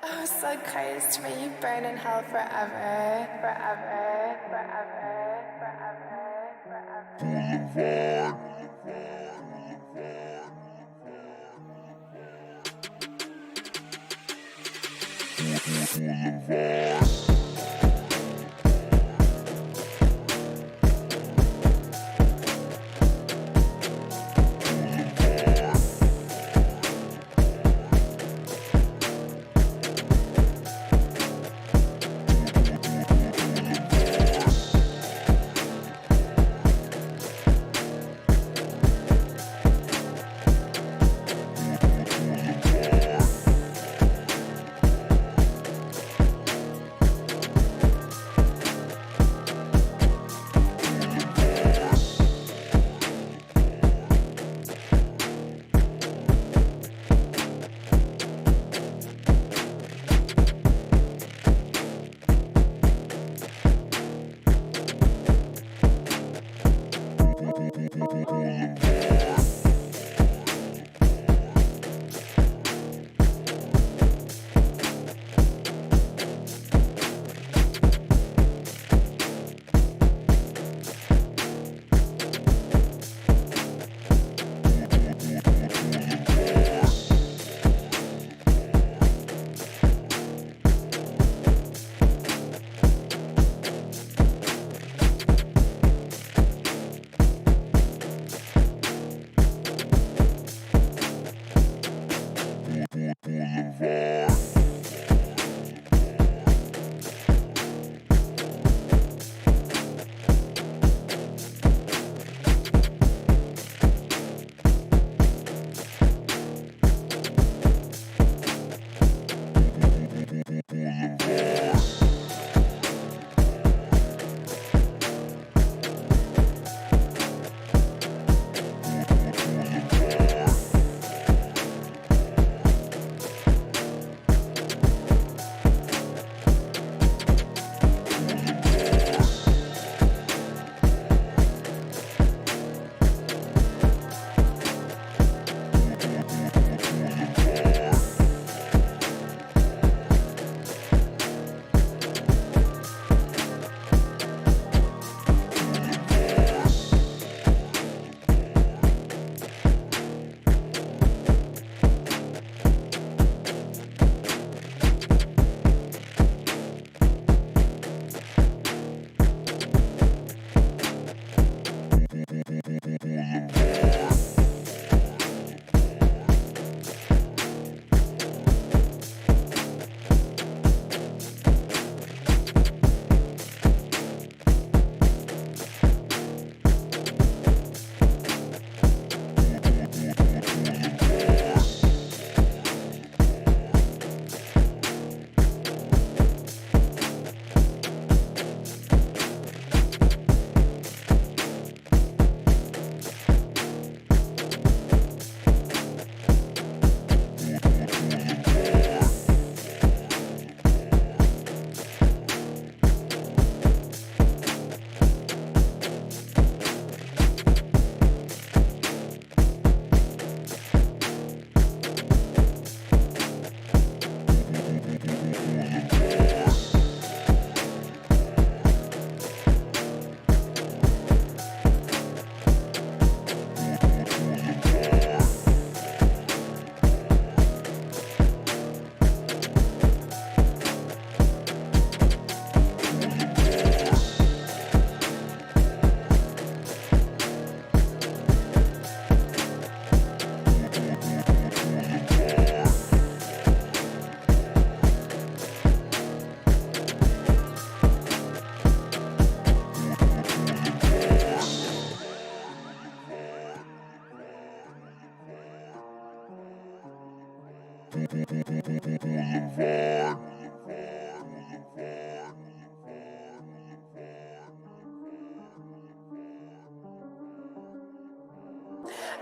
Oh, so crazy when you burn in hell forever, forever, forever, forever, forever.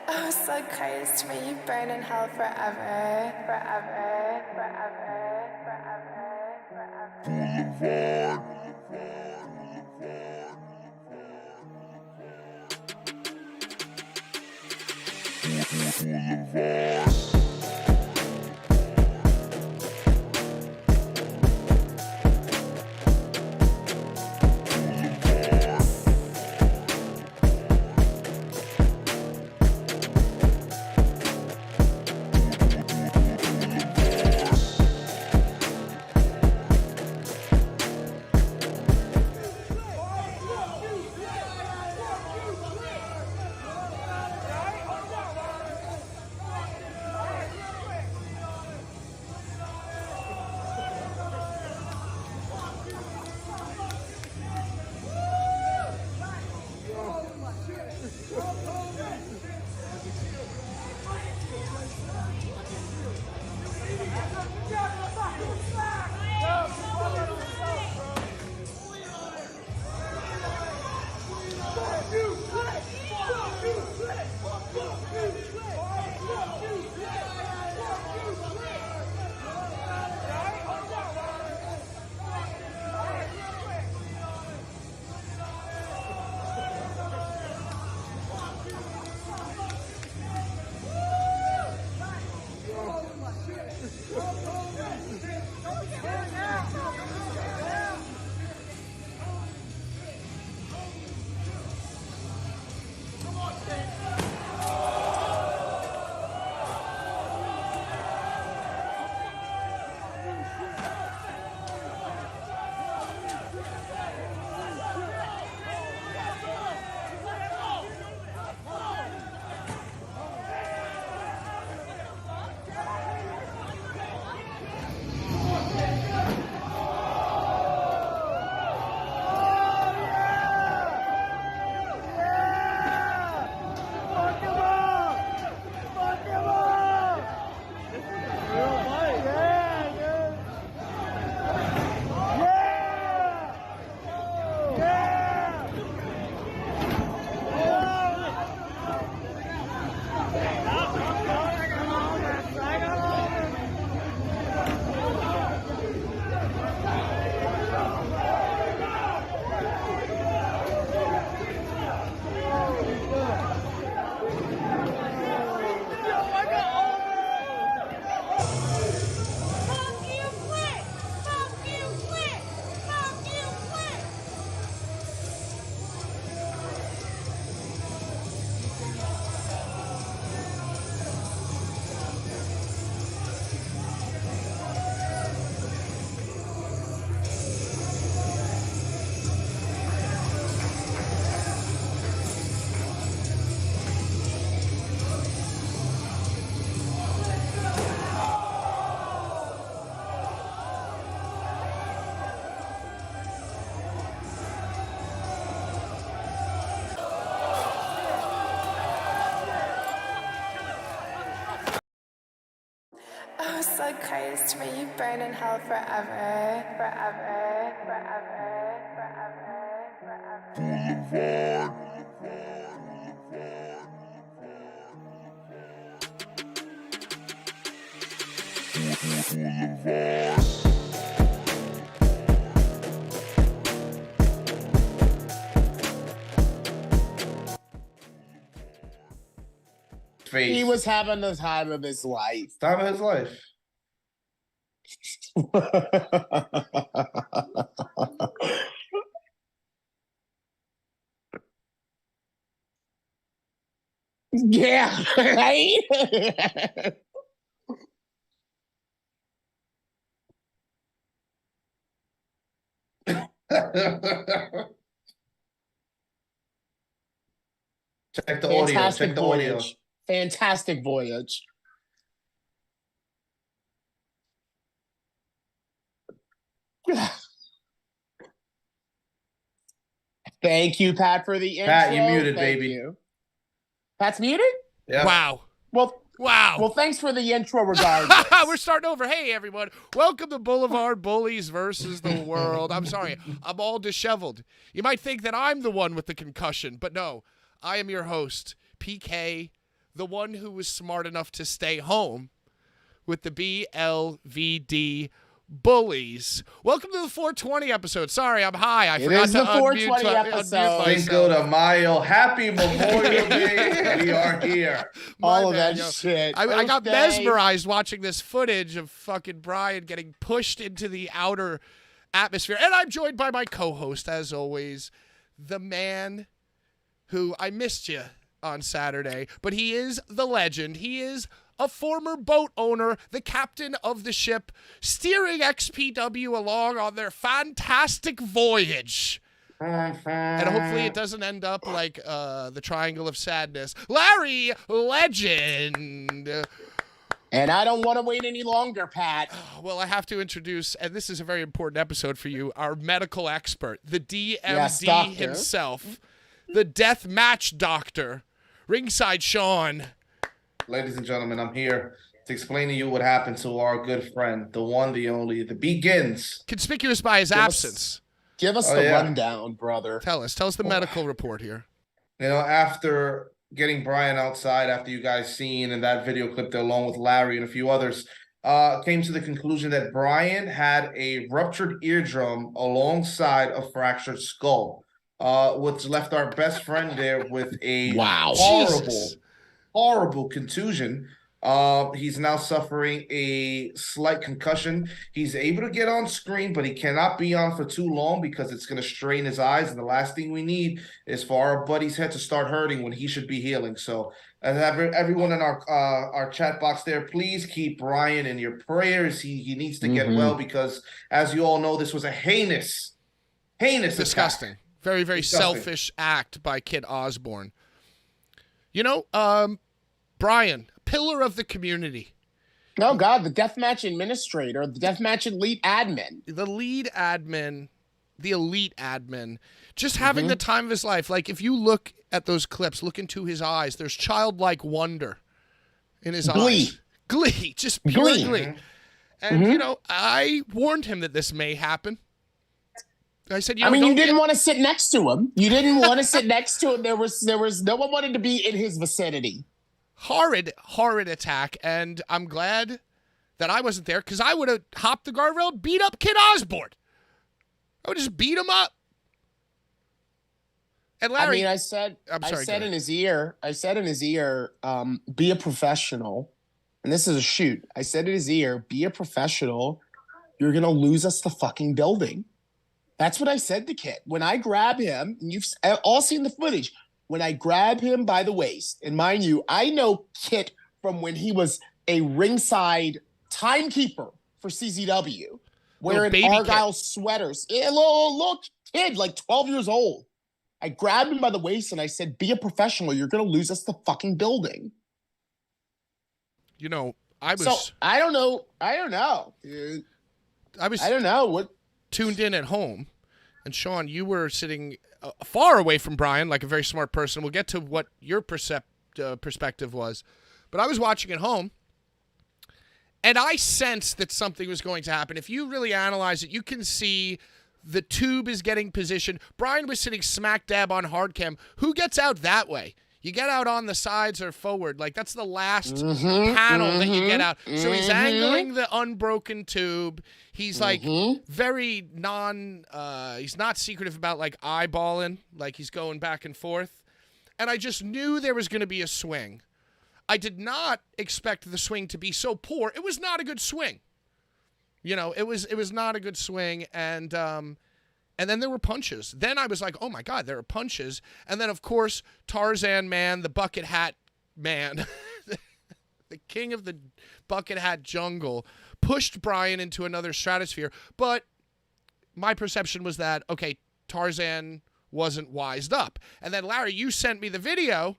Oh, so crazy when you burn in hell forever, forever, forever, forever, forever. Boulevard. Oh, so Christ, may you burn in hell forever, forever, forever, forever, forever. He was having the time of his life. Time of his life. Yeah, right? Check the audio. Check the audio. Fantastic voyage. Thank you, Pat, for the intro. Pat, you muted, Thank baby. you. Pat's muted? Yeah. Wow. Well, thanks for the intro regardless. We're starting over. Hey, everyone. Welcome to Blvd Bullies versus the world. I'm sorry. I'm all disheveled. You might think that I'm the one with the concussion, but no. I am your host, PK, the one who was smart enough to stay home with the Blvd Bullies. Welcome to the 420 episode. Sorry, I'm high. I forgot to the 420 episode. Cinco de Mayo. Happy Memorial Day. We are here. All of that shit. I got mesmerized watching this footage of fucking Brian getting pushed into the outer atmosphere. And I'm joined by my co-host, as always, the man who I missed you on Saturday, but he is the legend. He is a former boat owner, the captain of the ship, steering XPW along on their fantastic voyage. And hopefully it doesn't end up like the Triangle of Sadness. Larry Legend. And I don't want to wait any longer, Pat. Well, I have to introduce, and this is a very important episode for you, our medical expert, the DMD himself, the deathmatch doctor, Ringside Sean. Ladies and gentlemen, I'm here to explain to you what happened to our good friend, the one, the only, the Begins. Conspicuous by his absence. Give us the rundown, brother. Tell us the medical report here. You know, after getting Brian outside after you guys seen in that video clip there, along with Larry and a few others, came to the conclusion that Brian had a ruptured eardrum alongside a fractured skull, which left our best friend there with a horrible contusion. He's now suffering a slight concussion. He's able to get on screen, but he cannot be on for too long because it's going to strain his eyes. And the last thing we need is for our buddy's head to start hurting when he should be healing. So, and everyone in our chat box there, please keep Brian in your prayers. He needs to get well because, as you all know, this was a heinous disgusting, attack. Very, very selfish act by Kit Osbourne. You know, Brian, pillar of the community. Oh, God, the deathmatch administrator, the deathmatch elite admin. The lead admin, the elite admin, just having the time of his life. Like, if you look at those clips, look into his eyes, there's childlike wonder in his eyes. Glee, just pure glee. And, you know, I warned him that this may happen. I said, you didn't want to sit next to him. You didn't want to sit next to him. There was no one wanted to be in his vicinity. Horrid attack, and I'm glad that I wasn't there because I would have hopped the guardrail and beat up Kit Osbourne. I would just beat him up. And Larry, I said in his ear, be a professional. And this is a shoot. I said in his ear, be a professional. You're going to lose us the fucking building. That's what I said to Kit. When I grab him, and you've all seen the footage, when I grab him by the waist, and mind you, I know Kit from when he was a ringside timekeeper for CZW, wearing Argyle sweaters. A little kid, like 12 years old. I grabbed him by the waist and I said, be a professional. You're going to lose us the fucking building. You know, I don't know. I don't know what tuned in at home, and Sean, you were sitting far away from Brian, like a very smart person. We'll get to what your perspective was. But I was watching at home, and I sensed that something was going to happen. If you really analyze it, you can see the tube is getting positioned. Brian was sitting smack dab on hard cam. Who gets out that way? You get out on the sides or forward. Like, that's the last panel that you get out. So he's angling the unbroken tube. He's like very he's not secretive about like eyeballing, like he's going back and forth. And I just knew there was going to be a swing. I did not expect the swing to be so poor. It was not a good swing. You know, it was not a good swing. And then there were punches. Then I was like, oh my God, there are punches. And then, of course, Tarzan man, the bucket hat man, the king of the bucket hat jungle, pushed Brian into another stratosphere. But my perception was that, okay, Tarzan wasn't wised up. And then, Larry, you sent me the video,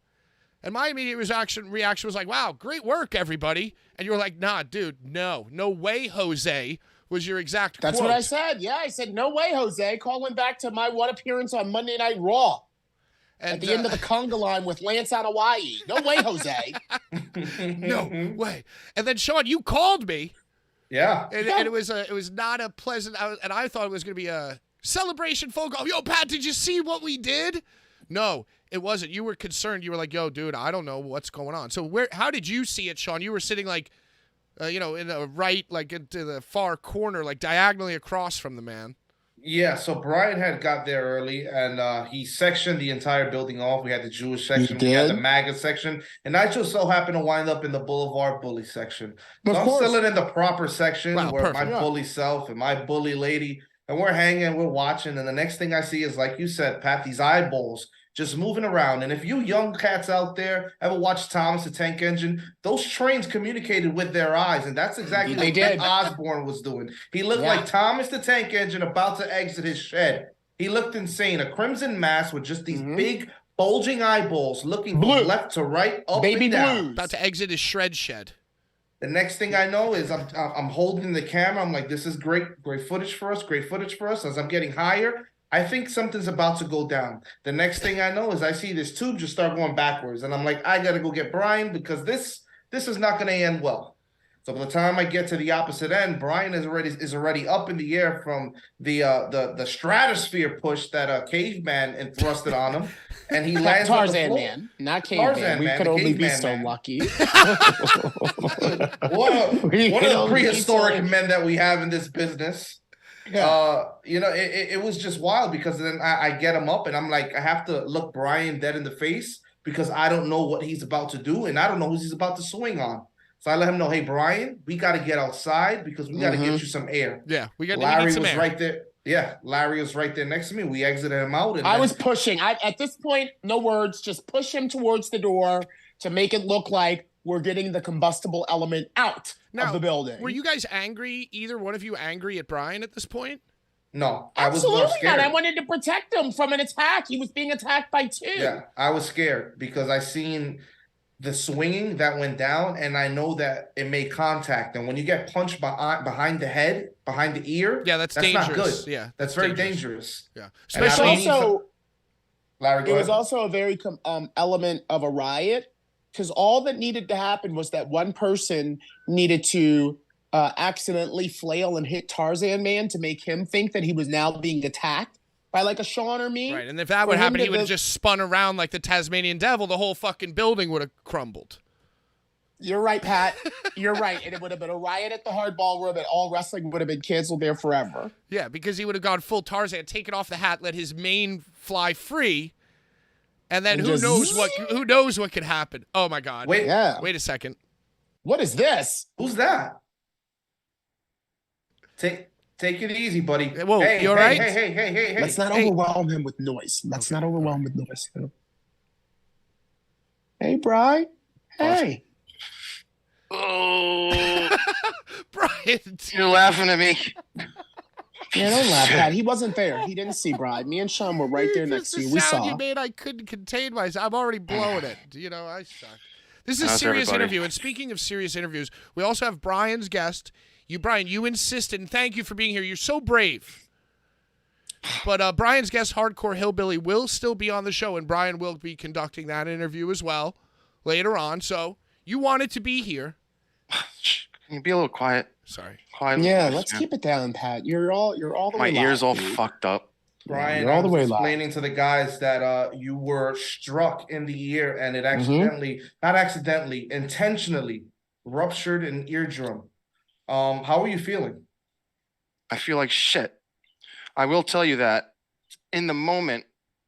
and my immediate reaction was like, wow, great work, everybody. And you were like, nah, dude, no way, Jose, was your exact quote. That's what I said. Yeah, I said, no way, Jose. Calling back to my one appearance on Monday Night Raw. And, at the end of the conga line with Lance out of Hawaii. No way, Jose. No way. And then, Sean, you called me. Yeah. And it was not a pleasant, and I thought it was going to be a celebration phone call. Yo, Pat, did you see what we did? No, it wasn't. You were concerned. You were like, yo, dude, I don't know what's going on. So how did you see it, Sean? You were sitting like, in the right, like into the far corner, like diagonally across from the man. Yeah, so Brian had got there early, and he sectioned the entire building off. We had the Jewish section, we had the MAGA section, and I just so happened to wind up in the Blvd Bullies section. So I'm still in the proper section where my bully self and my bully lady, and we're hanging, we're watching, and the next thing I see is, like you said, Pat, these eyeballs just moving around. And if you young cats out there ever watched Thomas the Tank Engine, those trains communicated with their eyes, and that's exactly what Kit Osbourne was doing. He looked like Thomas the Tank Engine about to exit his shed. He looked insane. A crimson mask with just these big, bulging eyeballs looking from left to right, up and down. About to exit his shred shed. The next thing I know is I'm holding the camera. I'm like, this is great footage for us, As I'm getting higher, I think something's about to go down. The next thing I know is I see this tube just start going backwards. And I'm like, I got to go get Brian because this is not going to end well. So by the time I get to the opposite end, Brian is already up in the air from the stratosphere push that Caveman and thrusted on him, and he lands on the Tarzan floor. man, not Caveman. Tarzan We man, could the only be Caveman so man. lucky. one of the prehistoric men that we have in this business. Yeah. It was just wild because then I get him up and I'm like, I have to look Brian dead in the face because I don't know what he's about to do and I don't know who he's about to swing on. So I let him know, hey, Brian, we got to get outside because we got to get you some air. Yeah, Larry some was air. right there. Yeah, Larry was right there next to me. We exited him out. And I was pushing. At this point, no words, just push him towards the door to make it look like we're getting the combustible element out of the building. Were you guys angry, either one of you angry at Brian at this point? No, absolutely I was more scared. Not. I wanted to protect him from an attack. He was being attacked by two. Yeah, I was scared because I seen the swinging that went down, and I know that it made contact. And when you get punched behind the head, behind the ear, that's dangerous. Not good. Yeah, that's very dangerous. Yeah, especially Larry. It was also a very element of a riot because all that needed to happen was that one person needed to accidentally flail and hit Tarzan Man to make him think that he was now being attacked by like a Sean or me. Right, and if that would happen, he would have just spun around like the Tasmanian devil. The whole fucking building would have crumbled. You're right, Pat. You're right. And it would have been a riot at the Hardball Room and all wrestling would have been canceled there forever. Yeah, because he would have gone full Tarzan, taken off the hat, let his mane fly free, and then who knows what could happen. Oh my God. Wait a second. What is this? Who's that? Take it easy, buddy. Whoa, you all right? Hey. Let's not overwhelm him with noise. Let's not overwhelm him with noise. Hey, Bri. Hey. Oh. Brian. You're laughing at me. Yeah, don't laugh, Pat. He wasn't there. He didn't see Bri. Me and Sean were right there next to you. We saw. The sound you made, I couldn't contain myself. I'm already blowing it. I suck. This is a serious interview. And speaking of serious interviews, we also have Brian's guest. Brian, you insisted, and thank you for being here. You're so brave. But Brian's guest, Hardcore Hillbilly, will still be on the show, and Brian will be conducting that interview as well later on. So you wanted to be here. Can you be a little quiet? Sorry. Quiet. Yeah, let's keep it down, Pat. You're all the way. My ears all fucked up. Brian, you're all the way explaining to the guys that you were struck in the ear, and it intentionally ruptured an eardrum. How are you feeling? I feel like shit. I will tell you that in the moment,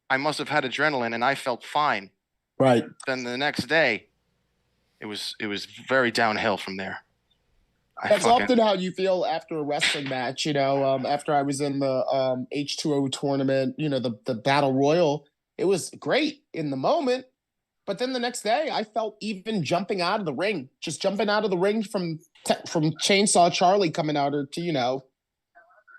I must have had adrenaline and I felt fine. Right. Then the next day, it was very downhill from there. That's often how you feel after a wrestling match. After I was in the H2O tournament, the Battle Royal, it was great in the moment. But then the next day, I felt even jumping out of the ring, just jumping out of the ring from Chainsaw Charlie coming out to,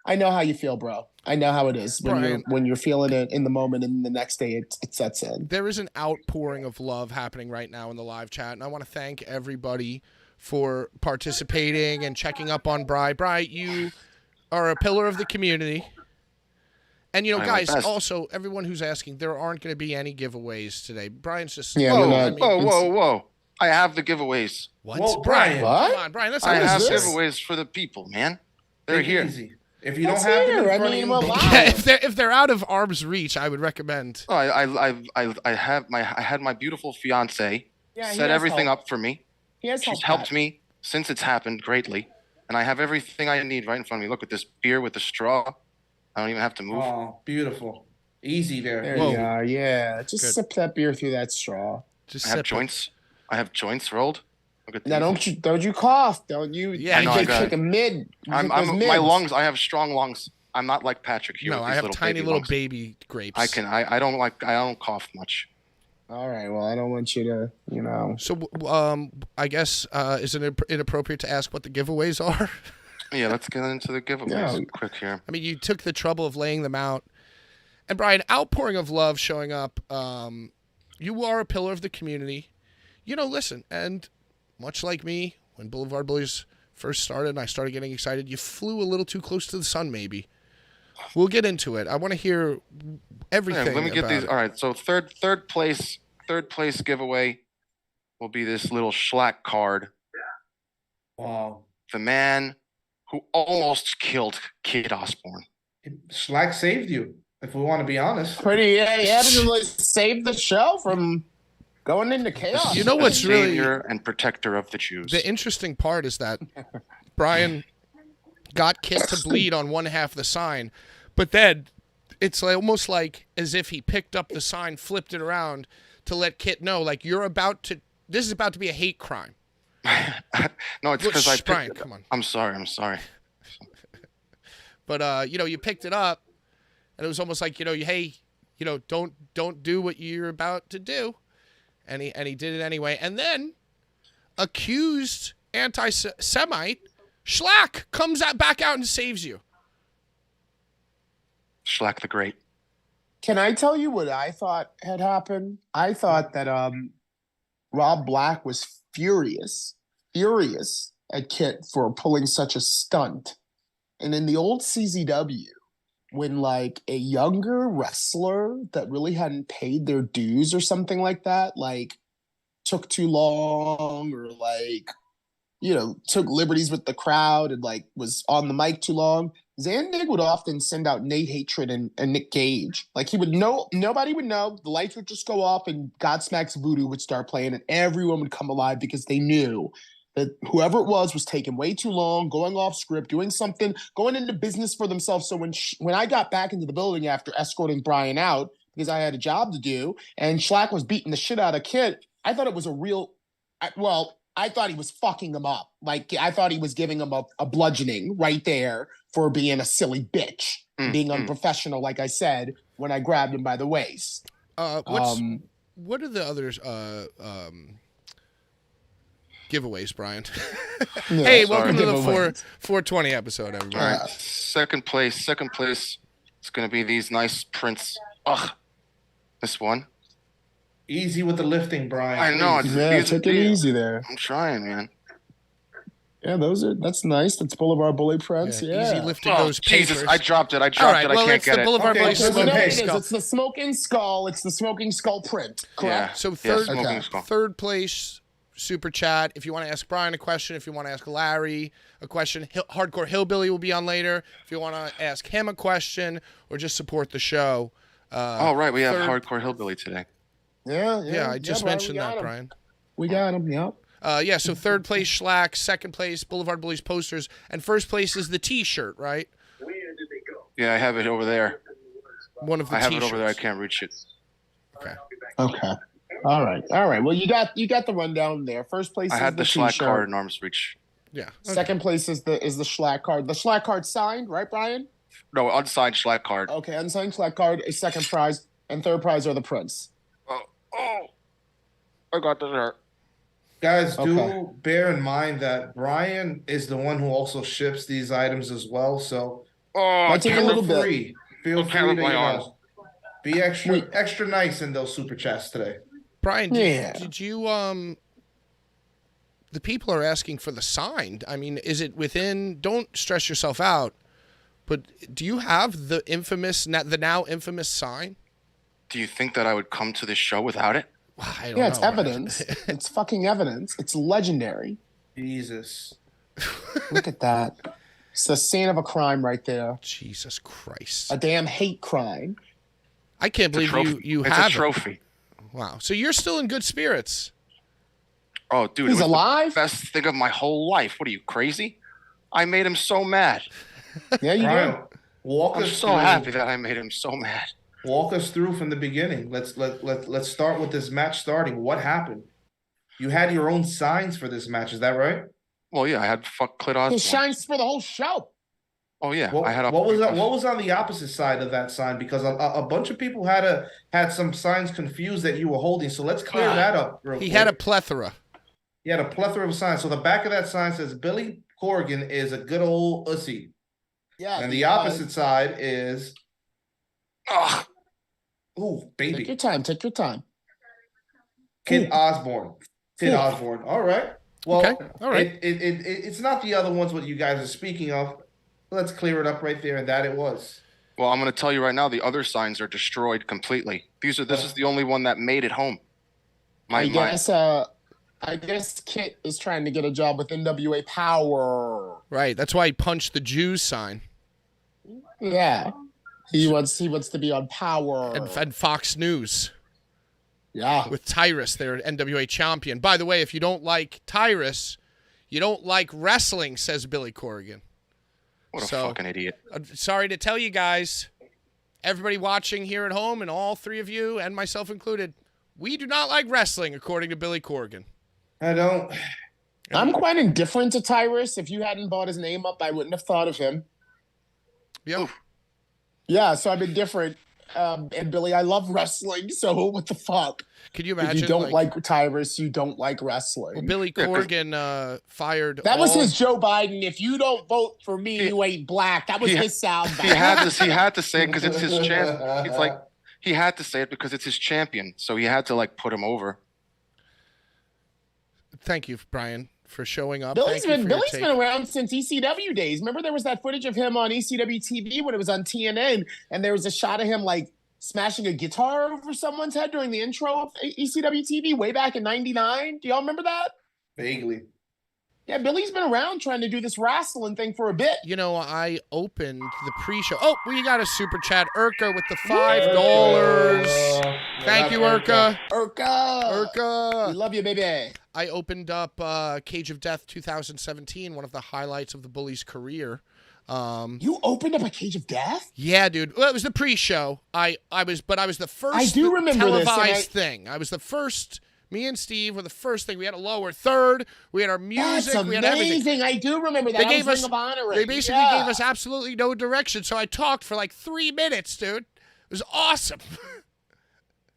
I know how you feel, bro. I know how it is when you're feeling it in the moment and the next day it sets in. There is an outpouring of love happening right now in the live chat, and I want to thank everybody for participating and checking up on Bri. Bri, you are a pillar of the community. And, guys, also, everyone who's asking, there aren't going to be any giveaways today. Brian's just... Whoa. I have the giveaways. What? Whoa, Brian. What? Come on, Brian. I have giveaways for the people, man. They're here. Easy. If you don't have them in front of you... if they're out of arm's reach, I would recommend... Oh, I had my beautiful fiance set everything up for me. She's helped me since it's happened greatly. And I have everything I need right in front of me. Look at this beer with the straw. I don't even have to move. Oh, beautiful. Easy there. There you are. Yeah. Just sip that beer through that straw. I have joints. I have joints rolled. Look at now, don't you cough. Don't you? Yeah, you take a mid. My lungs, I have strong lungs. I'm not like Patrick here. No, I have tiny little baby grapes. I don't cough much. All right. Well, I don't want you to, So, I guess, is it inappropriate to ask what the giveaways are? Yeah, let's get into the giveaways quick here. I mean, you took the trouble of laying them out. And Brian, outpouring of love showing up. You are a pillar of the community. Listen, and much like me, when Blvd Bullies first started and I started getting excited, you flew a little too close to the sun, maybe. We'll get into it. I want to hear everything. Let me get these. All right, so third place giveaway will be this little Schlack card. Wow. The man who almost killed Kit Osbourne. Schlack saved you, if we want to be honest. Pretty, yeah, he had to really save the show from going into chaos. You know what's really savior and protector of the Jews. The interesting part is that Brian got Kit to bleed on one half of the sign, but then it's like, almost like as if he picked up the sign, flipped it around to let Kit know, like, this is about to be a hate crime. No, it's because Brian, come on. I'm sorry. But you picked it up, and it was almost like, hey, don't do what you're about to do, and he did it anyway. And then accused anti-Semite Schlack comes back out and saves you. Schlack the Great. Can I tell you what I thought had happened? I thought that Rob Black was furious at Kit for pulling such a stunt. And in the old CZW, when like a younger wrestler that really hadn't paid their dues or something like that, like took too long or like, took liberties with the crowd and like was on the mic too long, Zandig would often send out Nate Hatred and Nick Gage. Like nobody would know. The lights would just go off and Godsmack's Voodoo would start playing and everyone would come alive because they knew that whoever it was taking way too long, going off script, doing something, going into business for themselves. So when I got back into the building after escorting Brian out because I had a job to do and Schlack was beating the shit out of Kit, I thought it was I thought he was fucking him up. Like, I thought he was giving him a bludgeoning right there for being a silly bitch, being unprofessional, like I said, when I grabbed him by the waist. What are the others giveaways, Brian? Hey, welcome to the 420 episode, everybody. All right, second place. It's going to be these nice prints. Ugh, this one. Easy with the lifting, Brian. I know. Take it easy there. I'm trying, man. Yeah, that's nice. That's Blvd Bully prints. Yeah. Easy lifting those papers. Jesus, I dropped it. All right, I can't get it. Blvd Bully smoking skull. It's the smoking skull. It's the smoking skull print. Correct. Yeah. So third place super chat. If you want to ask Brian a question, if you want to ask Larry a question, Hardcore Hillbilly will be on later. If you want to ask him a question or just support the show. Right, we have Hardcore Hillbilly today. Yeah. I just mentioned that, Brian. We got him. Yep. So third place Schlack, second place Blvd Bullies posters, and first place is the T-shirt, right? Yeah, I have it over there. One of the I have T-shirts. it over there. I can't reach it. Okay. All right. Well, you got the rundown there. First place. I had the Schlack T-shirt. card in arm's reach. Yeah. Okay. Second place is the Schlack card. The Schlack card signed, right, Brian? No, unsigned Schlack card. Okay, unsigned Schlack card is second prize, and third prize are the prints. I got the shirt. Guys, do bear in mind that Brian is the one who also ships these items as well. So feel free to be extra nice in those super chats today. Brian, did you the people are asking for the signed. I mean, is it within? Don't stress yourself out. But do you have the now infamous sign? Do you think that I would come to this show without it? I don't know. It's evidence. It's fucking evidence. It's legendary. Jesus. Look at that. It's the scene of a crime right there. Jesus Christ. A damn hate crime. I can't believe you it's have a trophy. Wow. So you're still in good spirits. Oh, dude. He's alive? The best thing of my whole life. What are you, crazy? I made him so mad. Yeah, you did. I'm so happy that I made him so mad. Walk us through from the beginning. Let's start with this match starting. What happened? You had your own signs for this match, is that right? Well, yeah, I had fuck Kit Osbourne. His signs for the whole show. Oh yeah, I had. What was on the opposite side of that sign? Because a bunch of people had some signs confused that you were holding. So let's clear that up. He had a plethora. He had a plethora of signs. So the back of that sign says Billy Corgan is a good old ussy. Yeah. And the opposite side is. Ooh, baby. Take your time. Kit Osbourne. Osbourne. All right. Well, okay. All right. It's not the other ones what you guys are speaking of. Let's clear it up right there, and that it was. Well, I'm going to tell you right now, the other signs are destroyed completely. This is the only one that made it home. I guess I guess Kit is trying to get a job with NWA Power. Right. That's why he punched the Jews sign. Yeah. He wants to be on Power. And Fox News. Yeah. With Tyrus, their NWA champion. By the way, if you don't like Tyrus, you don't like wrestling, says Billy Corgan. What a fucking idiot. Sorry to tell you guys, everybody watching here at home, and all three of you, and myself included, we do not like wrestling, according to Billy Corgan. I don't. I'm quite indifferent to Tyrus. If you hadn't brought his name up, I wouldn't have thought of him. Yep. Yeah, so I'm indifferent. And Billy, I love wrestling, so what the fuck? Can you imagine? If you don't like Tyrus, you don't like wrestling. Well, Billy Corgan fired. That was his Joe Biden. If you don't vote for me, you ain't black. That was his sound. He had to say it because it's his champion. It's like he had to say it because it's his champion. So he had to like put him over. Thank you, Brian, for showing up. Billy's been around since ECW days. Remember there was that footage of him on ECW TV when it was on TNN, and there was a shot of him like smashing a guitar over someone's head during the intro of ECW TV way back in '99. Do y'all remember that? Vaguely. Yeah, Billy's been around trying to do this wrestling thing for a bit. You know, I opened the pre-show. Oh, we got a super chat. Urka with the $5. Thank you, Urka. Urka. We love you, baby. I opened up Cage of Death 2017, one of the highlights of the Bullies' career. You opened up a Cage of Death? Yeah, dude. Well, it was the pre-show. I was the first I do remember televised thing. I was the first. Me and Steve were the first thing. We had a lower third. We had our music. That's we had everything. Amazing. I do remember that. They They basically gave us absolutely no direction. So I talked for like 3 minutes, dude. It was awesome.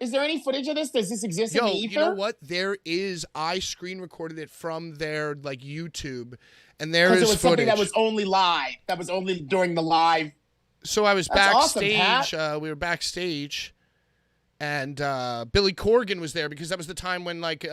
Is there any footage of this? Does this exist in the ether? You know what? There is. I screen recorded it from their like YouTube, and there is it was footage. Something that was only live. That was only during the live. So I was backstage. Awesome, we were backstage. And Billy Corgan was there because that was the time when like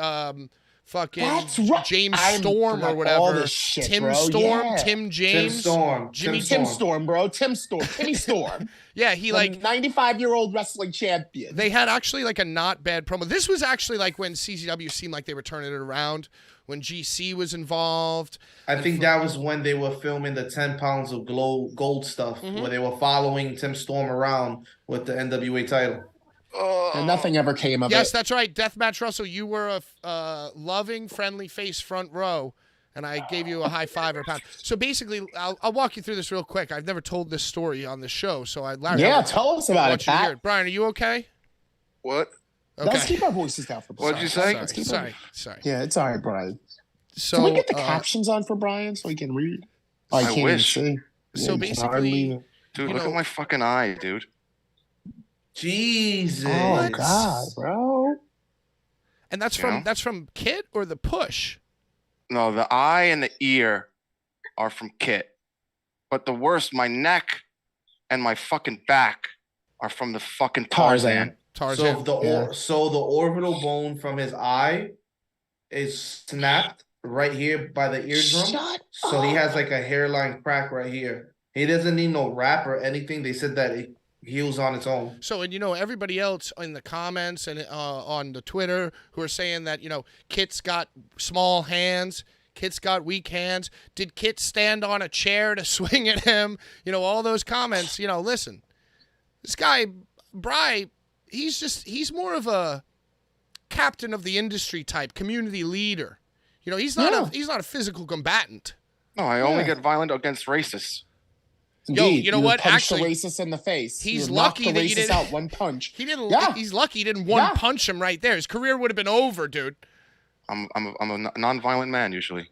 fucking James Storm or whatever. Tim Storm, yeah. Tim James. Tim Storm. Tim Storm, bro. Timmy Storm. Yeah, he like 95-year-old wrestling champion. They had actually like a not bad promo. This was actually like when CZW seemed like they were turning it around, when GC was involved. I think that was when they were filming the 10 pounds of gold stuff, where they were following Tim Storm around with the NWA title. And nothing ever came of it. Yes, that's right. Deathmatch Russell, you were a loving, friendly face front row, and I gave you a high five or a pound. So basically, I'll walk you through this real quick. I've never told this story on the show, so tell us about it, Pat. Brian, are you okay? What? Okay. Let's keep our voices down for Brian. What'd you say? Sorry. Yeah, it's all right, Brian. So can we get the captions on for Brian so he can read? Oh, I wish. So basically, dude, look at my fucking eye, dude. Jesus. Oh God, bro. And that's from Kit or the push? No, the eye and the ear are from Kit. But the worst, my neck and my fucking back are from the fucking Tarzan. So the orbital bone from his eye is snapped right here by the eardrum. So he has like a hairline crack right here. He doesn't need no wrap or anything. They said that it heals on its own. So, and everybody else in the comments and on the Twitter who are saying that, Kit's got small hands, Kit's got weak hands. Did Kit stand on a chair to swing at him? All those comments, listen, this guy, Bry, he's more of a captain of the industry type, community leader. He's not a physical combatant. No, I only get violent against racists. Indeed. Yo, you know what? Actually, the racist in the face. He's lucky that he didn't out one punch. He didn't. Yeah. He's lucky he didn't punch him right there. His career would have been over, dude. I'm a non-violent man usually.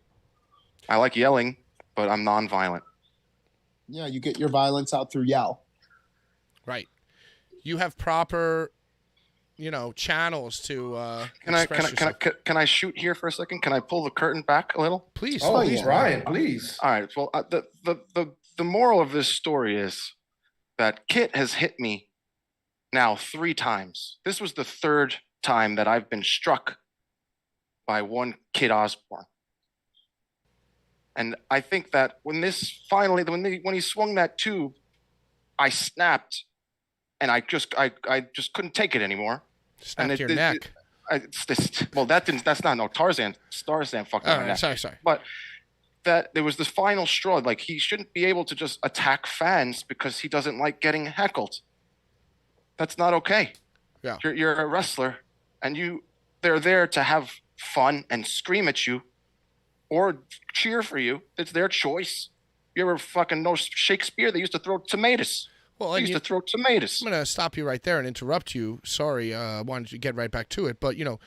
I like yelling, but I'm non-violent. Yeah, you get your violence out through yell. Right. You have proper, channels to. Can I shoot here for a second? Can I pull the curtain back a little, please? Oh, please, Ryan, please. All right. Well, the moral of this story is that Kit has hit me now 3 times. This was the 3rd time that I've been struck by one Kit Osbourne. And I think that when he swung that tube, I snapped, and I just couldn't take it anymore. Snapped your neck. That's not no Tarzan. Tarzan fucked up my neck. Sorry. But that there was this final straw. Like, he shouldn't be able to just attack fans because he doesn't like getting heckled. That's not okay. Yeah. You're a wrestler, and they're there to have fun and scream at you or cheer for you. It's their choice. You ever fucking know Shakespeare? They used to throw tomatoes. Well, they used to throw tomatoes. I'm going to stop you right there and interrupt you. Sorry, I wanted to get right back to it. But, you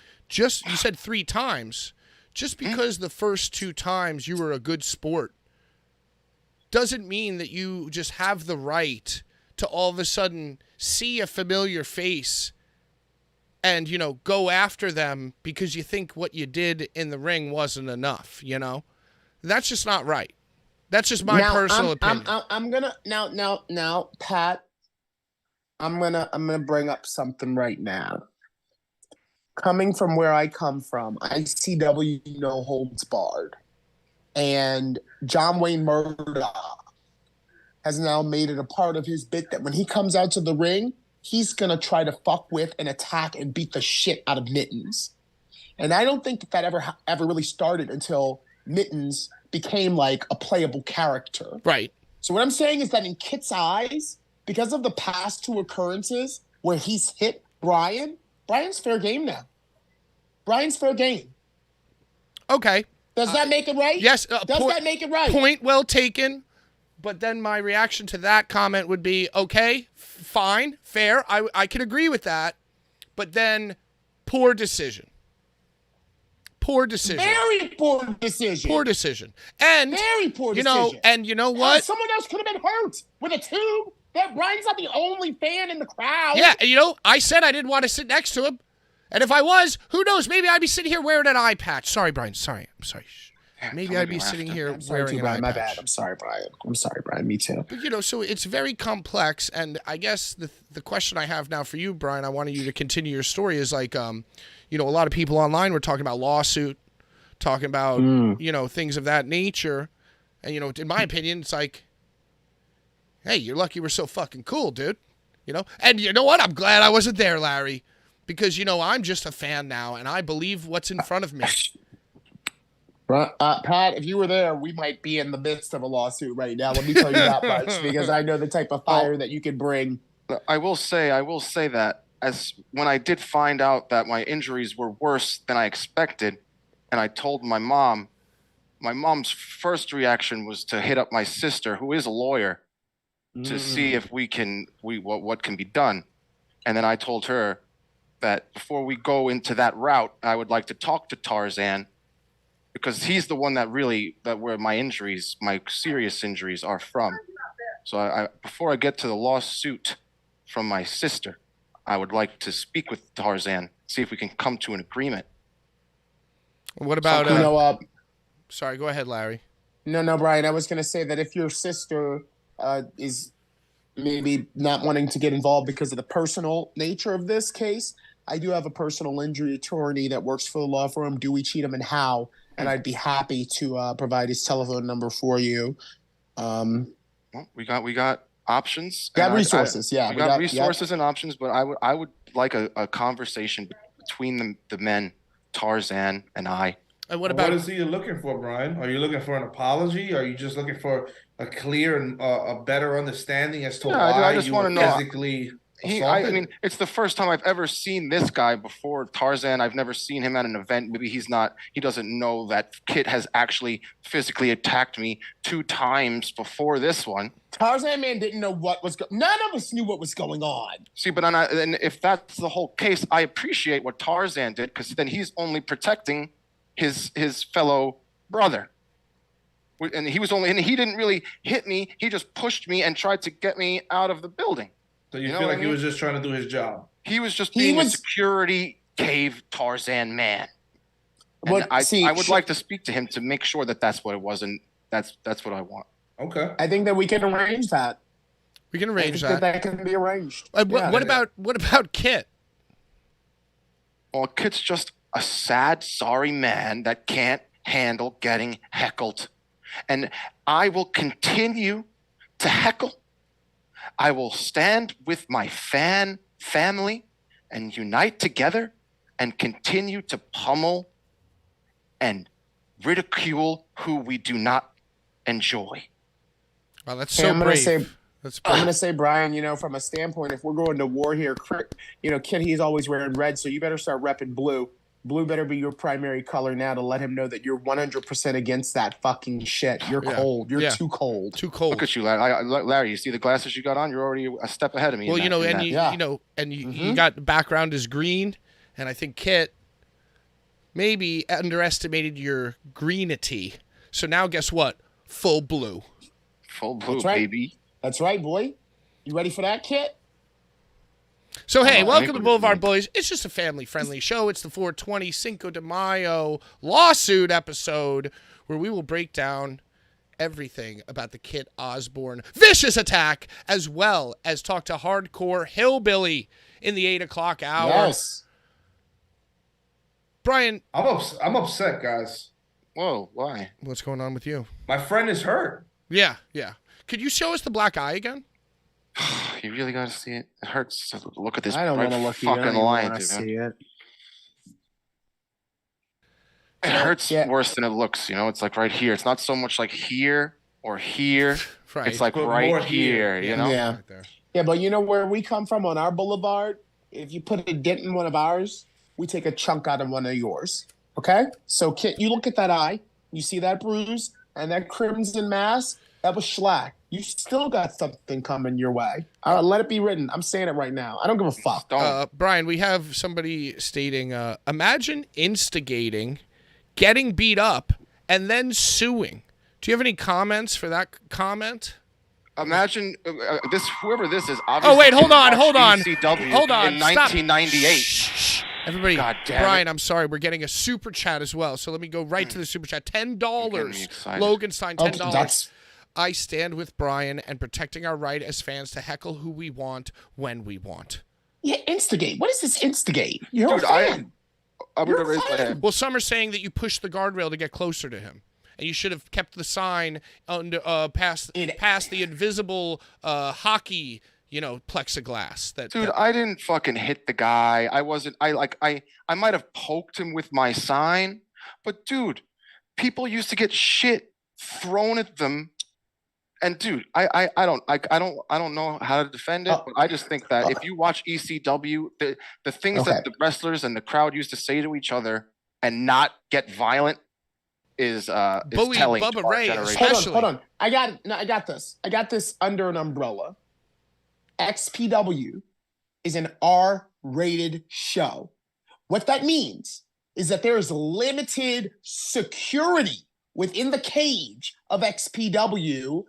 said 3 times. Just because the first 2 times you were a good sport doesn't mean that you just have the right to all of a sudden see a familiar face and, go after them because you think what you did in the ring wasn't enough, That's just not right. That's just my personal opinion. I'm gonna now, Pat. I'm gonna bring up something right now. Coming from where I come from, ICW no holds barred, and John Wayne Murdoch has now made it a part of his bit that when he comes out to the ring, he's gonna try to fuck with and attack and beat the shit out of Mittens. And I don't think that ever really started until Mittens became like a playable character. Right. So what I'm saying is that in Kit's eyes, because of the past 2 occurrences where he's hit Brian's fair game now. Brian's fair game. Okay. Does that make it right? Yes. Does that make it right? Point well taken. But then my reaction to that comment would be, okay, fine, fair. I can agree with that. But then poor decision. Poor decision. Very poor decision. Poor decision. And very poor decision. And you know what? Someone else could have been hurt with a tube. That Brian's not the only fan in the crowd. Yeah, I said I didn't want to sit next to him. And if I was, who knows? Maybe I'd be sitting here wearing an eye patch. Sorry, Brian. Sorry. I'm sorry. Maybe I'd be sitting here wearing an eye patch. My bad. I'm sorry, Brian. Me too. But, so it's very complex. And I guess the question I have now for you, Brian, I wanted you to continue your story is like, a lot of people online were talking about lawsuit, talking about, things of that nature. And, in my opinion, it's like, hey, you're lucky we're so fucking cool, dude. And you know what? I'm glad I wasn't there, Larry. Because, I'm just a fan now, and I believe what's in front of me. Pat, if you were there, we might be in the midst of a lawsuit right now. Let me tell you that much, because I know the type of fire that you can bring. I will say that as when I did find out that my injuries were worse than I expected, and I told my mom's first reaction was to hit up my sister, who is a lawyer, to see if what can be done. And then I told her that before we go into that route, I would like to talk to Tarzan, because he's the one where my serious injuries are from. So I before I get to the lawsuit from my sister, I would like to speak with Tarzan, see if we can come to an agreement. What about sorry, go ahead, Larry. No, Brian. I was going to say that if your sister is maybe not wanting to get involved because of the personal nature of this case, I do have a personal injury attorney that works for the law firm Dewey, Cheatham and Howe, and I'd be happy to provide his telephone number for you. Well, we got options. We got resources, yeah. We got resources and options, but I would like a conversation between the men, Tarzan and I. And what about? What is he looking for, Brian? Are you looking for an apology? Are you just looking for a clear and a better understanding as to why you were physically assaulted? I mean, it's the first time I've ever seen this guy before. Tarzan, I've never seen him at an event. Maybe he doesn't know that Kit has actually physically attacked me 2 times before this one. Tarzan man didn't know none of us knew what was going on. See, but and if that's the whole case, I appreciate what Tarzan did, because then he's only protecting his fellow brother. And he didn't really hit me. He just pushed me and tried to get me out of the building. So you feel like he was just trying to do his job? He was just being a security cave Tarzan man. And I would like to speak to him to make sure that that's what it was, and that's what I want. Okay. I think that we can arrange that. We can arrange that. That can be arranged. What about Kit? Well, Kit's just a sad, sorry man that can't handle getting heckled. And I will continue to heckle. I will stand with my fan family and unite together and continue to pummel and ridicule who we do not enjoy. Well, that's so brave. I'm going to say, Brian, you know, from a standpoint, if we're going to war here, you know, Kit, he's always wearing red, so you better start repping blue. Blue better be your primary color now to let him know that you're 100% against that fucking shit. You're cold. You're too cold. Too cold. Look at you, Larry. You see the glasses you got on? You're already a step ahead of me. Well, you got the background is green, and I think Kit maybe underestimated your greenity. So now guess what? Full blue. Full blue, That's right. baby. That's right, boy. You ready for that, Kit? So, hey, welcome to Blvd Bullies. It's just a family-friendly show. It's the 420 Cinco de Mayo lawsuit episode where we will break down everything about the Kit Osbourne vicious attack, as well as talk to Hardcore Hillbilly in the 8 o'clock hour. Yes. Brian. I'm upset, guys. Whoa, why? What's going on with you? My friend is hurt. Yeah. Could you show us the black eye again? You really got to see it. It hurts to look at this I don't want to look fucking line, dude. See it. It hurts worse than it looks. You know, it's like right here. It's not so much like here or here. Right. It's like right here. You know. Yeah. Right there. Yeah, but you know where we come from on our boulevard? If you put a dent in one of ours, we take a chunk out of one of yours. Okay? So, Kit, you look at that eye. You see that bruise and that crimson mass? That was shellac. You still got something coming your way. Let it be written. I'm saying it right now. I don't give a fuck. Brian, we have somebody stating, imagine instigating, getting beat up, and then suing. Do you have any comments for that comment? Imagine whoever this is. Obviously, oh wait, hold on. ECW Hold on. In 1998. Shh. Everybody, God damn Brian, it. I'm sorry. We're getting a super chat as well. So let me go right to the super chat. $10. Logan Stein, $10. I stand with Brian and protecting our right as fans to heckle who we want when we want. Yeah, instigate. What is this instigate? You're Dude, a fan. I'm going to raise my hand. Well, some are saying that you pushed the guardrail to get closer to him. And you should have kept the sign under past the invisible hockey, plexiglass. Dude, I didn't fucking hit the guy. I might have poked him with my sign, but dude, people used to get shit thrown at them. And dude, I don't know how to defend it, but I just think that if you watch ECW, the things that the wrestlers and the crowd used to say to each other and not get violent is telling. Bubba Ray, hold on. I got this. I got this under an umbrella. XPW is an R-rated show. What that means is that there is limited security within the cage of XPW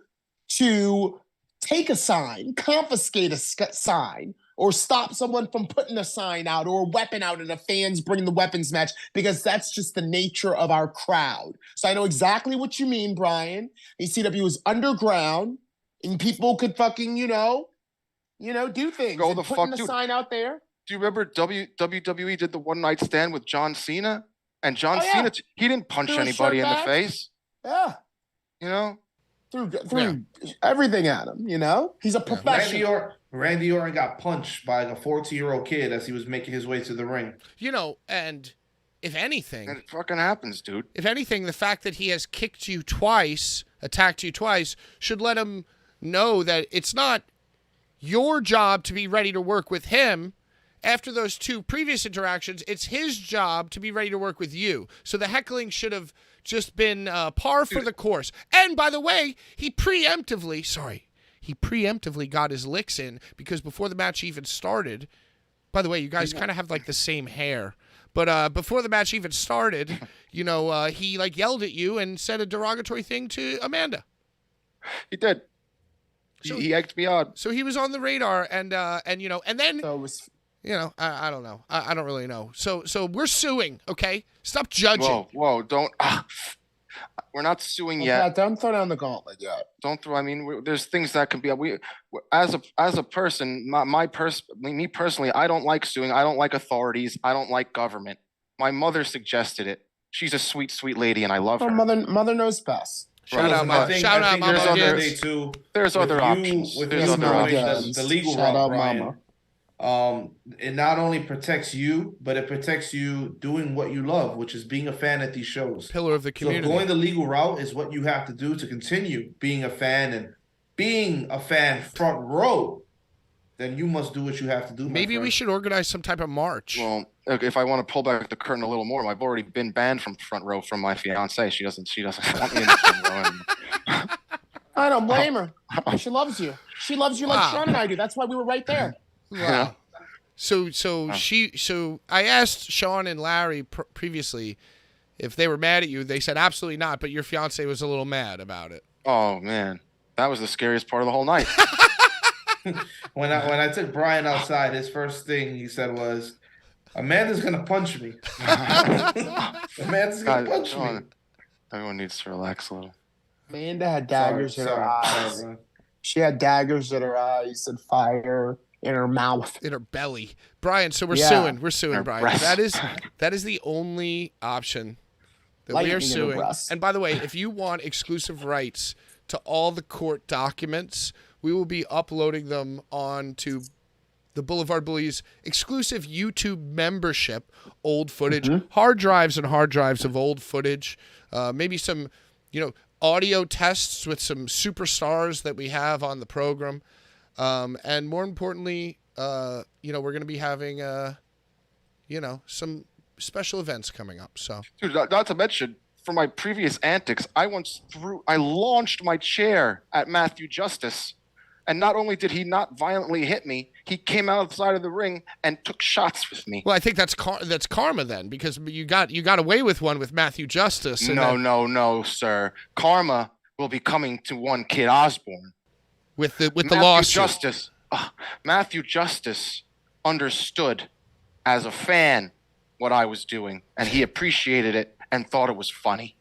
to take a sign, confiscate a sign, or stop someone from putting a sign out or a weapon out and the fans bring the weapons match, because that's just the nature of our crowd. So I know exactly what you mean, Brian. ECW is underground and people could fucking, do things. Go the fuck, dude. Sign out there. Do you remember WWE did the one night stand with John Cena? And John Cena, he didn't punch anybody in the face. Yeah. Threw everything at him, He's a professional. Randy Orton got punched by a 14-year-old kid as he was making his way to the ring. And if anything... And it fucking happens, dude. If anything, the fact that he has kicked you twice, attacked you twice, should let him know that it's not your job to be ready to work with him. After those two previous interactions, it's his job to be ready to work with you. So the heckling should have just been par for the course. And by the way, he preemptively got his licks in, because before the match even started, by the way, you guys kind of have like the same hair, but before the match even started, he like yelled at you and said a derogatory thing to Amanda. He did. So he egged me on. So he was on the radar, and then. So it was, I don't know. I don't really know. So we're suing, okay? Stop judging. Whoa, don't. We're not suing yet. Don't throw down the gauntlet yet. Don't throw. I mean, there's things that can be. As a person, me personally, I don't like suing. I don't like authorities. I don't like government. My mother suggested it. She's a sweet, sweet lady, and I love her. Mother knows best. Shout out, Mama. There's other options. The legal route, Brian. It not only protects you, but it protects you doing what you love, which is being a fan at these shows. Pillar of the community. So going the legal route is what you have to do to continue being a fan, and being a fan front row, then you must do what you have to do. Maybe we should organize some type of march. Well, if I want to pull back the curtain a little more, I've already been banned from front row from my fiance. She doesn't want me in the front row anymore. I don't blame her. She loves you. She loves you like Sean and I do. That's why we were right there. Wow. So I asked Sean and Larry previously if they were mad at you. They said absolutely not, but your fiance was a little mad about it. Oh man, that was the scariest part of the whole night. When I took Brian outside, his first thing he said was, "Amanda's gonna punch me." Amanda's gonna punch me. Everyone needs to relax a little. Amanda had daggers in her eyes. She had daggers in her eyes and fire in her mouth, in her belly. Brian, so we're suing. We're suing Brian. Breast. That is the only option that we are suing. And by the way, if you want exclusive rights to all the court documents, we will be uploading them onto the Blvd Bullies exclusive YouTube membership, old footage, hard drives of old footage, maybe some, audio tests with some superstars that we have on the program. And more importantly, we're going to be having, some special events coming up. So, dude, not to mention, for my previous antics, I launched my chair at Matthew Justice, and not only did he not violently hit me, he came outside of the ring and took shots with me. Well, I think that's karma then, because you got away with one with Matthew Justice. No, sir. Karma will be coming to one Kit Osbourne. With the lawsuit. Matthew Justice understood as a fan what I was doing, and he appreciated it and thought it was funny.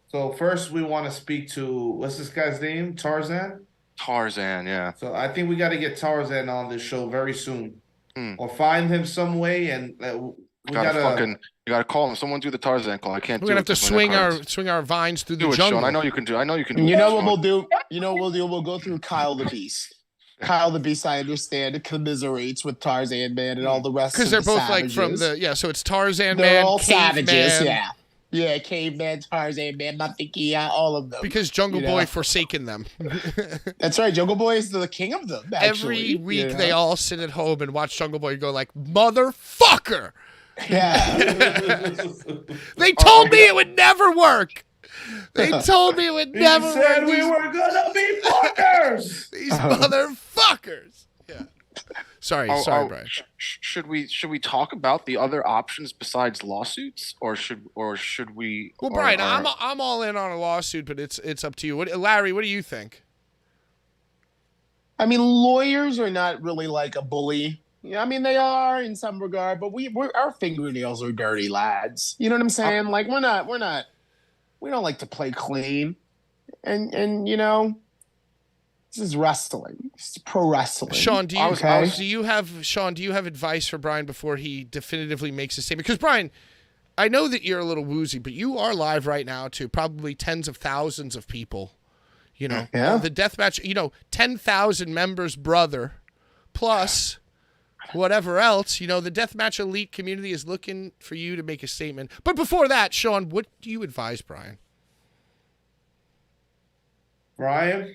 So first we want to speak to, what's this guy's name? Tarzan, yeah. So I think we got to get Tarzan on this show very soon. Or find him some way, and you gotta call him. Someone do the Tarzan call. I can't do it. We're gonna have to swing our vines through the jungle. Sean. I know you can do it. You know what we'll do? We'll go through Kyle the Beast. Kyle the Beast, I understand, commiserates with Tarzan Man and all the rest. Because they're both savages. Like from the so it's Tarzan they're Man, all savages, Man. Yeah, Caveman, Tarzan Man, Mafiki, all of them. Because Jungle Boy forsaken them. That's right. Jungle Boy is the king of them. Actually. Every week they all sit at home and watch Jungle Boy go like, motherfucker. Yeah. They told me it would never work. They told me it would never work. He said we were gonna be fuckers. These motherfuckers. Yeah. Sorry, Brian. Should we talk about the other options besides lawsuits, or should we? Well, Brian, I'm all in on a lawsuit, but it's up to you. Larry, what do you think? I mean, lawyers are not really like a bully. Yeah, I mean they are in some regard, but our fingernails are dirty, lads. You know what I'm saying? Like we don't like to play clean, and this is wrestling. It's pro wrestling. Sean, do you have advice for Brian before he definitively makes a statement? Because Brian, I know that you're a little woozy, but you are live right now to probably tens of thousands of people. The deathmatch. 10,000 members, brother, plus whatever else. The deathmatch elite community is looking for you to make a statement. But before that, Sean, what do you advise Brian? Brian,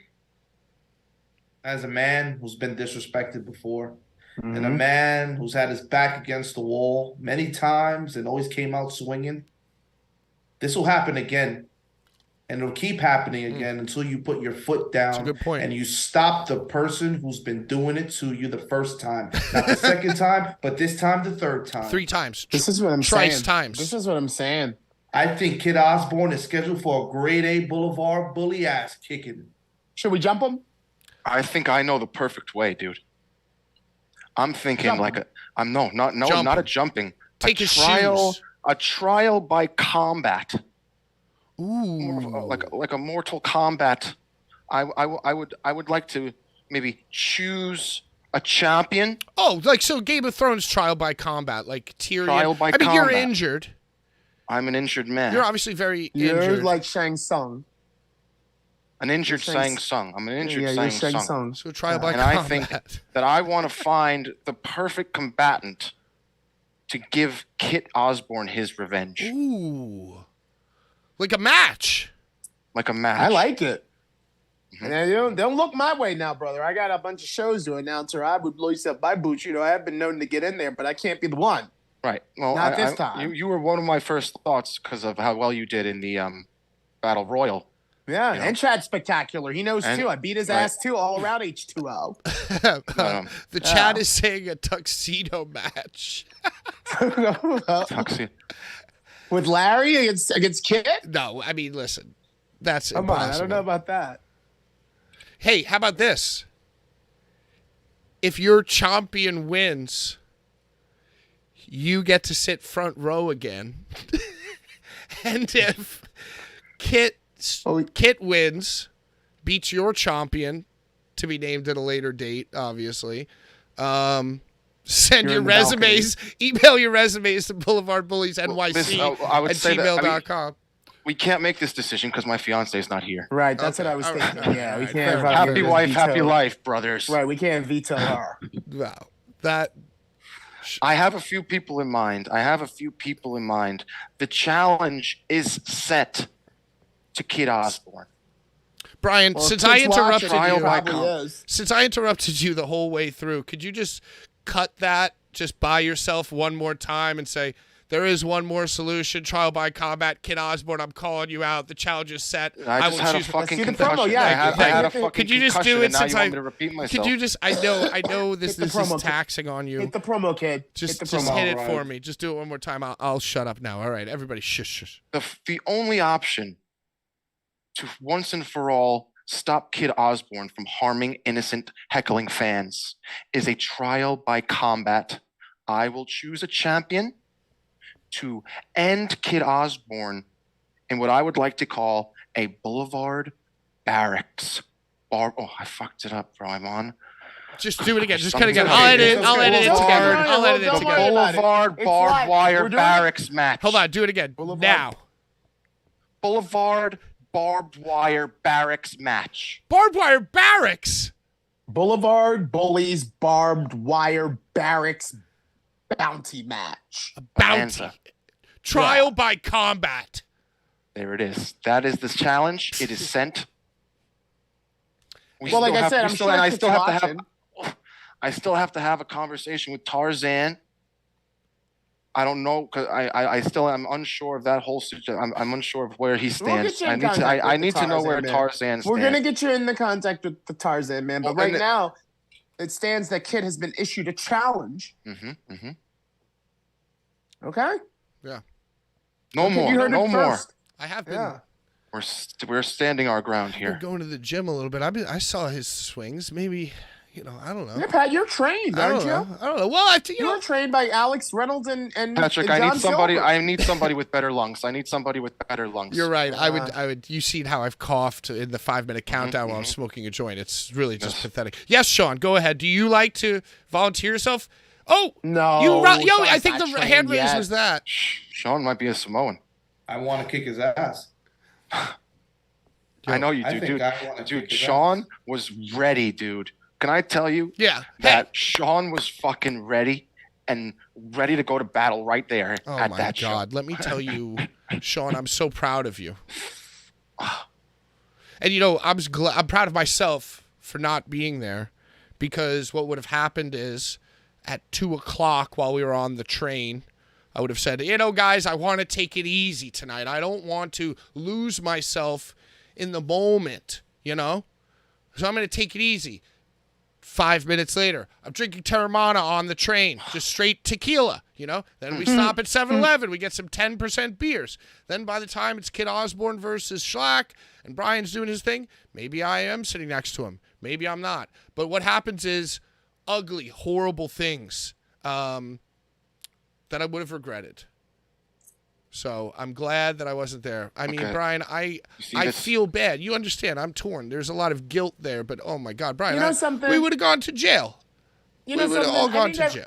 as a man who's been disrespected before, and a man who's had his back against the wall many times and always came out swinging, this will happen again. And it'll keep happening again until you put your foot down. That's a good point. And you stop the person who's been doing it to you the first time. Not the second time, but this time the third time. 3 times. This is what I'm saying. Thrice times. This is what I'm saying. I think Kit Osbourne is scheduled for a grade A Blvd Bully ass kicking. Should we jump him? I think I know the perfect way, dude. I'm thinking not a jumping. Take his shoes. A trial by combat. Ooh. Like a Mortal Kombat. I would like to maybe choose a champion. Oh, so Game of Thrones trial by combat, like Tyrion. Trial by combat. You're injured. I'm an injured man. You're obviously very You're injured. like Shang Tsung. An injured Sang Sung. I'm an injured Sang Sung. So trial by combat. And I think that I want to find the perfect combatant to give Kit Osbourne his revenge. Ooh. Like a match. Like a match. I like it. Mm-hmm. And don't look my way now, brother. I got a bunch of shows to announce, or I would blow yourself my boots. I have been known to get in there, but I can't be the one. Right. Well, not this time. You were one of my first thoughts because of how well you did in the Battle Royal. Yeah, and Chad's spectacular. He knows too. I beat his ass too all around H2O. The Chad is saying a tuxedo match. Tuxedo. With Larry against Kit? No, I mean, listen. That's impossible. I don't know about that. Hey, how about this? If your champion wins, you get to sit front row again. And if Kit wins, beats your champion, to be named at a later date, obviously. Send your resumes, email your resumes to Blvd Bullies NYC at gmail.com. We can't make this decision because my fiance is not here. Right, that's what I was thinking. Yeah, we can't. Happy wife, happy life, brothers. Right, we can't veto her. Wow, that. I have a few people in mind. The challenge is set to Kit Osbourne. Brian, since I interrupted you the whole way through, could you just cut that just by yourself one more time and say, there is one more solution, trial by combat, Kit Osbourne, I'm calling you out. The challenge is set. I just had a fucking concussion. I had a fucking could you just do it since I want me to repeat myself? Could you just, I know this is taxing on you. Hit the promo, kid. Just hit it for me. Just do it one more time. I'll shut up now. All right, everybody, shush. The only option to once and for all stop Kit Osbourne from harming innocent heckling fans is a trial by combat. I will choose a champion to end Kit Osbourne in what I would like to call a Blvd Barracks. I fucked it up, bro. I'm on. Just do it again. Just cut it again. I'll edit it together. Blvd barbed wire barracks match. Hold on. Do it again. Now. Blvd barbed wire barracks match. Barbed wire barracks? Blvd Bullies barbed wire barracks bounty match. A bounty. Trial by combat. There it is. That is the challenge. It is sent. I still have to have a conversation with Tarzan. I don't know because I still am unsure of that whole situation. I'm unsure of where he stands. I need to know where Tarzan stands. We're gonna get you in the contact with the Tarzan man, but right now it stands that Kit has been issued a challenge. Okay. Yeah. No more. I have been. Yeah. We're standing our ground here. I've been going to the gym a little bit. I saw his swings. Maybe. I don't know. Yeah, Pat, you're trained, aren't you? I don't know. Well, you're trained by Alex Reynolds and Patrick. And John I need somebody with better lungs. You're right. I would. You seen how I've coughed in the 5-minute countdown while I'm smoking a joint? It's really just pathetic. Yes, Sean, go ahead. Do you like to volunteer yourself? Oh no! I think the hand raise was that. Sean might be a Samoan. I want to kick his ass. I know you do, dude. Dude, Sean was ready, dude. Can I tell you? Yeah. That Sean was fucking ready and ready to go to battle right there at that show. Oh, my God. Let me tell you, Sean, I'm so proud of you. And, I'm proud of myself for not being there because what would have happened is at 2 o'clock while we were on the train, I would have said, guys, I want to take it easy tonight. I don't want to lose myself in the moment, So I'm going to take it easy. 5 minutes later, I'm drinking Terramana on the train, just straight tequila, Then we stop at 7-Eleven. We get some 10% beers. Then by the time it's Kit Osbourne versus Schlack and Brian's doing his thing, maybe I am sitting next to him. Maybe I'm not. But what happens is ugly, horrible things that I would have regretted. So I'm glad that I wasn't there. I mean, Brian, I feel bad. You understand? I'm torn. There's a lot of guilt there, but oh my God, Brian, we would have gone to jail. We would have all gone to jail.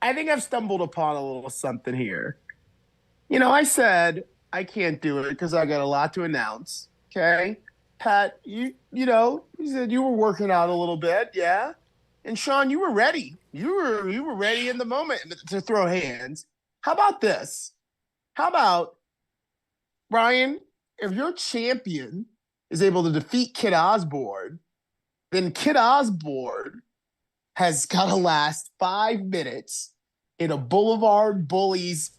I think I've stumbled upon a little something here. I said I can't do it because I got a lot to announce. Okay, Pat, you know, you said you were working out a little bit, yeah. And Sean, you were ready. You were ready in the moment to throw hands. How about this? How about Brian? If your champion is able to defeat Kit Osbourne, then Kit Osbourne has got to last 5 minutes in a Blvd Bullies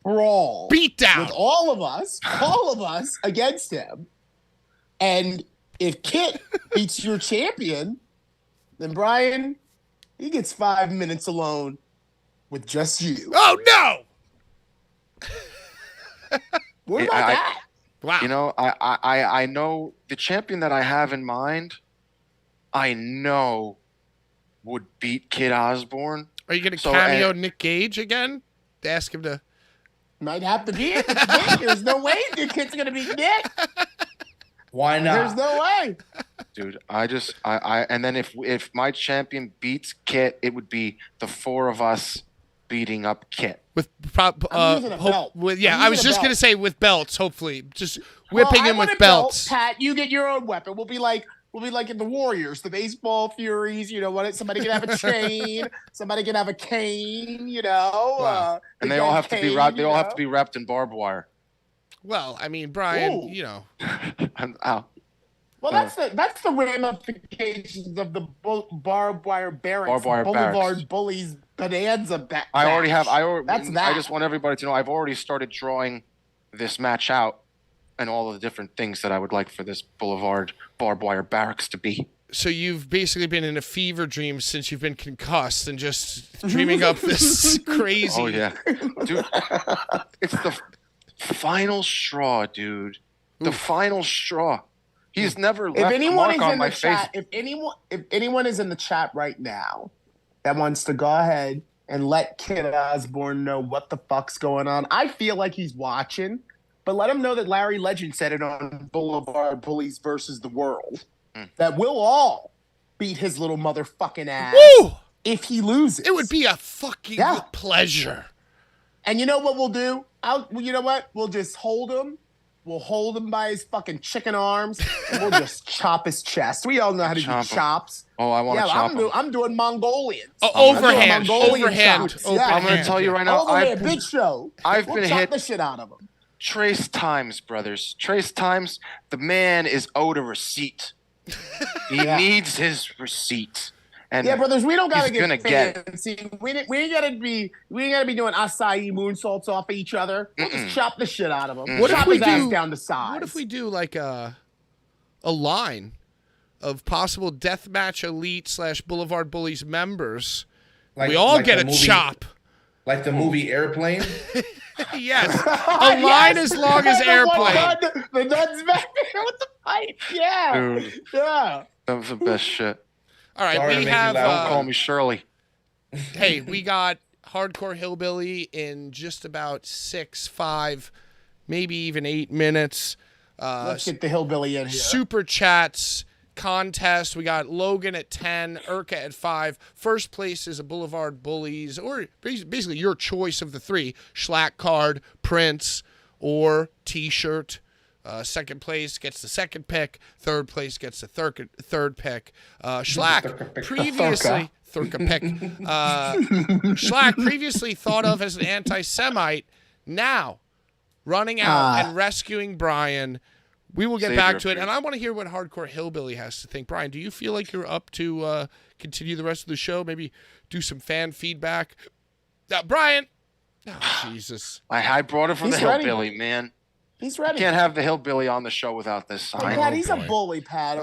brawl. Beat down. With all of us against him. And if Kit beats your champion, then Brian, he gets 5 minutes alone with just you. Oh, no! What about that? Wow. You know, I know the champion that I have in mind, I know would beat Kit Osbourne. Are you going to cameo Nick Gage again? To ask him to... Might have to be it. Nick. There's no way the Kit's going to beat Nick. Why not? There's no way. Dude, and then if my champion beats Kit, it would be the 4 of us beating up Kit. With a belt. I was just going to say with belts, hopefully. Just whipping him with belts. Belt, Pat, you get your own weapon. We'll be like in the Warriors, the baseball Furies, you know what? Somebody can have a chain, somebody can have a cane, you know. Wow. And they all have to be wrapped. They all have to be wrapped in barbed wire. Well, I mean, Brian, you know. Ow. Well, that's the ramifications of the barbed wire barracks. Blvd Bullies bonanza. I just want everybody to know I've already started drawing this match out and all of the different things that I would like for this Blvd barbed wire barracks to be. So you've basically been in a fever dream since you've been concussed and just dreaming up this crazy. Oh yeah, dude, it's the final straw, dude. The final straw. He's never left a mark on my face. If anyone is in the chat right now that wants to go ahead and let Kit Osbourne know what the fuck's going on, I feel like he's watching, but let him know that Larry Legend said it on Blvd Bullies versus the World, that we'll all beat his little motherfucking ass if he loses. It would be a fucking pleasure. And you know what we'll do? You know what? We'll just hold him. We'll hold him by his fucking chicken arms, and we'll just chop his chest. We all know how to do chops. Oh, I want to chop him. I'm doing Mongolian. Overhand. I'm going to tell you right now. Overhand, big show. I've been hit the shit out of him. Trace times, brothers. Trace times. The man is owed a receipt. He needs his receipt. And brothers, we don't gotta get fancy. We ain't gotta be doing acai moonsaults off of each other. We'll just chop the shit out of them. Chop his ass down to size. What if we do like a line of possible deathmatch elite / Blvd Bullies members? We all get a chop. Like the movie Airplane? Yes. A line as long as Airplane. The nuts back there with the pipe. Yeah. Dude, yeah. That was the best shit. All right, we have. Don't call me Shirley. Hey, we got Hardcore Hillbilly in just about 6, 5, maybe even 8 minutes. Let's get the Hillbilly in here. Super chats, contest. We got Logan at 10, Urka at 5. First place is a Blvd Bullies, or basically your choice of the 3: Schlack card, Prince, or T-shirt. Second place gets the second pick. Third place gets the third pick. Schlack previously Schlack previously thought of as an anti-Semite, now running out and rescuing Brian. We will get back to it, and I want to hear what Hardcore Hillbilly has to think. Brian, do you feel like you're up to continue the rest of the show? Maybe do some fan feedback. Brian, Jesus, I brought it from the Hillbilly, man. He's ready. You can't have the Hillbilly on the show without this sign. Pat, he's a bully, Pat.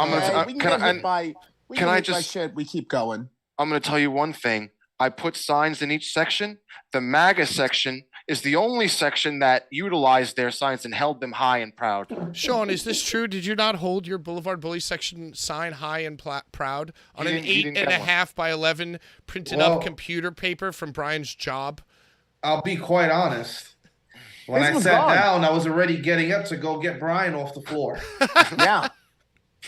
We keep going. I'm going to tell you one thing. I put signs in each section. The MAGA section is the only section that utilized their signs and held them high and proud. Sean, is this true? Did you not hold your Blvd Bullies section sign high and proud on an 8.5 by 11 printed up computer paper from Brian's job? I'll be quite honest. When I sat down, I was already getting up to go get Brian off the floor. Yeah.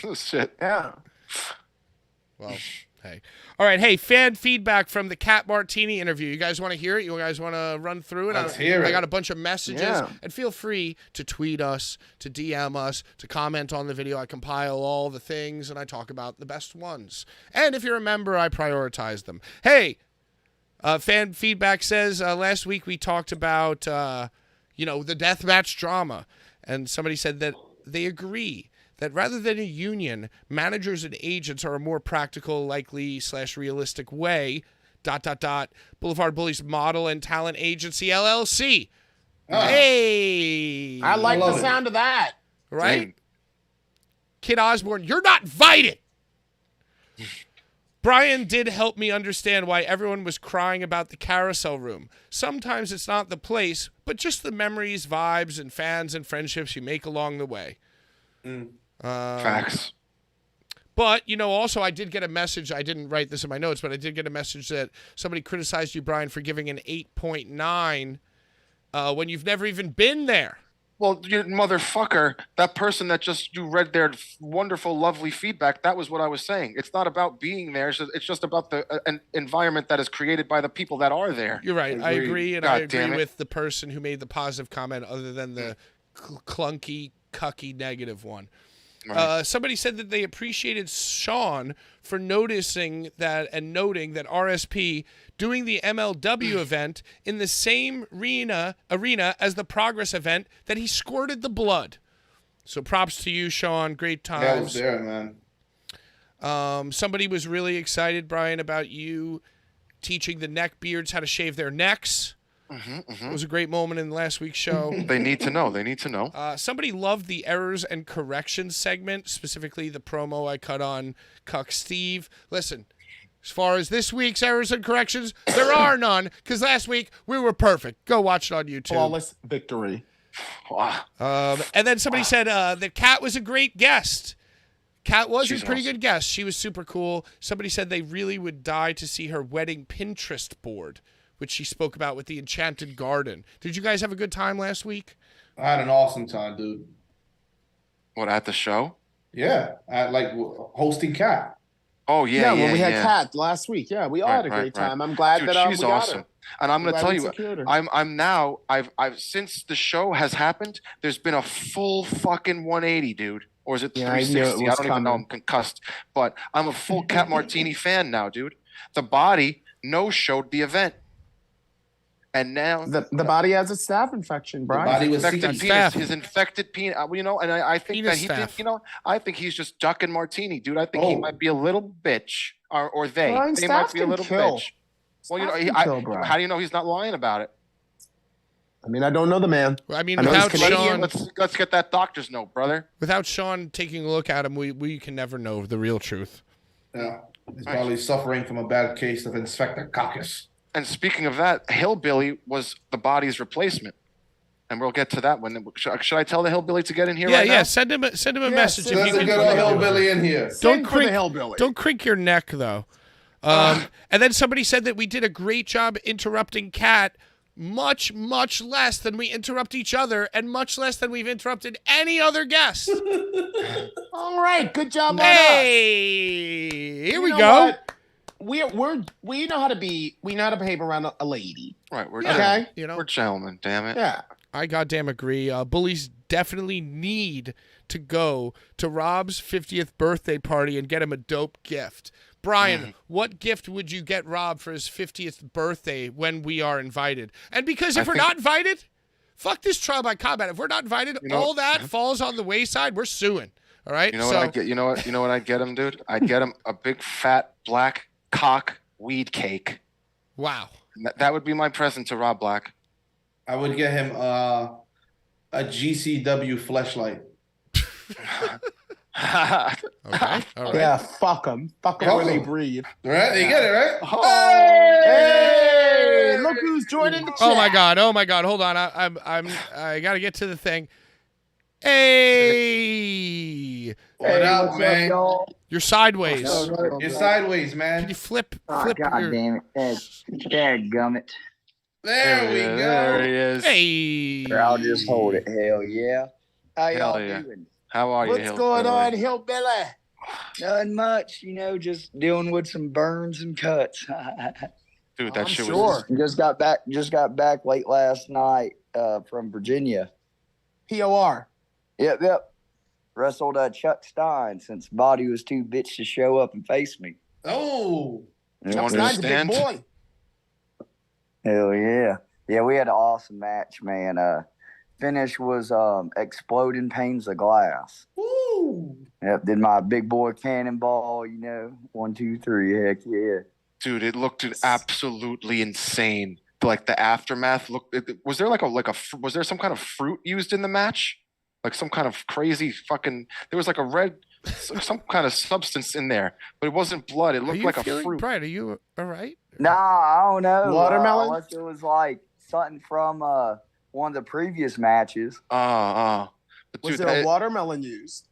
Oh, shit. Yeah. Well, Hey. All right. Hey, fan feedback from the Cat Martini interview. You guys want to hear it? You guys want to run through it? Let's hear it. I got a bunch of messages. Yeah. And feel free to tweet us, to DM us, to comment on the video. I compile all the things, and I talk about the best ones. And if you're a member, I prioritize them. Hey, fan feedback says last week we talked about, the deathmatch drama. And somebody said that they agree that rather than a union, managers and agents are a more practical, likely / realistic way, ... Blvd Bullies Model and Talent Agency, LLC. Hey! I like the sound of that. Right? Same. Kit Osbourne, you're not invited! Brian did help me understand why everyone was crying about the carousel room. Sometimes it's not the place, but just the memories, vibes, and fans and friendships you make along the way. Facts. But, also I did get a message. I didn't write this in my notes, but I did get a message that somebody criticized you, Brian, for giving an 8.9 when you've never even been there. Well, you motherfucker, that person that you read their wonderful, lovely feedback, that was what I was saying. It's not about being there. It's just about an environment that is created by the people that are there. You're right. I agree, and God I agree damn it. with the person who made the positive comment other than the clunky, cucky negative one. Right. Somebody said that they appreciated Sean for noticing that and noting that RSP doing the MLW event in the same arena as the Progress event that he squirted the blood. So props to you, Sean. Great times. Yeah, I was there, man. Somebody was really excited, Brian, about you teaching the neckbeards how to shave their necks. It was a great moment in last week's show. They need to know. Somebody loved the errors and corrections segment, specifically the promo I cut on Cuck Steve. Listen, as far as this week's errors and corrections, there are none, because last week we were perfect. Go watch it on YouTube. Flawless victory. And then somebody said that Kat was a great guest. Kat was She's a pretty awesome. good guest. She was super cool. Somebody said they really would die to see her wedding Pinterest board, which she spoke about with the Enchanted Garden. Did you guys have a good time last week? I had an awesome time, dude. What, at the show? Yeah, at hosting Cat. Oh, yeah, when we had Kat last week. Yeah, we all had a great time. I'm glad Dude, that she's we got awesome. her. And I'm going to tell you, secured her. I'm now, I've since the show has happened, there's been a full fucking 180, dude. Or is it 360? I don't even know. I'm concussed. But I'm a full Cat Martini fan now, dude. The body no-showed the event. And now the body has a staph infection, Brian. The body was infected penis. His infected penis. And I think Penis that he staph. did. I think he's just ducking Martini, dude. I think he might be a little bitch, or they. Brian, they might staph be a can little kill. bitch. Well, Brian. how do you know he's not lying about it? I mean, I don't know the man. I mean, I know without he's Canadian. Sean, Let's get that doctor's note, brother. without Sean taking a look at him, we can never know the real truth. Yeah, he's probably suffering from a bad case of Infectococcus. And speaking of that, Hillbilly was the body's replacement, and we'll get to that when. Should I tell the Hillbilly to get in here? Right Yeah. now? Send him a message. If Let's you get can. old hillbilly in here. Send for the hillbilly. Don't crink your neck though. And then somebody said that we did a great job interrupting Kat, much less than we interrupt each other, and much less than we've interrupted any other guest. All right, good job on us. Hey, here we know go. what? We know how to behave around a lady. Right, we're Okay. we're gentlemen. Damn it. Yeah. I goddamn agree. Bullies definitely need to go to Rob's 50th birthday party and get him a dope gift. Brian, what gift would you get Rob for his 50th birthday when we are invited? And because if we're not invited, fuck this trial by combat. If we're not invited, all that falls on the wayside. We're suing. All right. You know what I get? You know what I'd get him, dude? I'd get him a big fat black cock weed cake. Wow. That would be my present to Rob Black. I would get him a GCW fleshlight. Okay. All right. Yeah, fuck them. Fuck them where they breathe. Right? You get it, right? Oh. Hey, look who's joining the chat. Oh my god. Hold on. I got to get to the thing. Hey. What up, man? You're sideways. You're sideways, man. Can you flip God your... damn it. Dadgummit. There we go. There he is. Hey. I'll just hold it. Hell yeah. How y'all yeah. doing? How are you, What's going on, hillbilly? Nothing much, just dealing with some burns and cuts. Dude, that shit was just got back late last night from Virginia. POR. Yep. Wrestled Chuck Stein since Body was too bitch to show up and face me. Oh, Chuck Stein's a big boy. Hell yeah. Yeah, we had an awesome match, man. Finish was exploding panes of glass. Woo! Yep, did my big boy cannonball, 1, 2, 3, heck yeah. Dude, it looked absolutely insane. Like the aftermath looked. Was there was there some kind of fruit used in the match? Like some kind of crazy fucking. There was like a red, some kind of substance in there, but it wasn't blood. It looked like a fruit. Brian, are you all right? Nah, I don't know. Watermelon? Unless it was like something from one of the previous matches. Was there a watermelon used?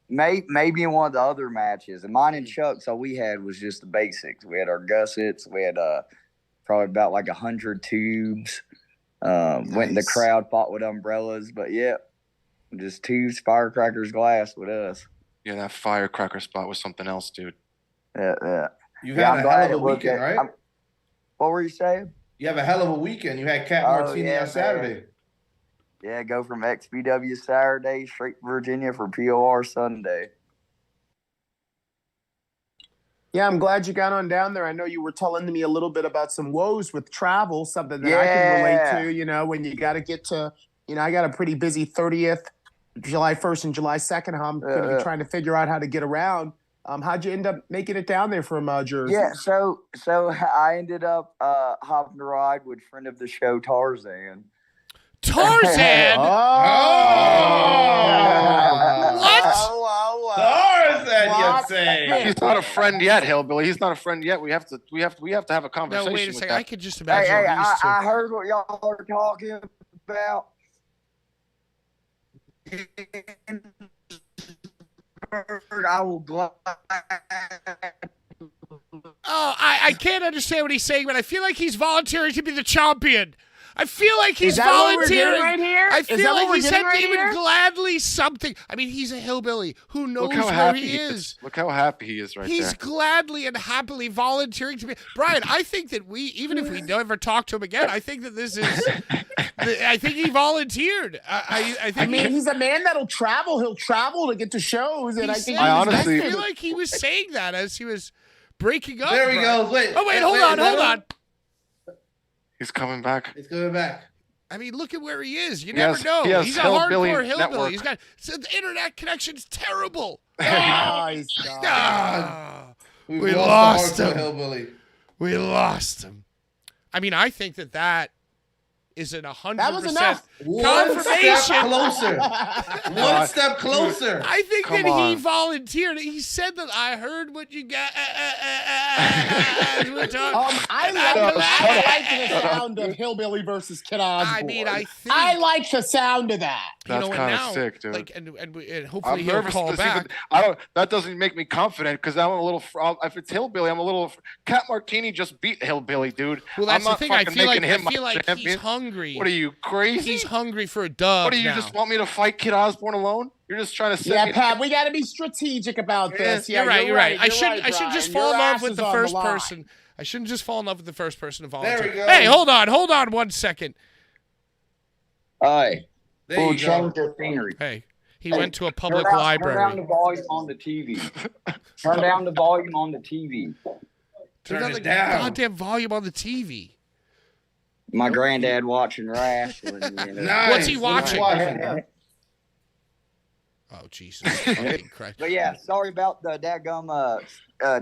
Maybe in one of the other matches. And mine and Chuck's, all we had was just the basics. We had our gussets. We had probably about like 100 tubes. Went in the crowd, fought with umbrellas. But yeah, just tubes, firecrackers, glass with us. Yeah, that firecracker spot was something else, dude. Yeah. You had a hell of a weekend, right? What were you saying? You have a hell of a weekend. You had Cat Martini on Saturday. Man. Yeah, go from XPW Saturday straight to Virginia for POR Sunday. Yeah, I'm glad you got on down there. I know you were telling me a little bit about some woes with travel, something that I can relate to, when you got to get to, I got a pretty busy 30th, July 1st and July 2nd. I'm going to be trying to figure out how to get around. How'd you end up making it down there from Jersey? Yeah, so I ended up hopping a ride with friend of the show, Tarzan. Tarzan? What? Tarzan, you say? He's not a friend yet, Hillbilly. He's not a friend yet. We have to have a conversation. No, wait a second. I could just imagine Hey, these two. I heard what y'all are talking about. I will glad. Oh, I can't understand what he's saying, but I feel like he's volunteering to be the champion. I feel like he's volunteering right here? I feel like he said even gladly something. I mean, he's a hillbilly. Who knows where he is? Look how happy he is He's gladly and happily volunteering to be. Brian, I think that even if we never talk to him again, I think that this is. I think he volunteered. I mean, he's a man that'll travel. He'll travel to get to shows, and I feel like he was saying that as he was breaking up. There he goes. Wait. Oh wait, hold on. He's coming back. He's coming back. I mean, look at where he is. You never know. He's a hardcore hillbilly. He's got the internet connection's terrible. Nice. We lost him. Hillbilly. We lost him. I mean, I think that is an 100% confirmation. One step closer. I think he volunteered. He said that I heard what you got. I like the sound of Hillbilly versus Kit Osbourne. I mean, I like the sound of that. That's kind of sick, dude. Like, and hopefully he'll call back. That doesn't make me confident because I'm a little. If it's Hillbilly, I'm a little. Cat Martini just beat Hillbilly, dude. Well, that's I'm the thing. I feel like he's hungry. What are you, crazy? He's hungry for a dub. What do you just want me to fight Kit Osbourne alone? You're just trying to say. Yeah, Pat, we got to be strategic about this. You're right. I shouldn't just fall in love with the first person. I shouldn't just fall in love with the first person to volunteer. There we go. Hey, hold on 1 second. Hey, there you change the scenery. Hey, he went to a public library. Turn down the volume on the TV. Turn down the volume on the TV. Turn down the goddamn volume on the TV. My granddad watching wrestling. Nice. What's he watching? Oh, Jesus. But yeah, sorry about the daggum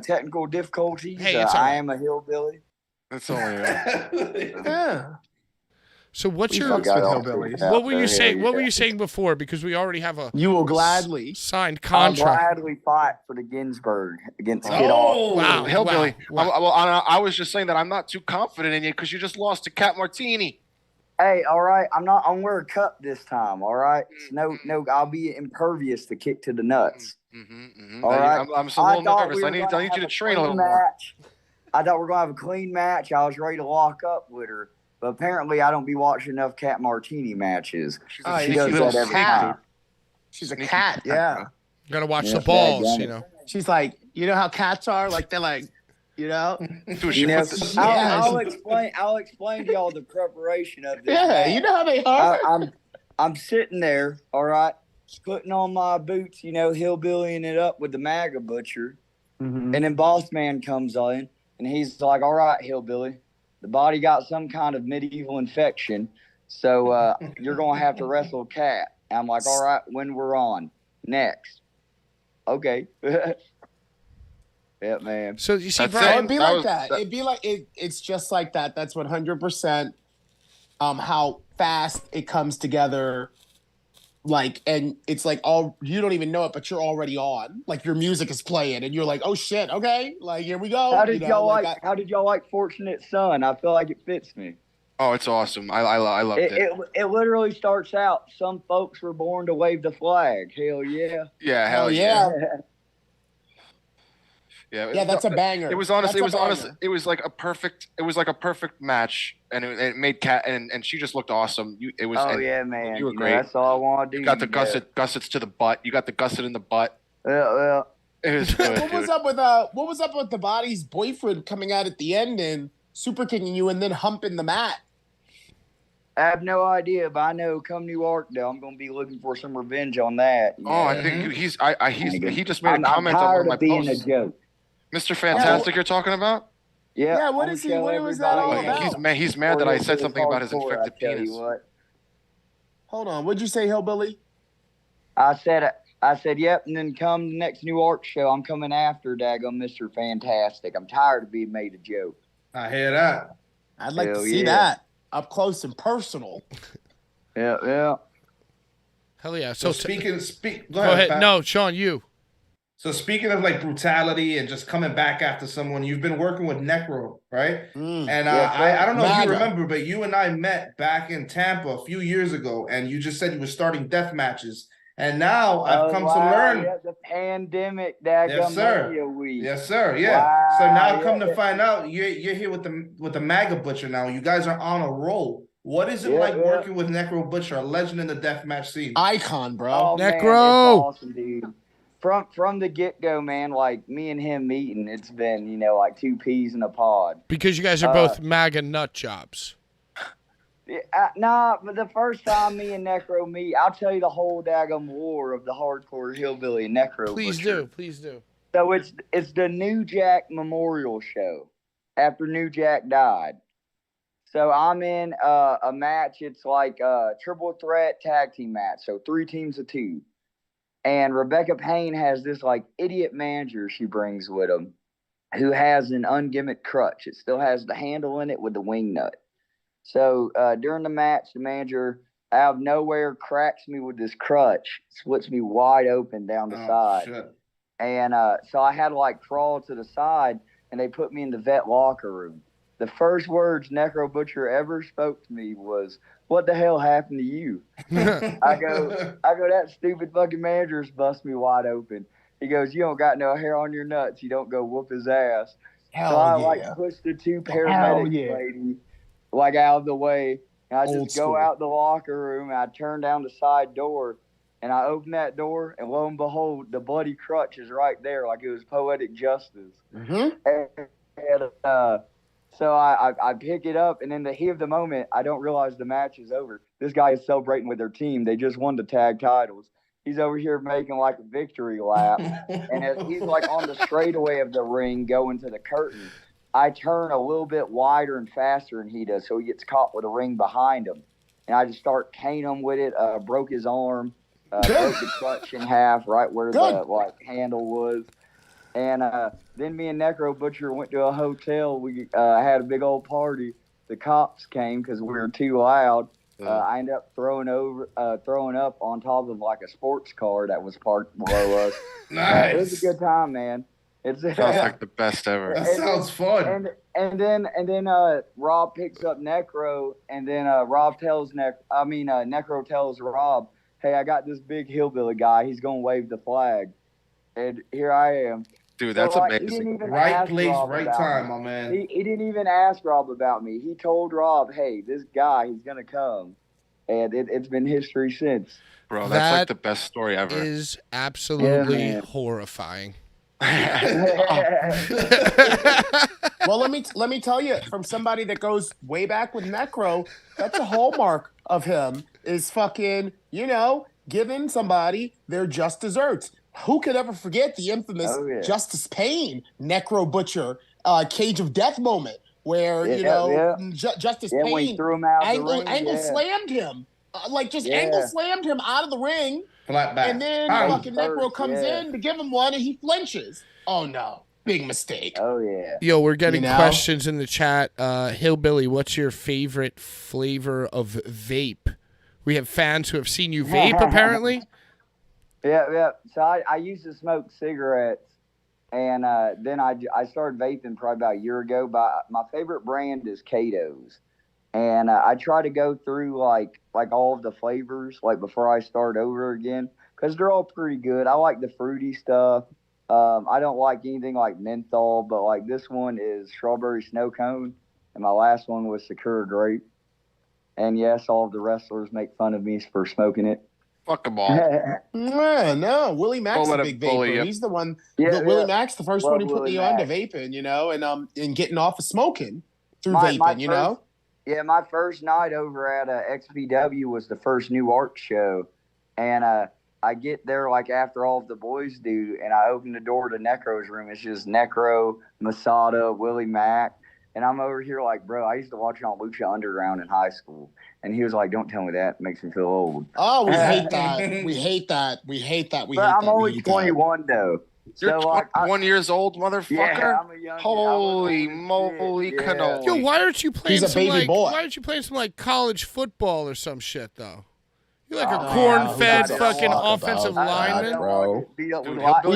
technical difficulties. Hey, it's I am a hillbilly. That's only yeah. So what were you saying? What were you saying before? Because we already have a you will gladly signed contract. I'll gladly fight for the Ginsburg against Kit Osbourne. Wow, Hillbilly. Wow. Well, I was just saying that I'm not too confident in you because you just lost to Cat Martini. Hey, all right. I'm wearing a cup this time. All right. No. I'll be impervious to kick to the nuts. All right. I'm so a little nervous. I need you to train a little more. I thought we were gonna have a clean match. I was ready to lock up with her. But apparently, I don't be watching enough Cat Martini matches. She does that every time. She's a cat, yeah. Gotta watch the balls, you know. She's like, you know how cats are? Like, they're like, you know? I'll explain to y'all the preparation of this. Yeah, you know how they are. I'm sitting there, all right, putting on my boots, you know, hillbillying it up with the MAGA butcher. And then Boss Man comes in, and he's like, all right, hillbilly, the body got some kind of medieval infection, so you're going to have to wrestle a cat. And I'm like, all right, when we're on. Next. Okay. Yeah, man. So you see, Brian, it'd be like that. It'd be like it's just like that. That's 100% how fast it comes together. Like, and it's like you don't even know it, but you're already on. Like, your music is playing, and you're like, oh shit, okay, like, here we go. How did y'all like Fortunate Son? I feel like it fits me. Oh, it's awesome. I loved it. It literally starts out, some folks were born to wave the flag. Hell yeah. Yeah, hell yeah. Yeah, that's a banger. It was honestly, it was like a perfect match, and it made Kat and she just looked awesome. Yeah, man. You were great. That's all I want to do. You got the gussets to the butt. You got the gusset in the butt. Yeah. It was good. What was up with the body's boyfriend coming out at the end and super kicking you and then humping the mat? I have no idea, but I know come New York, though, I'm going to be looking for some revenge on that. Oh, I think he just made a comment on one of my posts. A joke. Mr. Fantastic, you're talking about? Yeah. What is he? What was that all about? He's mad that I said something about his infected penis. Hold on. What'd you say, Hillbilly? I said, yep, and then come the next New York show, I'm coming after daggum Mr. Fantastic. I'm tired of being made a joke. I hear that. I'd like to see that up close and personal. Yeah. Hell yeah. So go ahead. Pat. No, Sean, you. So speaking of like brutality and just coming back after someone, you've been working with Necro, right? And I don't know if you remember, but you and I met back in Tampa a few years ago, and you just said you were starting death matches. And now I've come to learn. Yeah, the pandemic, yes, sir. Week. Yes, sir. Yeah. Wow, so now come to find out, you're here with the MAGA Butcher now. You guys are on a roll. What is it like working with Necro Butcher, a legend in the deathmatch scene? Icon, bro. Oh, Necro. Man, it's awesome, dude. From the get-go, man, like me and him meeting, it's been, you know, like two peas in a pod. Because you guys are both MAGA nut jobs. Nah, but the first time me and Necro meet, I'll tell you the whole daggum lore of the Hardcore Hillbilly and Necro. Please do. So it's the New Jack Memorial Show after New Jack died. So I'm in a match. It's like a triple threat tag team match. So 3 teams of 2. And Rebecca Payne has this like idiot manager she brings with him who has an ungimmicked crutch. It still has the handle in it with the wing nut. So during the match, the manager out of nowhere cracks me with this crutch, splits me wide open down the side. Shit. And so I had to like crawl to the side, and they put me in the vet locker room. The first words Necro Butcher ever spoke to me was, "What the hell happened to you?" I go, that stupid fucking manager's bust me wide open. He goes, "You don't got no hair on your nuts. You don't go whoop his ass." So I like pushed the 2 paramedics lady like out of the way, and I just go out the locker room, and I turn down the side door, and I open that door, and lo and behold, the bloody crutch is right there, like it was poetic justice. So I pick it up, and in the heat of the moment, I don't realize the match is over. This guy is celebrating with their team. They just won the tag titles. He's over here making like a victory lap, and as he's like on the straightaway of the ring going to the curtain, I turn a little bit wider and faster than he does, so he gets caught with a ring behind him. And I just start caning him with it, broke his arm, broke the clutch in half right where the like handle was. And then me and Necro Butcher went to a hotel. We had a big old party. The cops came because we were too loud. I ended up throwing up on top of like a sports car that was parked below us. Nice. It was a good time, man. Sounds like the best ever. That sounds fun. And then Rob picks up Necro, and then Necro tells Rob, "Hey, I got this big hillbilly guy. He's gonna wave the flag." And here I am. Dude, that's amazing. Right place, right time, my man. He didn't even ask Rob about me. He told Rob, "Hey, this guy, he's gonna come." and it's been history since. Bro, that's like the best story ever. Is absolutely horrifying. Well, let me tell you, from somebody that goes way back with Necro, that's a hallmark of him is fucking, giving somebody their just desserts. Who could ever forget the infamous Justice Payne Necro Butcher Cage of Death moment where Justice Payne threw him out angle slammed him, angle slammed him out of the ring. Flat back. And then fucking Necro comes in to give him one, and he flinches. Oh no. Big mistake. Oh, yeah. Yo, we're getting questions in the chat. Hillbilly, what's your favorite flavor of vape? We have fans who have seen you vape, apparently. Yeah. So I used to smoke cigarettes, and then I started vaping probably about a year ago. But my favorite brand is Cato's. And I try to go through, like all of the flavors, before I start over again, because they're all pretty good. I like the fruity stuff. I don't like anything like menthol, but this one is strawberry snow cone, and my last one was Sakura grape. And yes, all of the wrestlers make fun of me for smoking it. Fuck them all. No, Willie Mack's a big vapor. He's the one. Willie Mack's the first one who put me on to vaping, and getting off of smoking through vaping, Yeah, my first night over at XPW was the first New Art show, and I get there after all of the boys do, and I open the door to Necro's room. It's just Necro, Masada, Willie Mack, and I'm over here bro, I used to watch it on Lucha Underground in high school, and he was like, "Don't tell me that. It makes me feel old." Oh, we hate that. We hate that. We hate that. I'm only 21 though. You're 21 years old, motherfucker. Yeah, I'm a young Holy moly, canola. Yo, why aren't you playing He's a baby boy. Why aren't you playing some college football or some shit though? You're like a corn-fed fucking offensive lineman, bro. We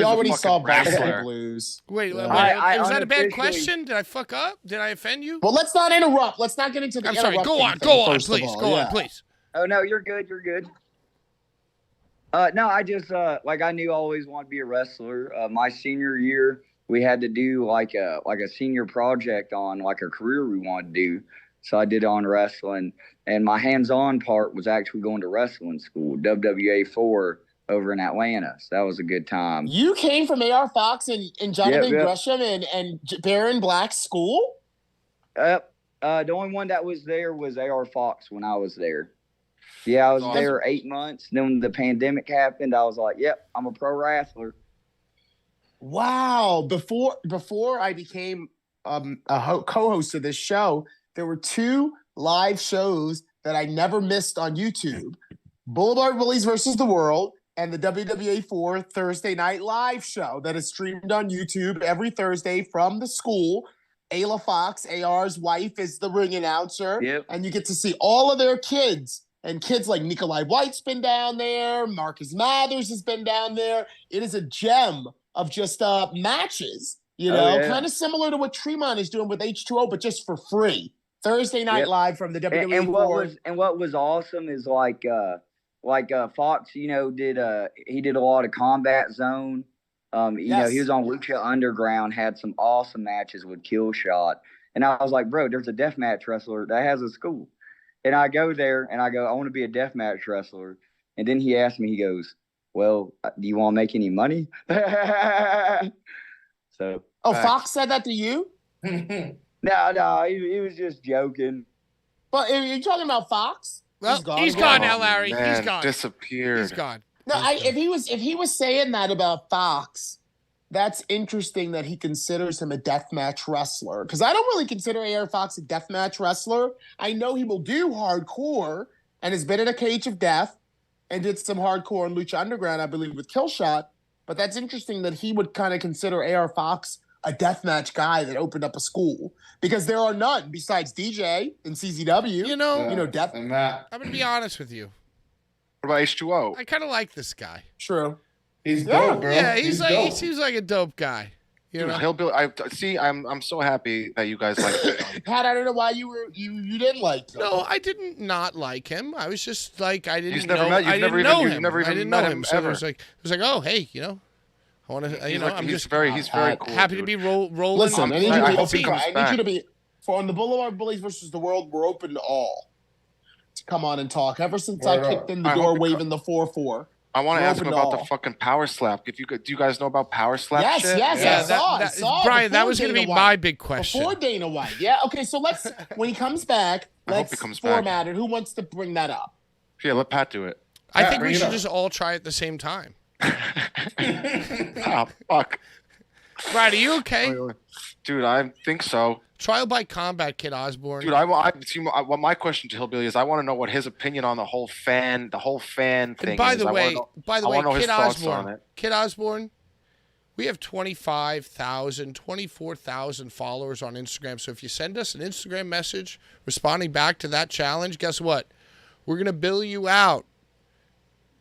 already saw Basketball Blues. Wait, was that a bad question? Did I fuck up? Did I offend you? Well, let's not interrupt. Let's not get into the. I'm sorry. Go on, please. Oh no, you're good. No, I just I knew I always wanted to be a wrestler. My senior year, we had to do a senior project on a career we wanted to do. So I did on wrestling, and my hands-on part was actually going to wrestling school, WWA 4 over in Atlanta. So that was a good time. You came from AR Fox and Jonathan Gresham and Baron Black's school? The only one that was there was AR Fox when I was there. Yeah, I was there 8 months. Then when the pandemic happened, I was like, yep, I'm a pro wrestler. Wow. Before I became a co-host of this show, there were 2 live shows that I never missed on YouTube. Blvd Bullies versus the World and the WWA 4 Thursday Night Live show that is streamed on YouTube every Thursday from the school. Ayla Fox, AR's wife, is the ring announcer. Yep. And you get to see all of their kids. And kids like Nikolai White's been down there. Marcus Mathers has been down there. It is a gem of just matches, kind of similar to what Tremont is doing with H2O, but just for free. Thursday Night Live from the WWE. And what was awesome is Fox, he did a lot of Combat Zone. He was on Lucha Underground, had some awesome matches with Killshot. And I was like, bro, there's a deathmatch wrestler that has a school. And I go there and I go, I want to be a deathmatch wrestler. And then he asked me, he goes, well, do you want to make any money? Fox said that to you? No, he was just joking. But are you talking about Fox? Well, he's gone now, Larry. Man, he's gone. Disappeared. He's gone. No, if he was saying that about Fox, that's interesting that he considers him a deathmatch wrestler. Because I don't really consider AR Fox a deathmatch wrestler. I know he will do hardcore and has been in a Cage of Death and did some hardcore in Lucha Underground, I believe, with Killshot. But that's interesting that he would kind of consider AR Fox a deathmatch guy that opened up a school, because there are none besides DJ and CZW. Death. And Matt. I'm gonna be honest with you. What about H2O? I kind of like this guy. True. He's dope, bro. Yeah, he's dope. dope. He seems like a dope guy. Hillbilly. I'm so happy that you guys like him. Pat, I don't know why you didn't like him. No, I didn't not like him. I was just like, I didn't know. You've never even met him So ever. it was like, oh, hey, I want to, he's very cool. Happy to be rolling. Listen, I need you to be on the Blvd Bullies versus the World, we're open to all. to come on and talk. Ever since I kicked in the door waving the 4-4. I want to ask him about the fucking power slap. Do you guys know about power slap? Yes, shit? yes, I saw. Brian, that was going to be my big question. Before Dana White, yeah. Okay, so when he comes back, let's format it. Who wants to bring that up? Yeah, let Pat do it. I think we should just all try at the same time. Oh, fuck. Brian, are you okay? Dude, I think so. Trial by combat, Kit Osbourne. Dude, what my question to Hillbilly is, I want to know what his opinion on the whole fan thing and by is. The way, Kit Osbourne, we have 25,000, 24,000 followers on Instagram. So if you send us an Instagram message responding back to that challenge, guess what? We're going to bill you out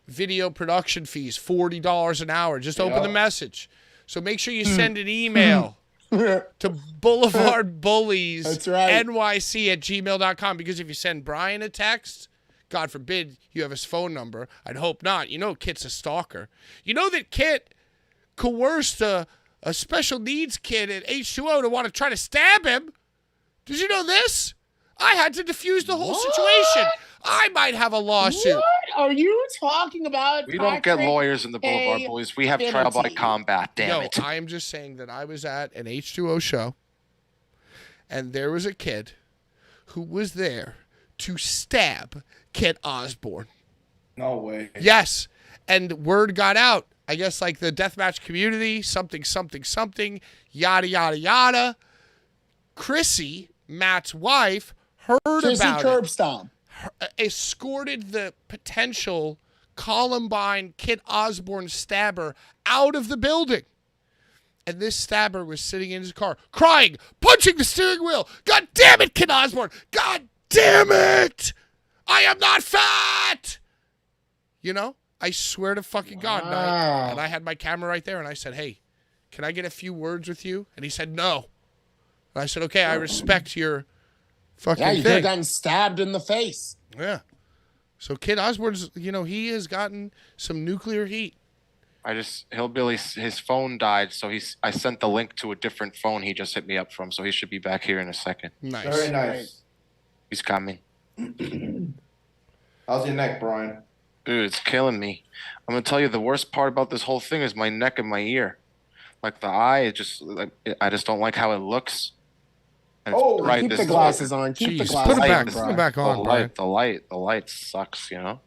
video production fees, $40 an hour. Just open the message. So make sure you send an email to Blvd Bullies NYC@gmail.com, because if you send Brian a text, God forbid you have his phone number. I'd hope not. You know Kit's a stalker. You know that Kit coerced a special needs kid at H2O to want to try to stab him. Did you know this? I had to defuse the whole situation. I might have a lawsuit. What are you talking about? We don't get lawyers in the Blvd Bullies. We have trial by combat, damn it. I am just saying that I was at an H2O show, and there was a kid who was there to stab Kit Osbourne. No way. Yes. And word got out. I guess like the deathmatch community, something, yada, yada, yada. Chrissy, Matt's wife, heard about curb stomp. Escorted the potential Columbine Kit Osbourne stabber out of the building. And this stabber was sitting in his car, crying, punching the steering wheel. God damn it, Kit Osbourne. God damn it. I am not fat. You know, I swear to fucking God. Wow. And I had my camera right there, and I said, hey, can I get a few words with you? And he said, no. And I said, okay, I respect your fucking you could have gotten stabbed in the face. Yeah. So Kit Osbourne's, he has gotten some nuclear heat. Hillbilly, his phone died, so I sent the link to a different phone he just hit me up from, so he should be back here in a second. Nice. Very nice. He's coming. How's your neck, Brian? Dude, it's killing me. I'm going to tell you, the worst part about this whole thing is my neck and my ear. Like the eye, I just don't like how it looks. And keep the glasses on. Keep the glasses on. Put it back on. The light sucks, How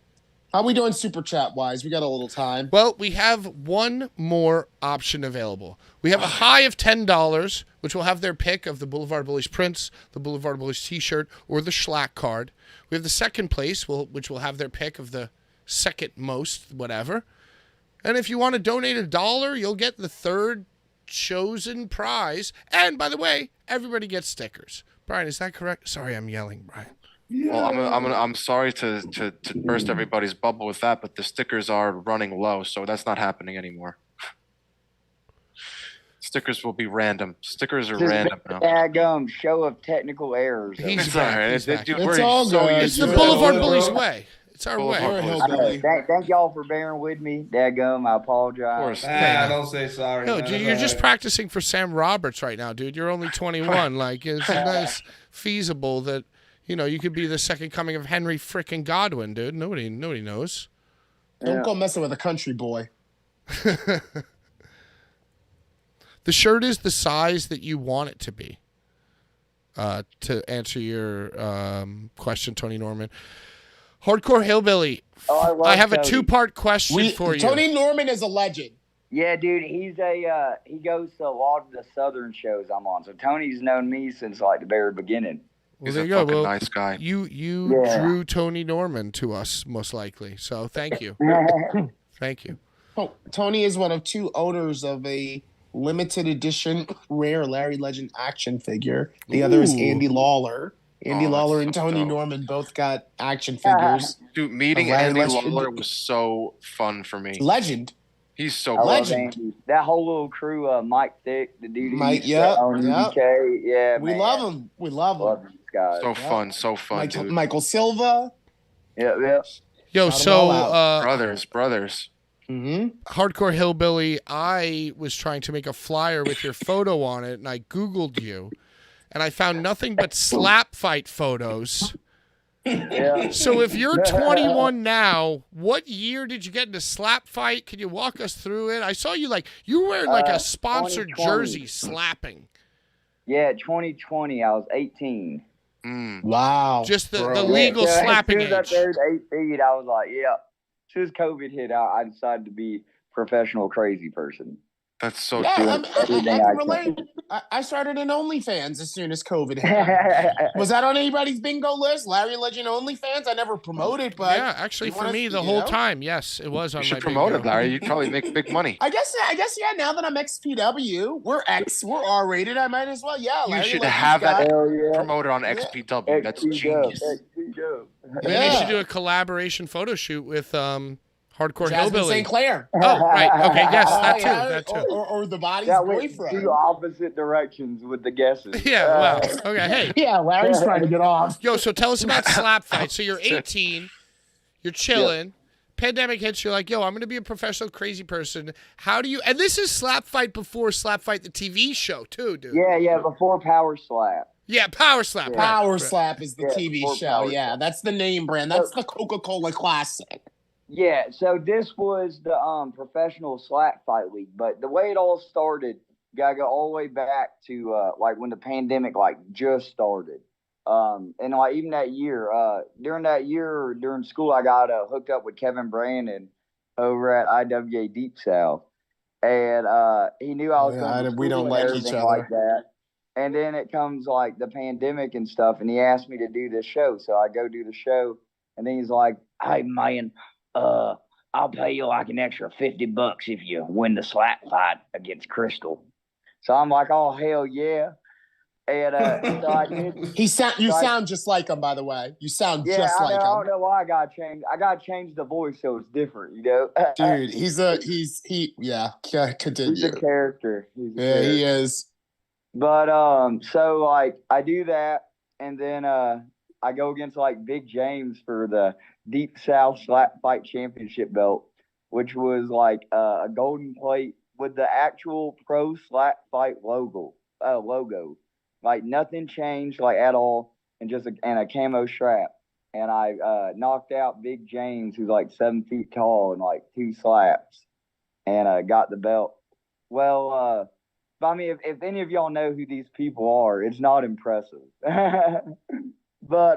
we doing super chat wise? We got a little time. Well, we have one more option available. We have a high of $10, which will have their pick of the Blvd Bullies prints, the Blvd Bullies t-shirt, or the Schlack card. We have the second place, which will have their pick of the second most, whatever. And if you want to donate $1, you'll get the third chosen prize. And by the way, everybody gets stickers. Brian, is that correct? Sorry, I'm yelling, Brian. Well, I'm sorry to burst everybody's bubble with that, but the stickers are running low, so that's not happening anymore. Stickers will be random. Stickers are random now. Daggum show of technical errors. It's all right. It's the Blvd Bullies way. It's our way. Thank y'all for bearing with me. Daggum, I apologize. Don't say sorry. No, dude, you're just practicing for Sam Roberts right now, dude. You're only 21. It's nice, feasible that you could be the second coming of Henry frickin' Godwin, dude. Nobody knows. Don't go messing with a country boy. The shirt is the size that you want it to be. To answer your question, Tony Norman. Hardcore Hillbilly. I have a two-part question for you. Tony Norman is a legend. Yeah, dude, he goes to a lot of the Southern shows I'm on. So Tony's known me since the very beginning. Well, He's a fucking nice guy. You drew Tony Norman to us, most likely. So thank you. Thank you. Oh, Tony is one of two owners of a limited edition rare Larry Legend action figure. The other is Andy Lawler. Andy Lawler and Tony Norman both got action figures. Dude, meeting Andy Lawler was so fun for me. Legend. He's so legend. That whole little crew, Mike Thick, the dude Mike, UK. Yeah, we love him. We love him. Guys. So fun, dude. Michael Silva. Yeah. Yo, brothers. Mm-hmm. Hardcore Hillbilly, I was trying to make a flyer with your photo on it, and I Googled you, and I found nothing but slap fight photos Yeah. So if you're 21 now, what year did you get into slap fight? Can you walk us through it? I saw you you were wearing a sponsored 2020. jersey slapping. Yeah, 2020. I was 18. Wow. Just the legal slapping age. As soon as I turned 18, I was like, yeah. As soon as COVID hit, I decided to be a professional crazy person. That's so I can relate. I started in OnlyFans as soon as COVID hit. Was that on anybody's bingo list? Larry Legend OnlyFans? I never promoted, but yeah, actually for me the whole time, yes, it was on you should my promote bingo. it, Larry. You'd probably make big money. I guess yeah. Now that I'm XPW, we're R-rated. I might as well. Yeah, you Larry should Legend's have that yeah. promoted on XPW. That's genius. Maybe you should do a collaboration photo shoot with Hardcore Hillbilly. St. Clair. Oh, right. Okay, yes, that too. Or the body's boyfriend. Two opposite directions with the guesses. Yeah, wow. Okay, hey. Yeah, Larry's trying to get off. Yo, so tell us about slap fight. So you're 18, you're chilling. Yep. Pandemic hits, you're like, yo, I'm going to be a professional crazy person. How do you, and this is Slap Fight before Slap Fight, the TV show too, dude. Yeah, before Power Slap. Yeah, Power Slap. Yeah. Power Slap is the TV show. Yeah, that's the name brand. That's the Coca-Cola Classic. Yeah, so this was the professional slap fight league, but the way it all started, gotta go all the way back to when the pandemic just started, and even that year, during school, I got hooked up with Kevin Brandon over at IWA Deep South, and he knew I was going to school we don't like each other like that. And then it comes the pandemic and stuff, and he asked me to do this show, so I go do the show, and then he's like, "Hey man, I'll pay you an extra $50 if you win the slap fight against Crystal." So I'm like, "Oh hell yeah!" And so I did. You sound just like him, by the way. You sound just like him. I don't know why I got changed. I got to change the voice so it's different, Dude, yeah. Continue. He's a character. He is. But so I do that, and then I go against Big James for the Deep South Slap Fight Championship belt, which was a golden plate with the actual Pro Slap Fight logo. Nothing changed at all, and just a camo strap. And I knocked out Big James, who's 7 feet tall, in 2 slaps, and got the belt. Well, I mean, if any of y'all know who these people are, it's not impressive. But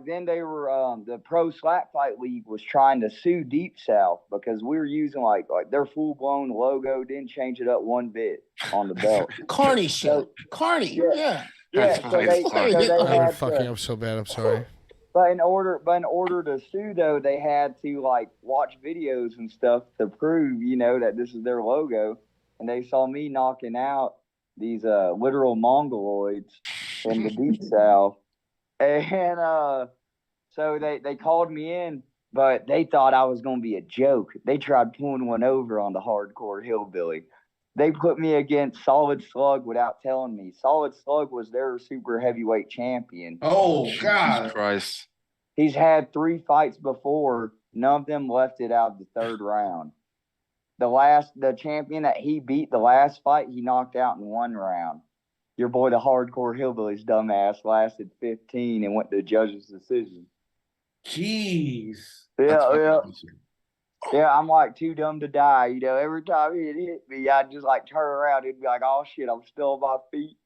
then they were the Pro Slap Fight League was trying to sue Deep South because we were using their full blown logo, didn't change it up one bit on the belt. Carney shit. Carney, yeah. Yeah, so they had fucking up so bad. I'm sorry. But in order to sue though, they had to watch videos and stuff to prove that this is their logo, and they saw me knocking out these literal mongoloids in the Deep South. And so they called me in, but they thought I was going to be a joke. They tried pulling one over on the Hardcore Hillbilly. They put me against Solid Slug without telling me. Solid Slug was their super heavyweight champion. Oh, God. Christ. He's had 3 fights before. None of them left it out of the 3rd round. The champion that he beat the last fight, he knocked out in 1 round. Your boy, the Hardcore Hillbilly's dumbass, lasted 15 and went to the judge's decision. Jeez. Yeah. Yeah, I'm too dumb to die. Every time he'd hit me, I'd just turn around and be like, "Oh shit, I'm still on my feet."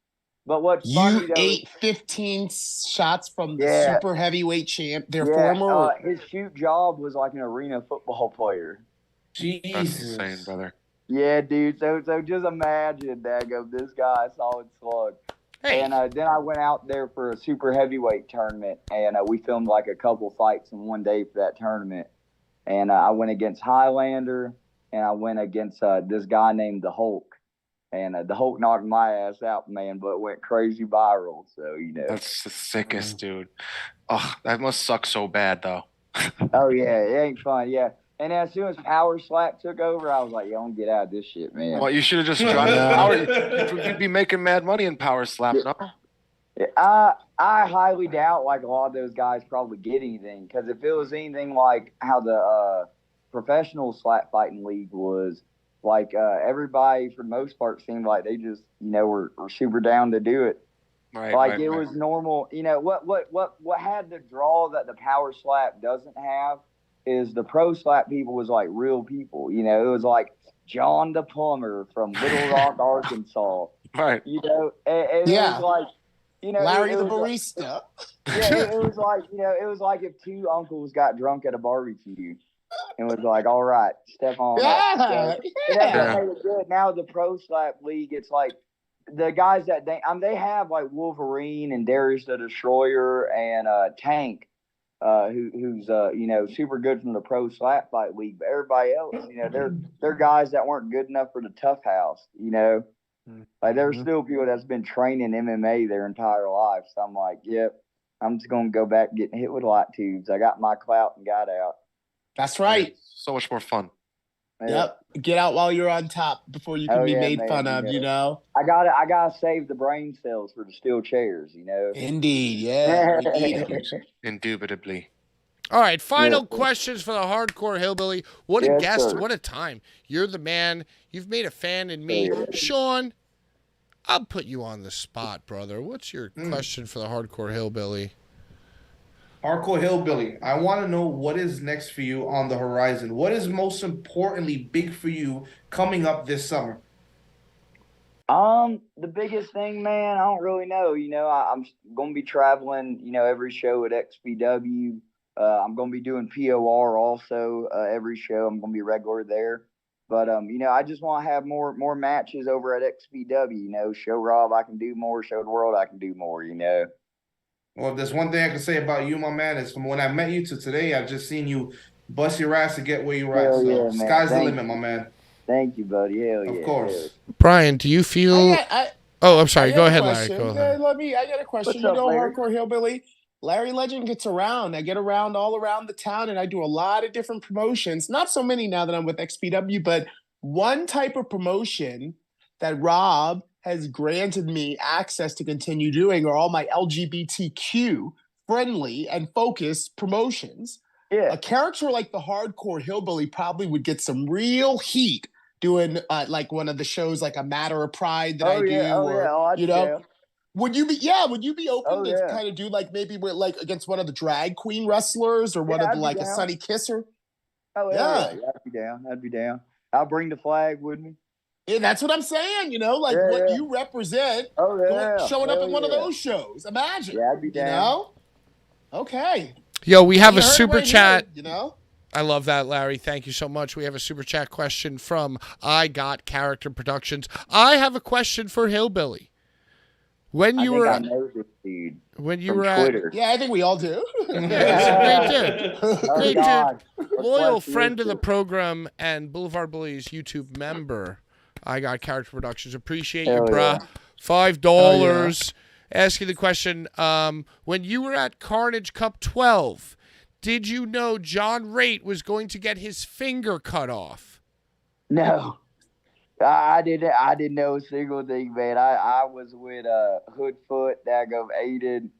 But what's funny, you ate 15 shots from the super heavyweight champ, their former. His shoot job was an arena football player. Jesus. That's insane, brother. Yeah, dude. So just imagine that of this guy, Solid Slug. Hey. And then I went out there for a super heavyweight tournament, and we filmed a couple fights in one day for that tournament. And I went against Highlander, and I went against this guy named the Hulk. And the Hulk knocked my ass out, man, but it went crazy viral. So, That's the sickest, dude. Oh, that must suck so bad, though. Oh, yeah. It ain't fun, yeah. And as soon as Power Slap took over, I was like, "Yo, I'm gonna get out of this shit, man." Well, you should have just joined Power. You'd be making mad money in Power Slap, no? I highly doubt a lot of those guys probably get anything, because if it was anything like how the professional slap fighting league was, everybody for the most part seemed like they just were super down to do it. Right, it was normal. You know what had the draw that the power slap doesn't have is the pro slap people was like real people. You know, it was like John the plumber from Little Rock, Arkansas. Right. You know, it was like, you know, Larry the barista. It was like, you know, it was like if two uncles got drunk at a barbecue and was like, all right, step on. It made it good. Now the pro slap league, it's like the guys that they have like Wolverine and Darius the Destroyer and Tank, who's you know, super good from the pro slap fight league. But everybody else, you know, they're guys that weren't good enough for the tough house. You know, like there's still people that's been training MMA their entire life. So I'm like, yep, I'm just gonna go back getting hit with light tubes. I got my clout and got out. That's right. So much more fun. Yep. Get out while you're on top before you can be made fun of, you know? I gotta save the brain cells for the steel chairs, you know? Indeed, yeah. Indubitably. All right, final questions for the Hardcore Hillbilly. What a guest, what a time. You're the man. You've made a fan in me. Sean, I'll put you on the spot, brother. What's your question for the Hardcore Hillbilly? Hardcore Hillbilly, I want to know what is next for you on the horizon. What is most importantly big for you coming up this summer? The biggest thing, man, I don't really know. You know, I'm going to be traveling, you know, every show at XPW. I'm going to be doing POR also every show. I'm going to be regular there. But, you know, I just want to have more matches over at XPW, you know. Show Rob I can do more. Show the world I can do more, you know. Well, if there's one thing I can say about you, my man, is from when I met you to today, I've just seen you bust your ass to get where you're at. So sky's the limit, my man. Thank you, buddy. Hell yeah. Of course. Brian, do you feel... I'm sorry. Go ahead, Larry. Go ahead. I got a question. What's up, Larry? Hardcore Hillbilly, Larry Legend gets around. I get around all around the town, and I do a lot of different promotions. Not so many now that I'm with XPW, but one type of promotion that Rob has granted me access to continue doing are all my LGBTQ friendly and focused promotions. Yeah. A character like the Hardcore Hillbilly probably would get some real heat doing like one of the shows, like a Matter of Pride that I do. You know, would you be open to kind of do like maybe with like against one of the drag queen wrestlers or one of the like a Sunny Kisser? Oh yeah. I'd be down. I'll bring the flag with me. Yeah, that's what I'm saying, you know, like what you represent showing up at one of those shows. Imagine. Yeah, I'd be down. You know? Okay. Yo, we have a super chat. Here, you know? I love that, Larry. Thank you so much. We have a super chat question from I Got Character Productions. I have a question for Hillbilly. When you were I know this dude when you from were Twitter. Yeah, I think we all do. Great dude. Loyal friend of the program and Blvd Bullies YouTube member. I Got Character Productions. Appreciate you, bruh. $5. Asking the question, when you were at Carnage Cup 12, did you know John Raitt was going to get his finger cut off? No. I didn't know a single thing, man. I was with Hoodfoot, Dago Aiden.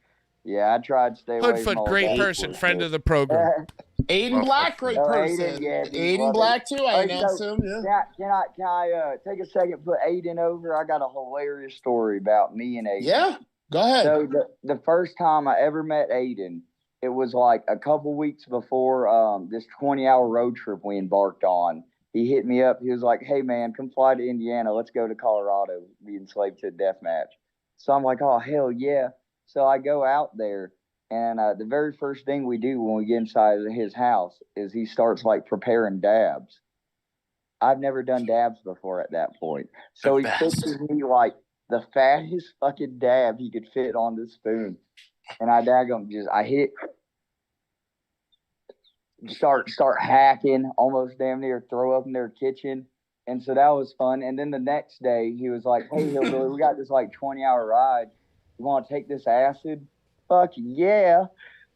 Yeah, I tried to stay away from Hoodfoot, great person, friend of the program. Aiden Black, great person. Aiden Black too. I announced him. Yeah. Can I take a second and put Aiden over? I got a hilarious story about me and Aiden. Yeah, go ahead. So the first time I ever met Aiden, it was like a couple weeks before this 20-hour road trip we embarked on. He hit me up. He was like, "Hey man, come fly to Indiana. Let's go to Colorado. Be enslaved to a death match." So I'm like, "Oh hell yeah!" So I go out there. And the very first thing we do when we get inside his house is he starts like preparing dabs. I've never done dabs before at that point. So he fixes me like the fattest fucking dab he could fit on the spoon. And I hit it, start hacking, almost damn near throw up in their kitchen. And so that was fun. And then the next day he was like, "Hey, Hillbilly, we got this like 20-hour ride. You want to take this acid?" Fuck yeah.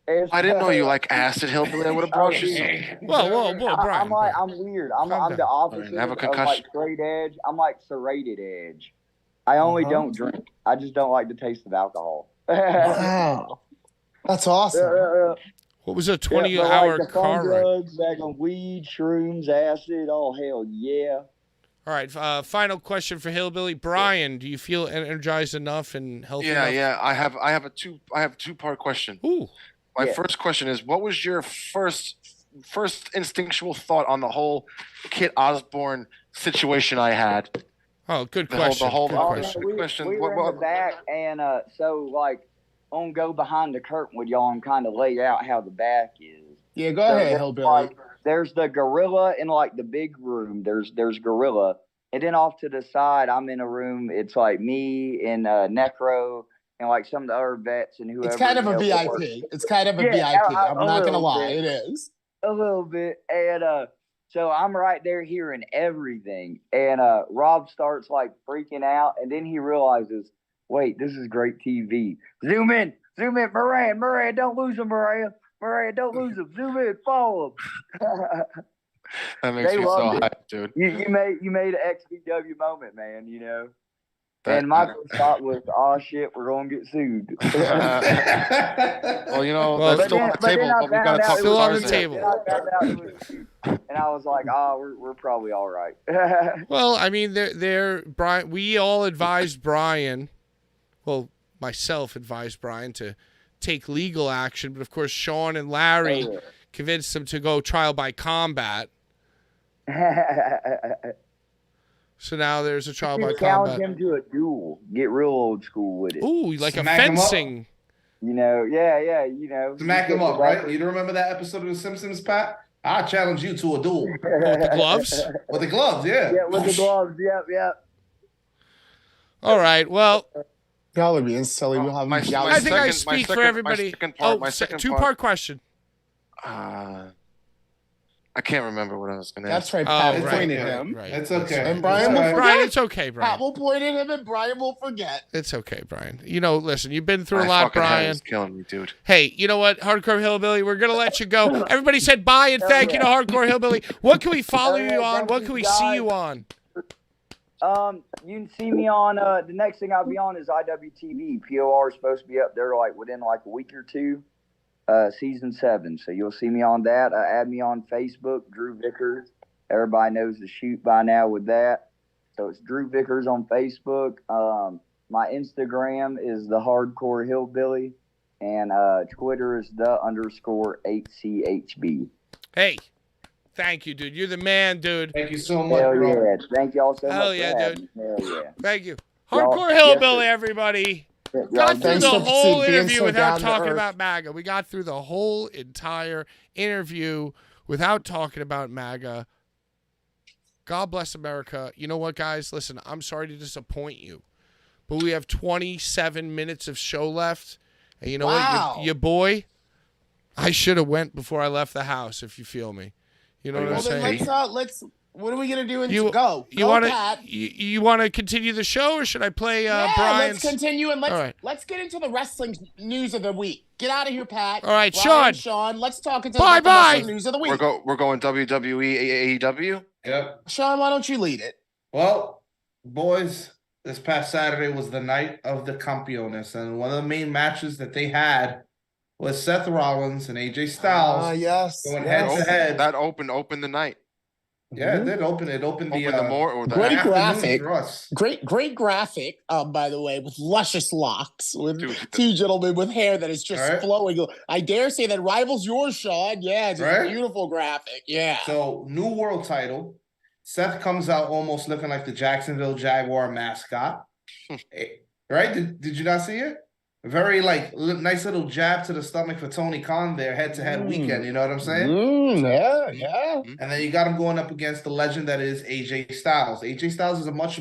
I didn't know you like acid, Hillbilly. I would have brought you some. Whoa, Brian. I'm weird. I'm the opposite have a of like straight edge. I'm like serrated edge. I only don't drink. I just don't like the taste of alcohol. Wow. That's awesome. What was a 20-hour like car ride? Drugs, back on weed, shrooms, acid. Oh, hell yeah. All right. Final question for Hillbilly Brian. Do you feel energized enough and healthy enough? Yeah. I have a two-part question. Ooh. My first question is, what was your first instinctual thought on the whole Kit Osbourne situation I had? Oh, good question. Good question. We were in the back, and so like on Go Behind the Curtain with y'all and kind of lay out how the back is. Yeah, go ahead, Hillbilly. Like, there's the gorilla in like the big room. There's gorilla, and then off to the side, I'm in a room. It's like me and Necro and like some of the other vets and whoever. It's kind of a VIP. It's kind of a VIP. I'm not gonna lie, it is a little bit. And so I'm right there hearing everything, and Rob starts like freaking out, and then he realizes, wait, this is great TV. Zoom in, Moran, don't lose him, Moran, don't lose him. Zoom in, follow him. That makes me so hyped, dude. You made an XPW moment, man. You know. And my first thought was, "Oh shit, we're gonna get sued." Well, you know, that's still on the table, but we gotta talk. Still on the table. And I was like, "Oh, we're probably all right." Well, I mean, Brian. We all advised Brian. Well, myself advised Brian to take legal action, but of course, Sean and Larry convinced him to go trial by combat. So now there's a trial by combat. Challenge him to a duel. Get real old school with it. Ooh, like a fencing. You know, yeah, you know. Smack him up, right? You don't remember that episode of The Simpsons, Pat? I challenge you to a duel. With the gloves? With the gloves, yeah. Yeah, with the gloves, yep. All right, well. Y'all are being silly. We'll have I think I speak for everybody. Two-part question. I can't remember what I was going to ask. That's right, Pat. It's pointed at him. Right. It's okay. And Brian will forget. Brian, it's okay, Brian. Pat will point at him, and Brian will forget. It's okay, Brian. You know, listen, you've been through a lot, Brian. Head is killing me, dude. Hey, you know what, Hardcore Hillbilly, we're going to let you go. Everybody said bye and thank you to Hardcore Hillbilly. What can we follow you on? What can we see you on? You can see me on, the next thing I'll be on is IWTV. POR is supposed to be up there like within like a week or two. Season 7, so you'll see me on that. Add me on Facebook, Drew Vickers. Everybody knows the shoot by now with that. So it's Drew Vickers on Facebook. My Instagram is the Hardcore Hillbilly, and Twitter is _HCHB. Hey, thank you, dude. You're the man, dude. Thank you so much. Hell yeah! Thank y'all so much. Hell yeah, dude. Hell yeah! Thank you, Hardcore Hillbilly, everybody. Got through the whole interview without talking about MAGA. We got through the whole entire interview without talking about MAGA. God bless America. You know what, guys? Listen, I'm sorry to disappoint you, but we have 27 minutes of show left. And you know what? Your boy, I should have went before I left the house, if you feel me. You know what I'm saying? Let's what are we gonna do? You want to continue the show, or should I play Brian's? Let's continue and let's get into the wrestling news of the week. Get out of here, Pat. All right, Brian, Sean. Let's talk into the wrestling news of the week. We're going WWE, AEW. Yep. Sean, why don't you lead it? Well, boys, this past Saturday was the night of the Campeones, and one of the main matches that they had was Seth Rollins and AJ Styles. Going head to head. That opened the night. Yeah, it did open. It opened the great graphic. Great graphic. By the way, with luscious locks, with two gentlemen with hair that is just flowing. I dare say that rivals yours, Sean. Yeah, it's a beautiful graphic. Yeah. So, new world title. Seth comes out almost looking like the Jacksonville Jaguar mascot. Right? Did you not see it? Very nice little jab to the stomach for Tony Khan there, head-to-head weekend. You know what I'm saying? Yeah. And then you got him going up against the legend that is AJ Styles. AJ Styles is a much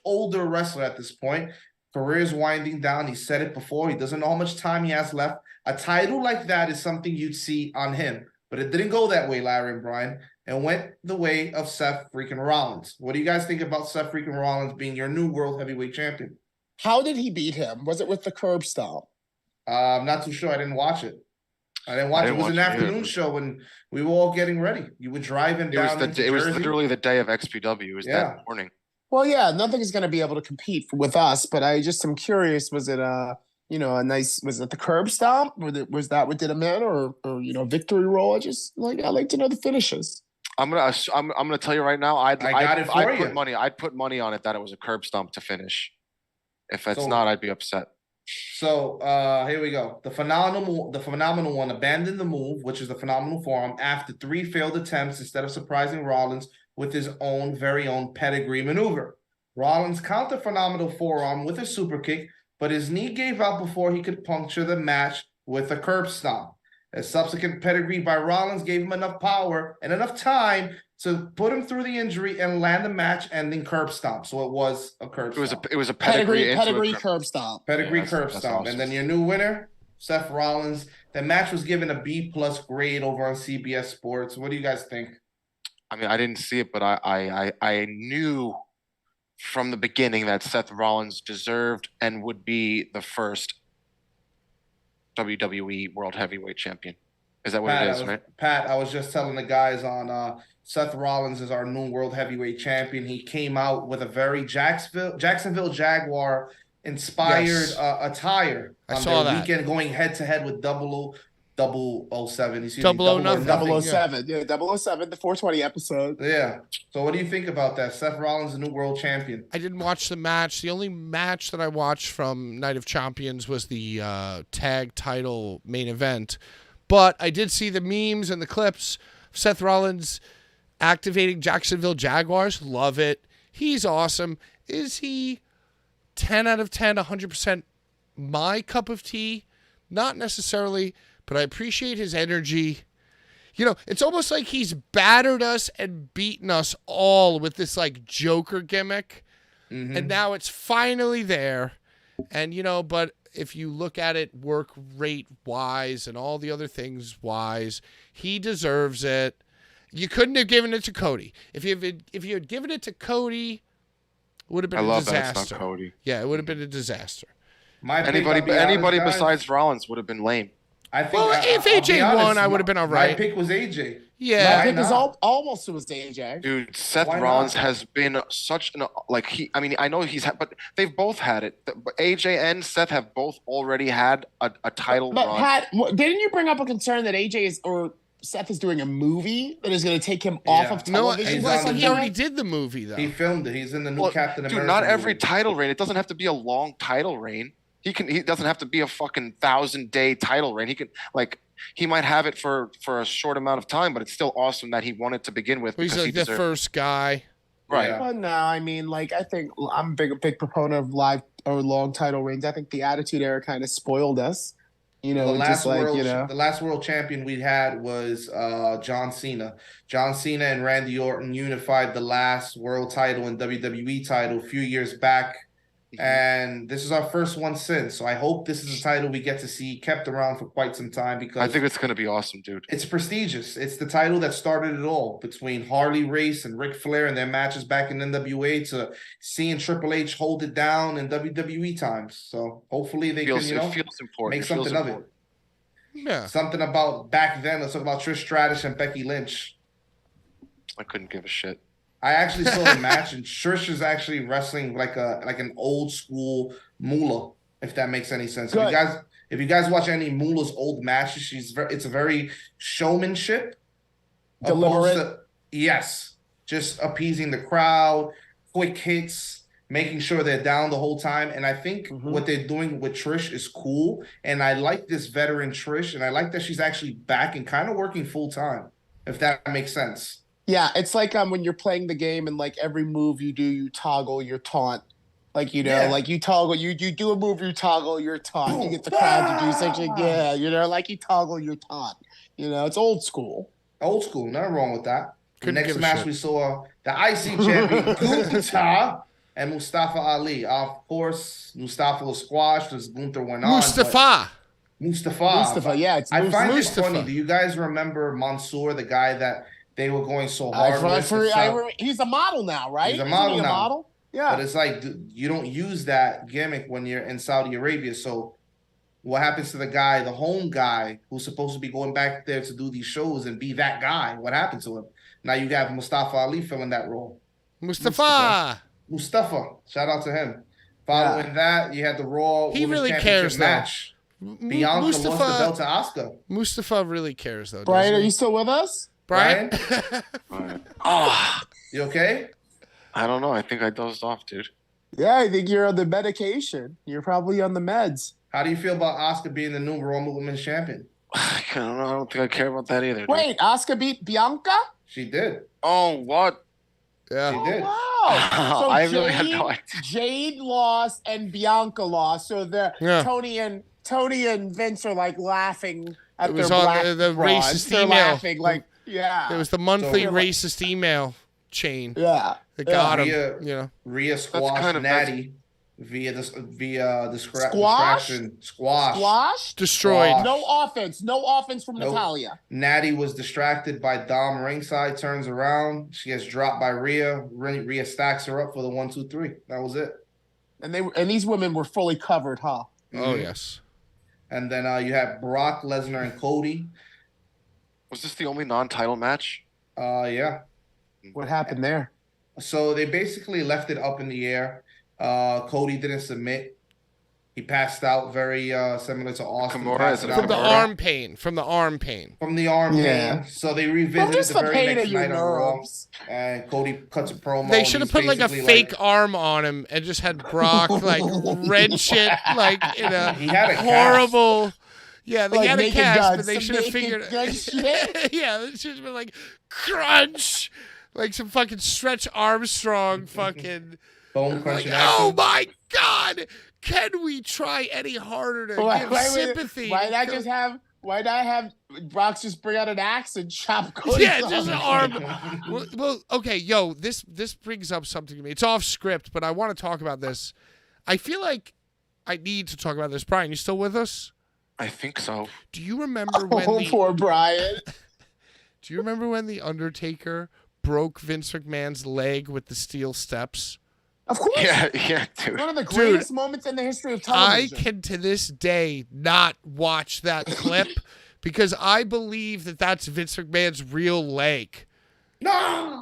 older wrestler at this point. Career is winding down. He said it before. He doesn't know how much time he has left. A title like that is something you'd see on him. But it didn't go that way, Larry and Brian. And went the way of Seth freaking Rollins. What do you guys think about Seth freaking Rollins being your new world heavyweight champion? How did he beat him? Was it with the curb stomp? I'm not too sure. I didn't watch it. It was an afternoon show when we were all getting ready. You were driving down. It was literally the day of XPW. It was that morning. Well, yeah, nothing is going to be able to compete with us. But I just am curious. Was it a nice? Was it the curb stomp? Was that what did him in, or victory roll? I like to know the finishes. I'm gonna tell you right now. I'd put money on it that it was a curb stomp to finish. If it's not, I'd be upset. So here we go. The phenomenal one abandoned the move, which is the phenomenal forearm, after 3 failed attempts instead of surprising Rollins with his very own pedigree maneuver. Rollins countered phenomenal forearm with a super kick, but his knee gave out before he could puncture the match with a curb stomp. A subsequent pedigree by Rollins gave him enough power and enough time to put him through the injury and land the match-ending curb stomp. So it was a curb stomp. It was a pedigree curb stomp. Pedigree curb stomp. Awesome. And then your new winner, Seth Rollins. The match was given a B+ grade over on CBS Sports. What do you guys think? I mean, I didn't see it, but I knew from the beginning that Seth Rollins deserved and would be the first WWE World Heavyweight Champion. Is that what it is, right? Pat, I was just telling the guys on Seth Rollins is our new World Heavyweight Champion. He came out with a very Jacksonville Jaguar inspired attire on their weekend, going head-to-head with 007. 007. Yeah, 007, the 420 episode. Yeah. So what do you think about that? Seth Rollins, the new world champion. I didn't watch the match. The only match that I watched from Night of Champions was the tag title main event. But I did see the memes and the clips of Seth Rollins activating Jacksonville Jaguars. Love it. He's awesome. Is he 10 out of 10, 100% my cup of tea? Not necessarily, but I appreciate his energy. You know, it's almost like he's battered us and beaten us all with this like Joker gimmick. Mm-hmm. And now it's finally there. And, you know, but if you look at it work rate wise and all the other things wise, he deserves it. You couldn't have given it to Cody. If you had given it to Cody, it would have been a disaster. That it's not Cody. Yeah, it would have been a disaster. Anybody besides Rollins would have been lame. I think. If AJ won, I would have been all right. My pick was AJ. Yeah, my pick is almost was AJ. Dude, Seth Rollins has been such an I know but they've both had it. But AJ and Seth have both already had a title run. But Pat, didn't you bring up a concern that Seth is doing a movie that is going to take him off of television? No, he already did the movie though. He filmed it. He's in the new Captain America. Dude, not every title reign. It doesn't have to be a long title reign. He doesn't have to be a fucking 1,000-day title reign. He might have it for a short amount of time, but it's still awesome that he won it to begin with. He's like the first guy. Right. Yeah. Well, no, I mean, I think I'm a big proponent of live or long title reigns. I think the Attitude Era kind of spoiled us. You know, the last world champion we had was John Cena. John Cena and Randy Orton unified the last world title and WWE title a few years back. And this is our first one since. So I hope this is a title we get to see kept around for quite some time, because I think it's going to be awesome, dude. It's prestigious. It's the title that started it all, between Harley Race and Ric Flair and their matches back in NWA to seeing Triple H hold it down in WWE times. So hopefully they can, make something of it. Yeah. Something about back then. Let's talk about Trish Stratus and Becky Lynch. I couldn't give a shit. I actually saw a match, and Trish is actually wrestling like an old school Moolah, if that makes any sense. If you guys watch any Moolah's old matches, it's a very showmanship, deliberate. Yes, just appeasing the crowd, quick hits, making sure they're down the whole time. And I think what they're doing with Trish is cool. And I like this veteran Trish, and I like that she's actually back and kind of working full time, if that makes sense. Yeah, it's like when you're playing the game and every move you do, you toggle your taunt. You toggle, you do a move, you toggle your taunt. You get the crowd to do something, you toggle your taunt. It's old school. Old school, nothing wrong with that. The next match we saw the IC champion, Gunther and Mustafa Ali. Of course, Mustafa was squashed as Gunther went on. Mustafa, yeah. I find it funny. Do you guys remember Mansoor, the guy that they were going so hard? He's a model now, right? He's a model now. Model? Yeah. But it's like, you don't use that gimmick when you're in Saudi Arabia. So what happens to the guy, the home guy, who's supposed to be going back there to do these shows and be that guy? What happened to him? Now you got Mustafa Ali filling that role. Mustafa. Shout out to him. Following that, you had the Raw Women's really Championship match. Bianca lost the belt to Asuka. Mustafa really cares, though. Brian, are you still with us? Brian? Oh, you okay? I don't know. I think I dozed off, dude. Yeah, I think you're on the medication. You're probably on the meds. How do you feel about Asuka being the new Roman Women's Champion? I don't know. I don't think I care about that either. Dude. Wait, Asuka beat Bianca? She did. Oh, what? Yeah. She did. Wow. So I really have no idea. Jade lost and Bianca lost. So Tony and Vince are like laughing at their black the racist They're email. Laughing like, yeah. It was the monthly racist email chain. Yeah. That got him. Rhea squashed Natty via distraction. Squash? Destroyed. No offense from Natalya. Natty was distracted by Dom ringside, turns around. She gets dropped by Rhea. Rhea stacks her up for the 1, 2, 3. That was it. And these women were fully covered, huh? Oh, yes. And then you have Brock Lesnar and Cody. Was this the only non-title match? Yeah. What happened there? So they basically left it up in the air. Cody didn't submit. He passed out, very similar to Austin. From the arm pain. From the arm pain. So they revisited the very next night on Raw. And Cody cuts a promo. They should have put like a fake arm on him and just had Brock like wrench it like in a he had a horrible. Cast. Yeah, they had a cast, but they should have figured. Yeah, they should have been like crunch, like some fucking Stretch Armstrong fucking. Bone crunching. Oh my God! Can we try any harder to give sympathy? Why not have Brock just bring out an axe and chop Cody? Yeah, just an arm. Well, okay, this brings up something to me. It's off script, but I want to talk about this. I feel like I need to talk about this. Brian, you still with us? I think so. Do you remember when poor Brian. Do you remember when The Undertaker broke Vince McMahon's leg with the steel steps? Of course. Yeah, dude. One of the greatest moments in the history of television. I can, to this day, not watch that clip because I believe that that's Vince McMahon's real leg. No!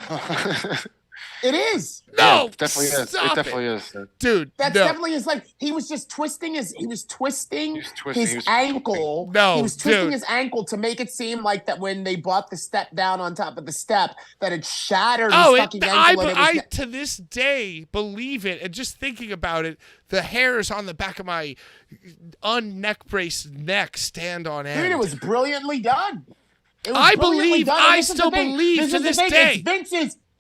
It is. No, yeah, it definitely is. Stop it definitely is, dude. That's definitely his like. He was just twisting his. He was twisting his ankle. No, he was twisting his ankle to make it seem like that when they brought the step down on top of the step, that it shattered his fucking ankle. I to this day believe it, and just thinking about it, the hairs on the back of my unneck braced neck stand on end. Dude, it was brilliantly done. I still believe to this day.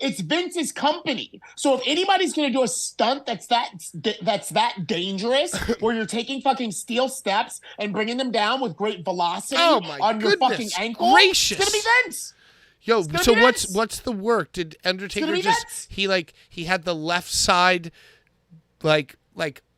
It's Vince's company. So if anybody's gonna do a stunt that's that dangerous, where you're taking fucking steel steps and bringing them down with great velocity on your fucking ankle, it's gonna be Vince. Yo, so what's the work? Did Undertaker he had the left side like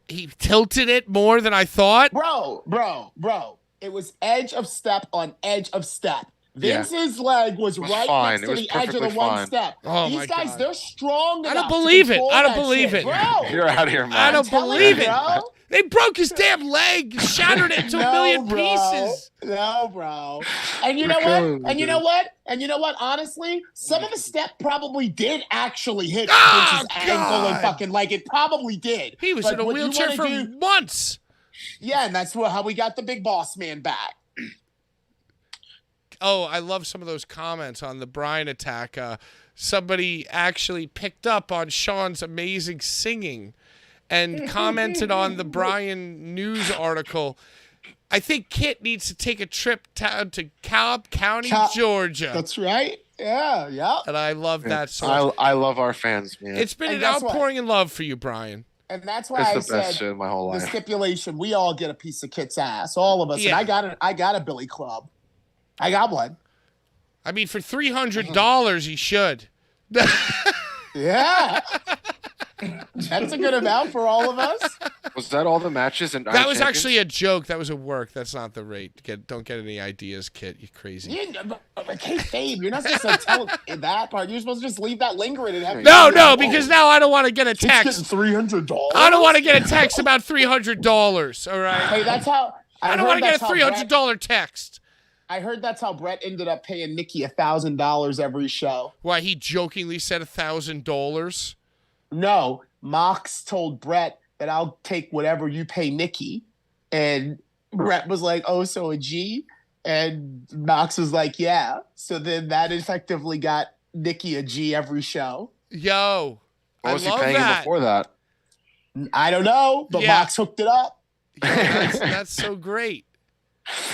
he tilted it more than I thought? Bro. It was edge of step on edge of step. Vince's leg was right next to the edge of the one step. Oh, these guys, they're strong enough. I don't believe it. I don't believe it. Bro. You're out here, man. I don't believe it. Bro. They broke his damn leg, shattered it into a million pieces. No, bro. And you know what? And you know what? Honestly, some of the step probably did actually hit Vince's ankle and fucking leg. It probably did. He was in a wheelchair for months. Yeah, and that's how we got the big boss man back. Oh, I love some of those comments on the Brian attack. Somebody actually picked up on Sean's amazing singing and commented on the Brian news article. I think Kit needs to take a trip down to Cobb County, Georgia. That's right. Yeah. And I love that song. I love our fans, man. It's been an outpouring in love for you, Brian. And that's why it's the best shit in my whole life. The stipulation, we all get a piece of Kit's ass, all of us. Yeah. And I got a Billy Club. I got one. I mean, for $300, he should. Yeah. That's a good amount for all of us. Was that all the matches? That was actually a joke. That was a work. That's not the rate. Don't get any ideas, Kit. You crazy. Babe, you're not supposed to tell that part. You're supposed to just leave that lingering. And no, because now I don't want to get a text. $300. I don't want to get a text about $300. All right. Hey, that's how. I don't want to get a $300 text. I heard that's how Brett ended up paying Nikki $1,000 every show. Why, he jokingly said $1,000? No, Mox told Brett that I'll take whatever you pay Nikki. And Brett was like, oh, so a G? And Mox was like, yeah. So then that effectively got Nikki a G every show. Yo, what was he paying him before that? I don't know, but Mox hooked it up. Yo, that's so great.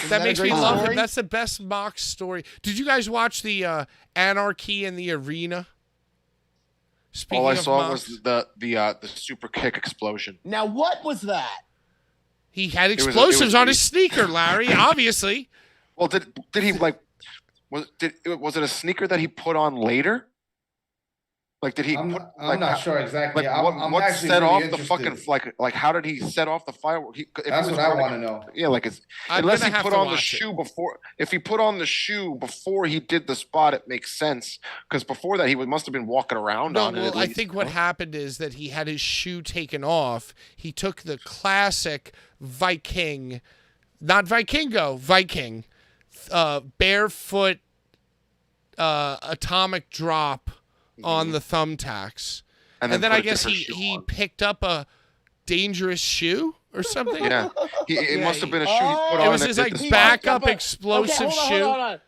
That makes me love him. That's the best Mox story. Did you guys watch the Anarchy in the Arena? All I saw was the super kick explosion. Now, what was that? He had explosives on his sneaker, Larry. Obviously. Well, did he like? Was it a sneaker that he put on later? Like, did he? I'm not sure exactly. Like, I'm what actually set really off interested. the fucking like? How did he set off the firework? That's what I want to know. Yeah, like unless he put on the shoe before. If he put on the shoe before he did the spot, it makes sense. Because before that, he must have been walking around on it. I think what happened is that he had his shoe taken off. He took the classic Viking, not Vikingo, Viking, barefoot atomic drop on the thumbtacks. And then I guess he picked up a dangerous shoe or something. Yeah. It must have been a shoe he put on. It was his like backup explosive shoe. Hold on.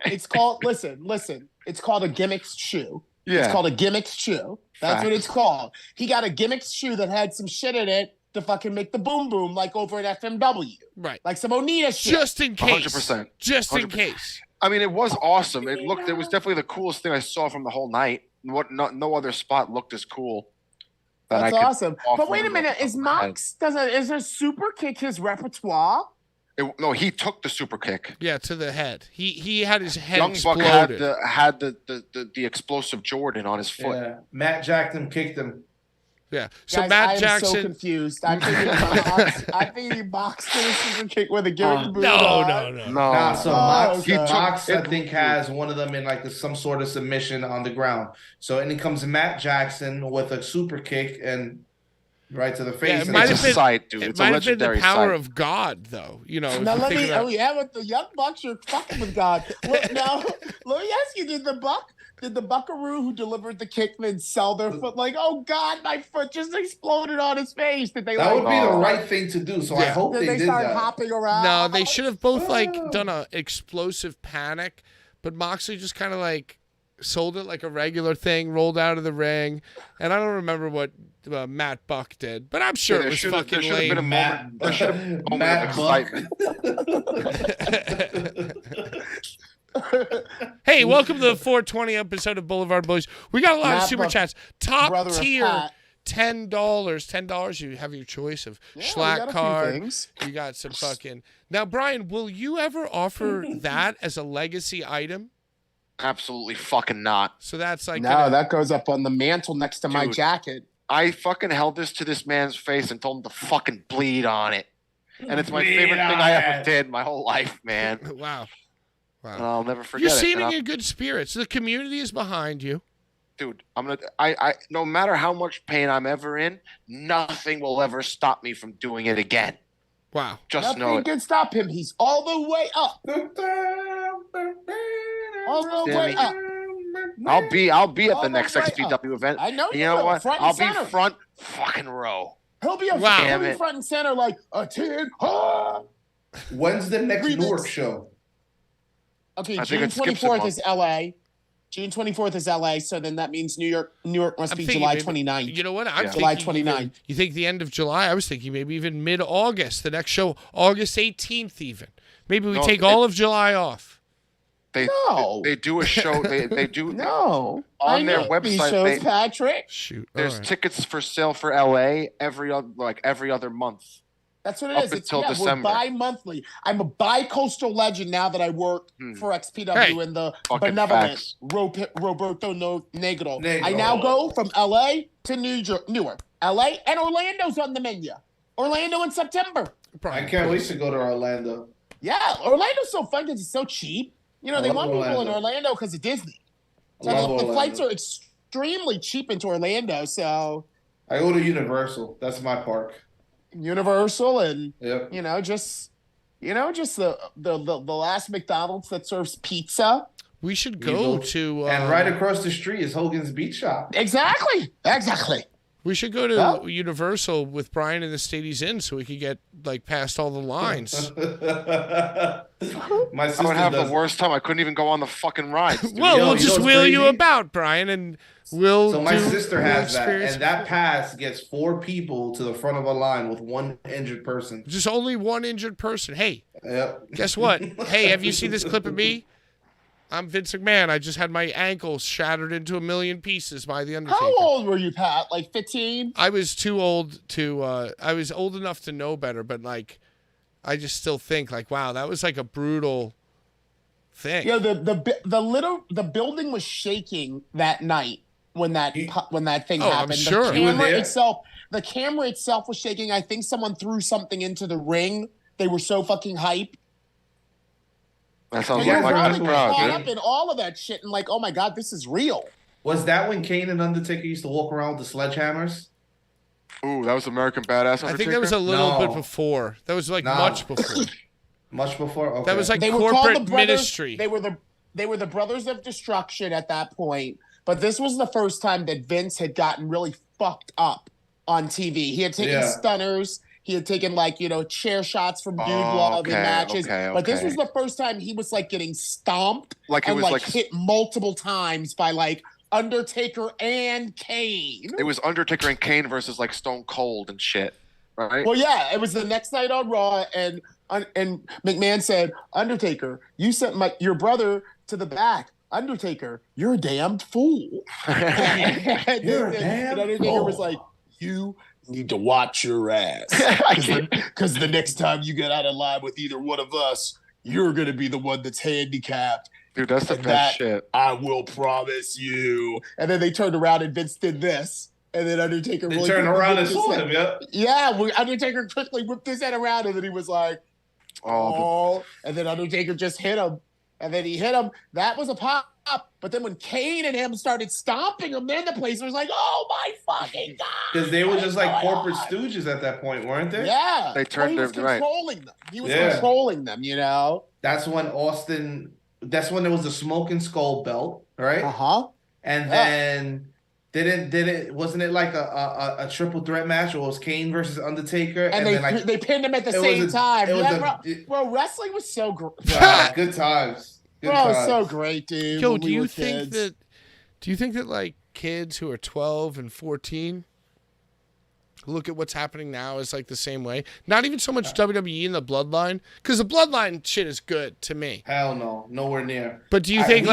It's called, listen. It's called a gimmick shoe. Yeah. It's called a gimmick shoe. That's what it's called. He got a gimmick shoe that had some shit in it to fucking make the boom boom like over at FMW. Right. Like some Onita shit. Just in case. 100%. Just in case. I mean, it was awesome. It was definitely the coolest thing I saw from the whole night. No other spot looked as cool. That's awesome. But wait a minute, is a super kick his repertoire? No, he took the super kick. Yeah, to the head. He had his head Young exploded. Buck had the explosive Jordan on his foot. Yeah. Matt Jackson kicked him. Yeah. So Guys, Matt I am Jackson. so confused. I'm thinking he boxed the super kick with a gimmick boot. No. Nah, so Mox, I think, has one of them in like some sort of submission on the ground. So and it comes Matt Jackson with a super kick and right to the face. Yeah, it might have been sight, dude. It might have been the power of God, though. You know. Now with the Young Bucks, you're fucking with God. Now, let me ask you: Did the Buckaroo who delivered the kick then sell their foot? Like, oh God, my foot just exploded on his face. Did they? That would be the right thing to do. So I hope they did start that. Hopping around. No, they should have both done a explosive panic, but Moxley just kind of like sold it like a regular thing, rolled out of the ring, and I don't remember what Matt Buck did, but I'm sure it was fucking lame. There should have been a moment of excitement. Hey, welcome to the 420 episode of Blvd Bullies. We got a lot of super chats. Top tier, $10. $10. You have your choice of Schlack card. You got some fucking. Now, Brian, will you ever offer that as a legacy item? Absolutely fucking not. So that's like that goes up on the mantle next to my jacket. I fucking held this to this man's face and told him to fucking bleed on it. And it's my favorite thing I ever did my whole life, man. Wow. And I'll never forget You're it. seeming in good spirits. The community is behind you. Dude, I no matter how much pain I'm ever in, nothing will ever stop me from doing it again. Wow. Just know it. Nothing can stop him. He's all the way up. All the way up. I'll be at the next XPW event. I know you know what? I'll be center. front fucking row. He'll be front and center like a 10. When's the next Newark show? Okay, June 24th is LA. June 24th is LA, so then that means New York must be July 29th. You know what? I'm July 29th. You think the end of July? I was thinking maybe even mid-August. The next show, August 18th even. Maybe we take all of July off. They do a show. They do on their website. Shows, Patrick. Shoot. There's tickets for sale for LA every other month. That's what it is. Until December. We're bi-monthly. I'm a bi-coastal legend now that I work for XPW in the benevolent Roberto Negro. I now go from LA to Newark. LA and Orlando's on the menu. Orlando in September. I can't wait to go to Orlando. Yeah, Orlando's so fun because it's so cheap. You know, they want people in Orlando because of Disney. So the flights are extremely cheap into Orlando. So I go to Universal. That's my park. Universal and just the last McDonald's that serves pizza. We should go to and right across the street is Hogan's Beat Shop. Exactly. We should go to Universal with Brian in the state he's in so we could get like past all the lines. My sister I would have the worst time. I couldn't even go on the fucking rides. Well, we'll just wheel you about, Brian, and we'll. So my sister has that, and that pass gets 4 people to the front of a line with 1 injured person. Just only 1 injured person. Hey, guess what? Hey, have you seen this clip of me? I'm Vince McMahon. I just had my ankle shattered into 1,000,000 pieces by the Undertaker. How old were you, Pat? Like 15? I was too old to. I was old enough to know better, but like, I just still think like, wow, that was like a brutal thing. Yeah, the building was shaking that night when that thing happened. I'm sure. The camera itself was shaking. I think someone threw something into the ring. They were so fucking hype. That sounds like my crowd, caught up in all of that shit and like, oh my God, this is real. Was that when Kane and Undertaker used to walk around with the sledgehammers? Ooh, that was American Badass Undertaker? I think that was a little bit before. That was like much before. Much before? Okay. That was like they corporate ministry. They were the Brothers of Destruction at that point. But this was the first time that Vince had gotten really fucked up on TV. He had taken stunners. He had taken chair shots from Dude Love in matches. But this was the first time he was like getting stomped hit multiple times by like Undertaker and Kane. It was Undertaker and Kane versus like Stone Cold and shit, right? Well, yeah, it was the next night on Raw, and McMahon said, Undertaker, you sent your brother to the back. Undertaker, you're a damned fool. You're a damn fool. Undertaker was like, you need to watch your ass. Because the next time you get out of line with either one of us, you're going to be the one that's handicapped. Dude, that's the best shit. I will promise you. And then they turned around and Vince did this. And then Undertaker turned around and saw him, Yeah, Undertaker quickly whipped his head around and then he was like, oh. And then Undertaker just hit him. And then he hit him. That was a pop. But then when Kane and him started stomping him, then the place was like, oh my fucking God. Because they were just like corporate stooges at that point, weren't they? Yeah. They turned he was controlling them. He was controlling them, That's when there was the smoking skull belt, right? Uh-huh. And then wasn't it like a triple threat match, or it was Kane versus Undertaker? And they pinned him at the same time. Bro, wrestling was so great. Good times. So great, dude. Yo, do you think that like kids who are 12 and 14 look at what's happening now as like the same way? Not even so much WWE and the Bloodline, because the Bloodline shit is good to me. Hell no, nowhere near. But do you think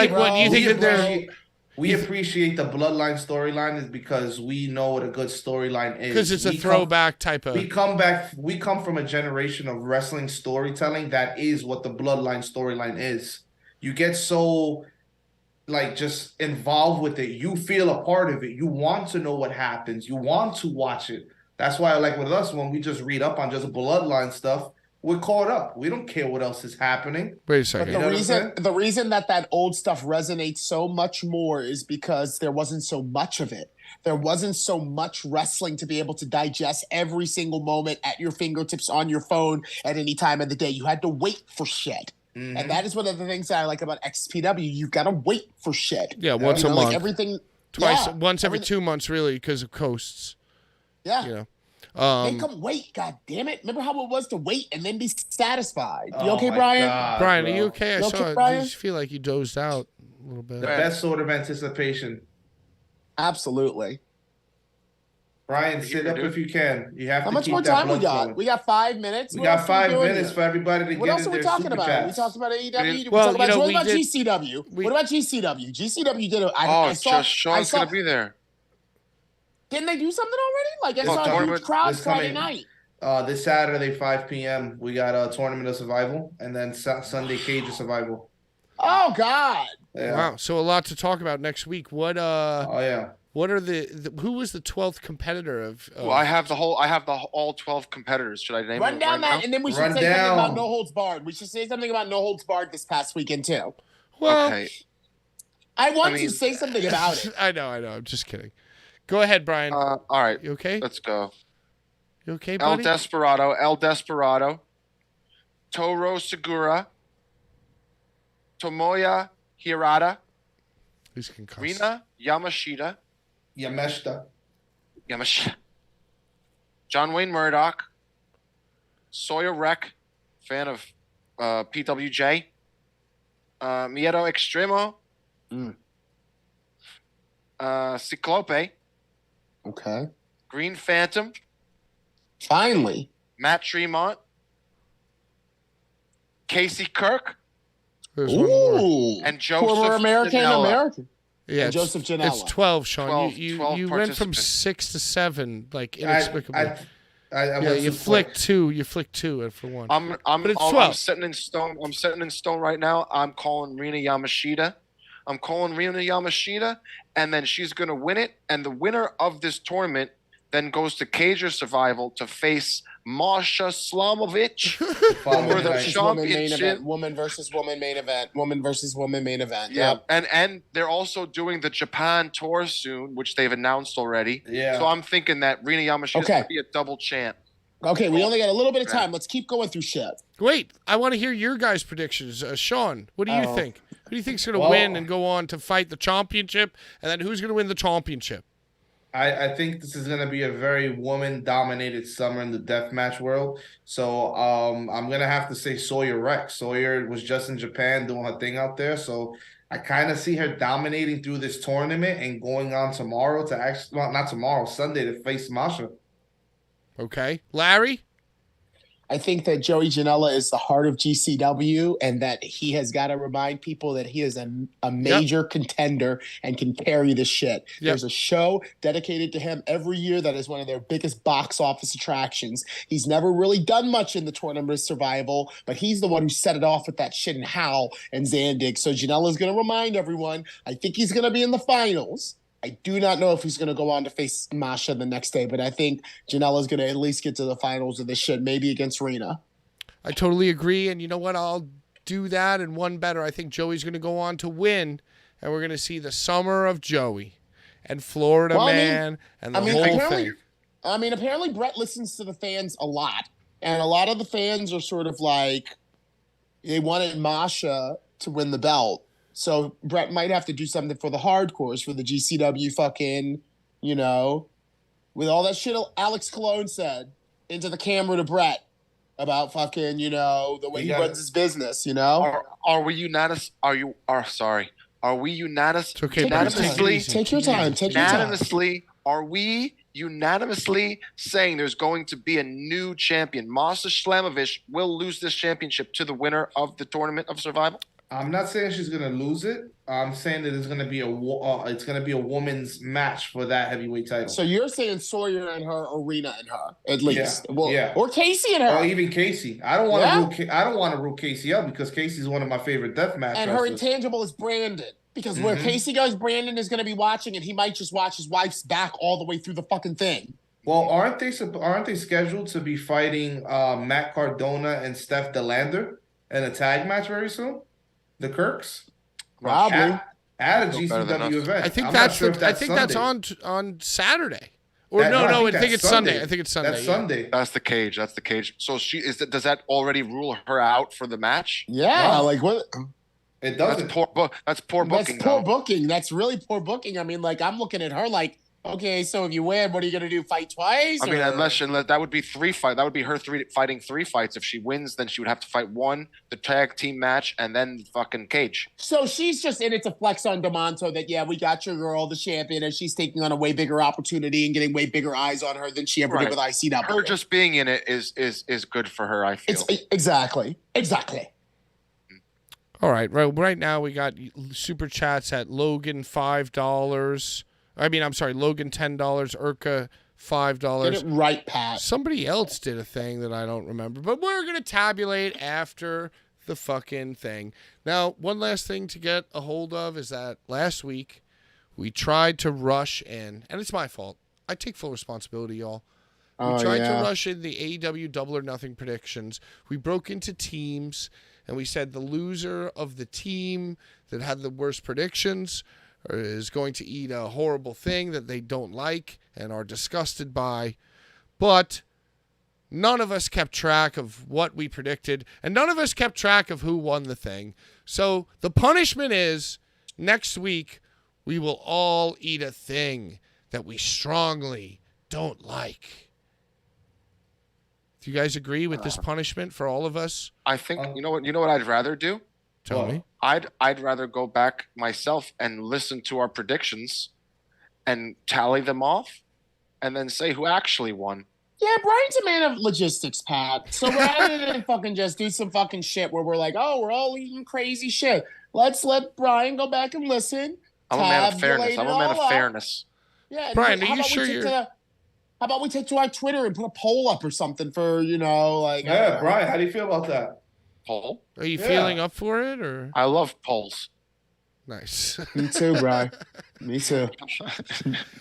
we appreciate the Bloodline storyline is because we know what a good storyline is. Because it's a throwback type of. We come from a generation of wrestling storytelling that is what the Bloodline storyline is. You get so just involved with it. You feel a part of it. You want to know what happens. You want to watch it. That's why, like with us, when we just read up on just Bloodline stuff, we're caught up. We don't care what else is happening. Wait a second. But the reason that old stuff resonates so much more is because there wasn't so much of it. There wasn't so much wrestling to be able to digest every single moment at your fingertips on your phone at any time of the day. You had to wait for shit. Mm-hmm. And that is one of the things that I like about XPW. You've got to wait for shit. Yeah, once a month. Like everything. Once every 2 months, really, because of coasts. Yeah. Make them wait, god damn it. Remember how it was to wait and then be satisfied. You okay, Brian? God, Brian, bro. Are you okay? I saw it. I just feel like you dozed out a little bit. The best sort of anticipation. Absolutely. Brian, sit up if you can. You have How to much keep more that time we blood got? flowing. We got 5 minutes. We got 5 minutes for everybody to what get else in are we their talking super about? chats. We talked about AEW. Well, what about did, GCW? What about GCW? GCW did it. Sean's going to be there. Didn't they do something already? Like, I saw a huge crowd Friday night. This Saturday, 5 p.m., we got a Tournament of Survival, and then Sunday, Cage of Survival. Oh, God. Yeah. Wow. So a lot to talk about next week. What What are who was the 12th competitor of Well, I have all 12 competitors. Should I name Run them down right that, now? and then we should say something about No Holds Barred. We should say something about No Holds Barred this past weekend, too. Well, okay. I want to say something about it. I know. I'm just kidding. Go ahead, Brian. All right. You okay? Let's go. You okay, buddy? El Desperado, Toro Segura, Tomoya Hirata, He's concussed. Rina Yamashita, Yamashita. John Wayne Murdoch. Sawyer Wreck, fan of PWJ. Miedo Extremo. Ciclope. Okay. Green Phantom. Finally. Matt Tremont. Casey Kirk. There's one more. And Joseph Former American. Yeah, and Joseph Janela. It's 12, Sean. 12 you went from 6 to 7, like inexplicably. You flicked 2. You flicked 2 for 1. But it's 12. I'm setting in stone. I'm setting in stone right now. I'm calling Rina Yamashita. And then she's gonna win it. And the winner of this tournament then goes to Cage or Survival to face Masha Slamovich for the championship. Woman versus woman main event. Woman versus woman main event. Yeah. And they're also doing the Japan tour soon, which they've announced already. Yeah. So I'm thinking that Rina Yamashita is going to be a double champ. Okay, we only got a little bit of time. Let's keep going through shit. Wait, I want to hear your guys' predictions. Sean, what do you think? Who do you think's going to win and go on to fight the championship? And then who's going to win the championship? I think this is going to be a very woman-dominated summer in the deathmatch world. So I'm going to have to say Sawyer Rex. Sawyer was just in Japan doing her thing out there. So I kind of see her dominating through this tournament and going on tomorrow to actually, well, not tomorrow, Sunday to face Masha. Okay. Larry? I think that Joey Janela is the heart of GCW and that he has got to remind people that he is a major contender and can carry this shit. There's a show dedicated to him every year that is one of their biggest box office attractions. He's never really done much in the tournament of Survival, but he's the one who set it off with that shit in Howl and Zandig. So Janela is going to remind everyone. I think he's going to be in the finals. I do not know if he's going to go on to face Masha the next day, but I think Janela's going to at least get to the finals of this shit, maybe against Rena. I totally agree, and you know what? I'll do that and one better. I think Joey's going to go on to win, and we're going to see the summer of Joey and Florida Man and the whole thing. I mean, apparently Brett listens to the fans a lot, and a lot of the fans are sort of like, they wanted Masha to win the belt. So Brett might have to do something for the hardcores, for the GCW fucking, you know, with all that shit Alex Cologne said into the camera to Brett about fucking, you know, the way he runs his business, you know? Are we unanimous? Are we unanimous? It's okay, unanimously? Take your time. Are we unanimously saying there's going to be a new champion? Masha Slamovich will lose this championship to the winner of the Tournament of Survival? I'm not saying she's gonna lose it. I'm saying that it's gonna be a woman's match for that heavyweight title. So you're saying Sawyer and her, or Rena and her, at least, or Casey and her, or even Casey. I don't want to rule Casey out because Casey's one of my favorite deathmatch. And her intangible is Brandon, because where Casey goes, Brandon is gonna be watching, and he might just watch his wife's back all the way through the fucking thing. Well, aren't they scheduled to be fighting Matt Cardona and Steph DeLander in a tag match very soon? The Kirks? Probably. At a GCW event. I think that's on Saturday. Or I think it's Sunday. I think it's Sunday. That's Sunday. That's the cage. So does that already rule her out for the match? Yeah, like what? It doesn't. That's poor booking. That's poor booking. That's really poor booking. I mean, like, I'm looking at her like, okay, so if you win, what are you going to do? Fight twice? I mean, unless that would be 3 fights. That would be her fighting 3 fights. If she wins, then she would have to fight 1, the tag team match, and then the fucking cage. So she's just in it to flex on DeMonto that, we got your girl, the champion, and she's taking on a way bigger opportunity and getting way bigger eyes on her than she ever did with ICW. Her just being in it is good for her, I feel. Exactly. All right. Right now we got super chats at Logan $5. Logan $10, Urka $5. Get it right, Pat. Somebody else did a thing that I don't remember, but we're going to tabulate after the fucking thing. Now, one last thing to get a hold of is that last week we tried to rush in, and it's my fault. I take full responsibility, y'all. We tried to rush in the AEW Double or Nothing predictions. We broke into teams, and we said the loser of the team that had the worst predictions is going to eat a horrible thing that they don't like and are disgusted by. But none of us kept track of what we predicted, and none of us kept track of who won the thing. So the punishment is next week we will all eat a thing that we strongly don't like. Do you guys agree with this punishment for all of us? I think you know what I'd rather do? Tell me. I'd rather go back myself and listen to our predictions and tally them off and then say who actually won. Yeah, Brian's a man of logistics, Pat. So rather than fucking just do some fucking shit where we're like, oh, we're all eating crazy shit. Let's let Brian go back and listen. I'm a man of fairness. I'm a man of fairness. Yeah, Brian, are you sure you're... How about we take to our Twitter and put a poll up or something for, like... Yeah, Brian, how do you feel about that? Poll? Are you feeling up for it, or...? I love polls. Nice. Me too, Brian. Me too.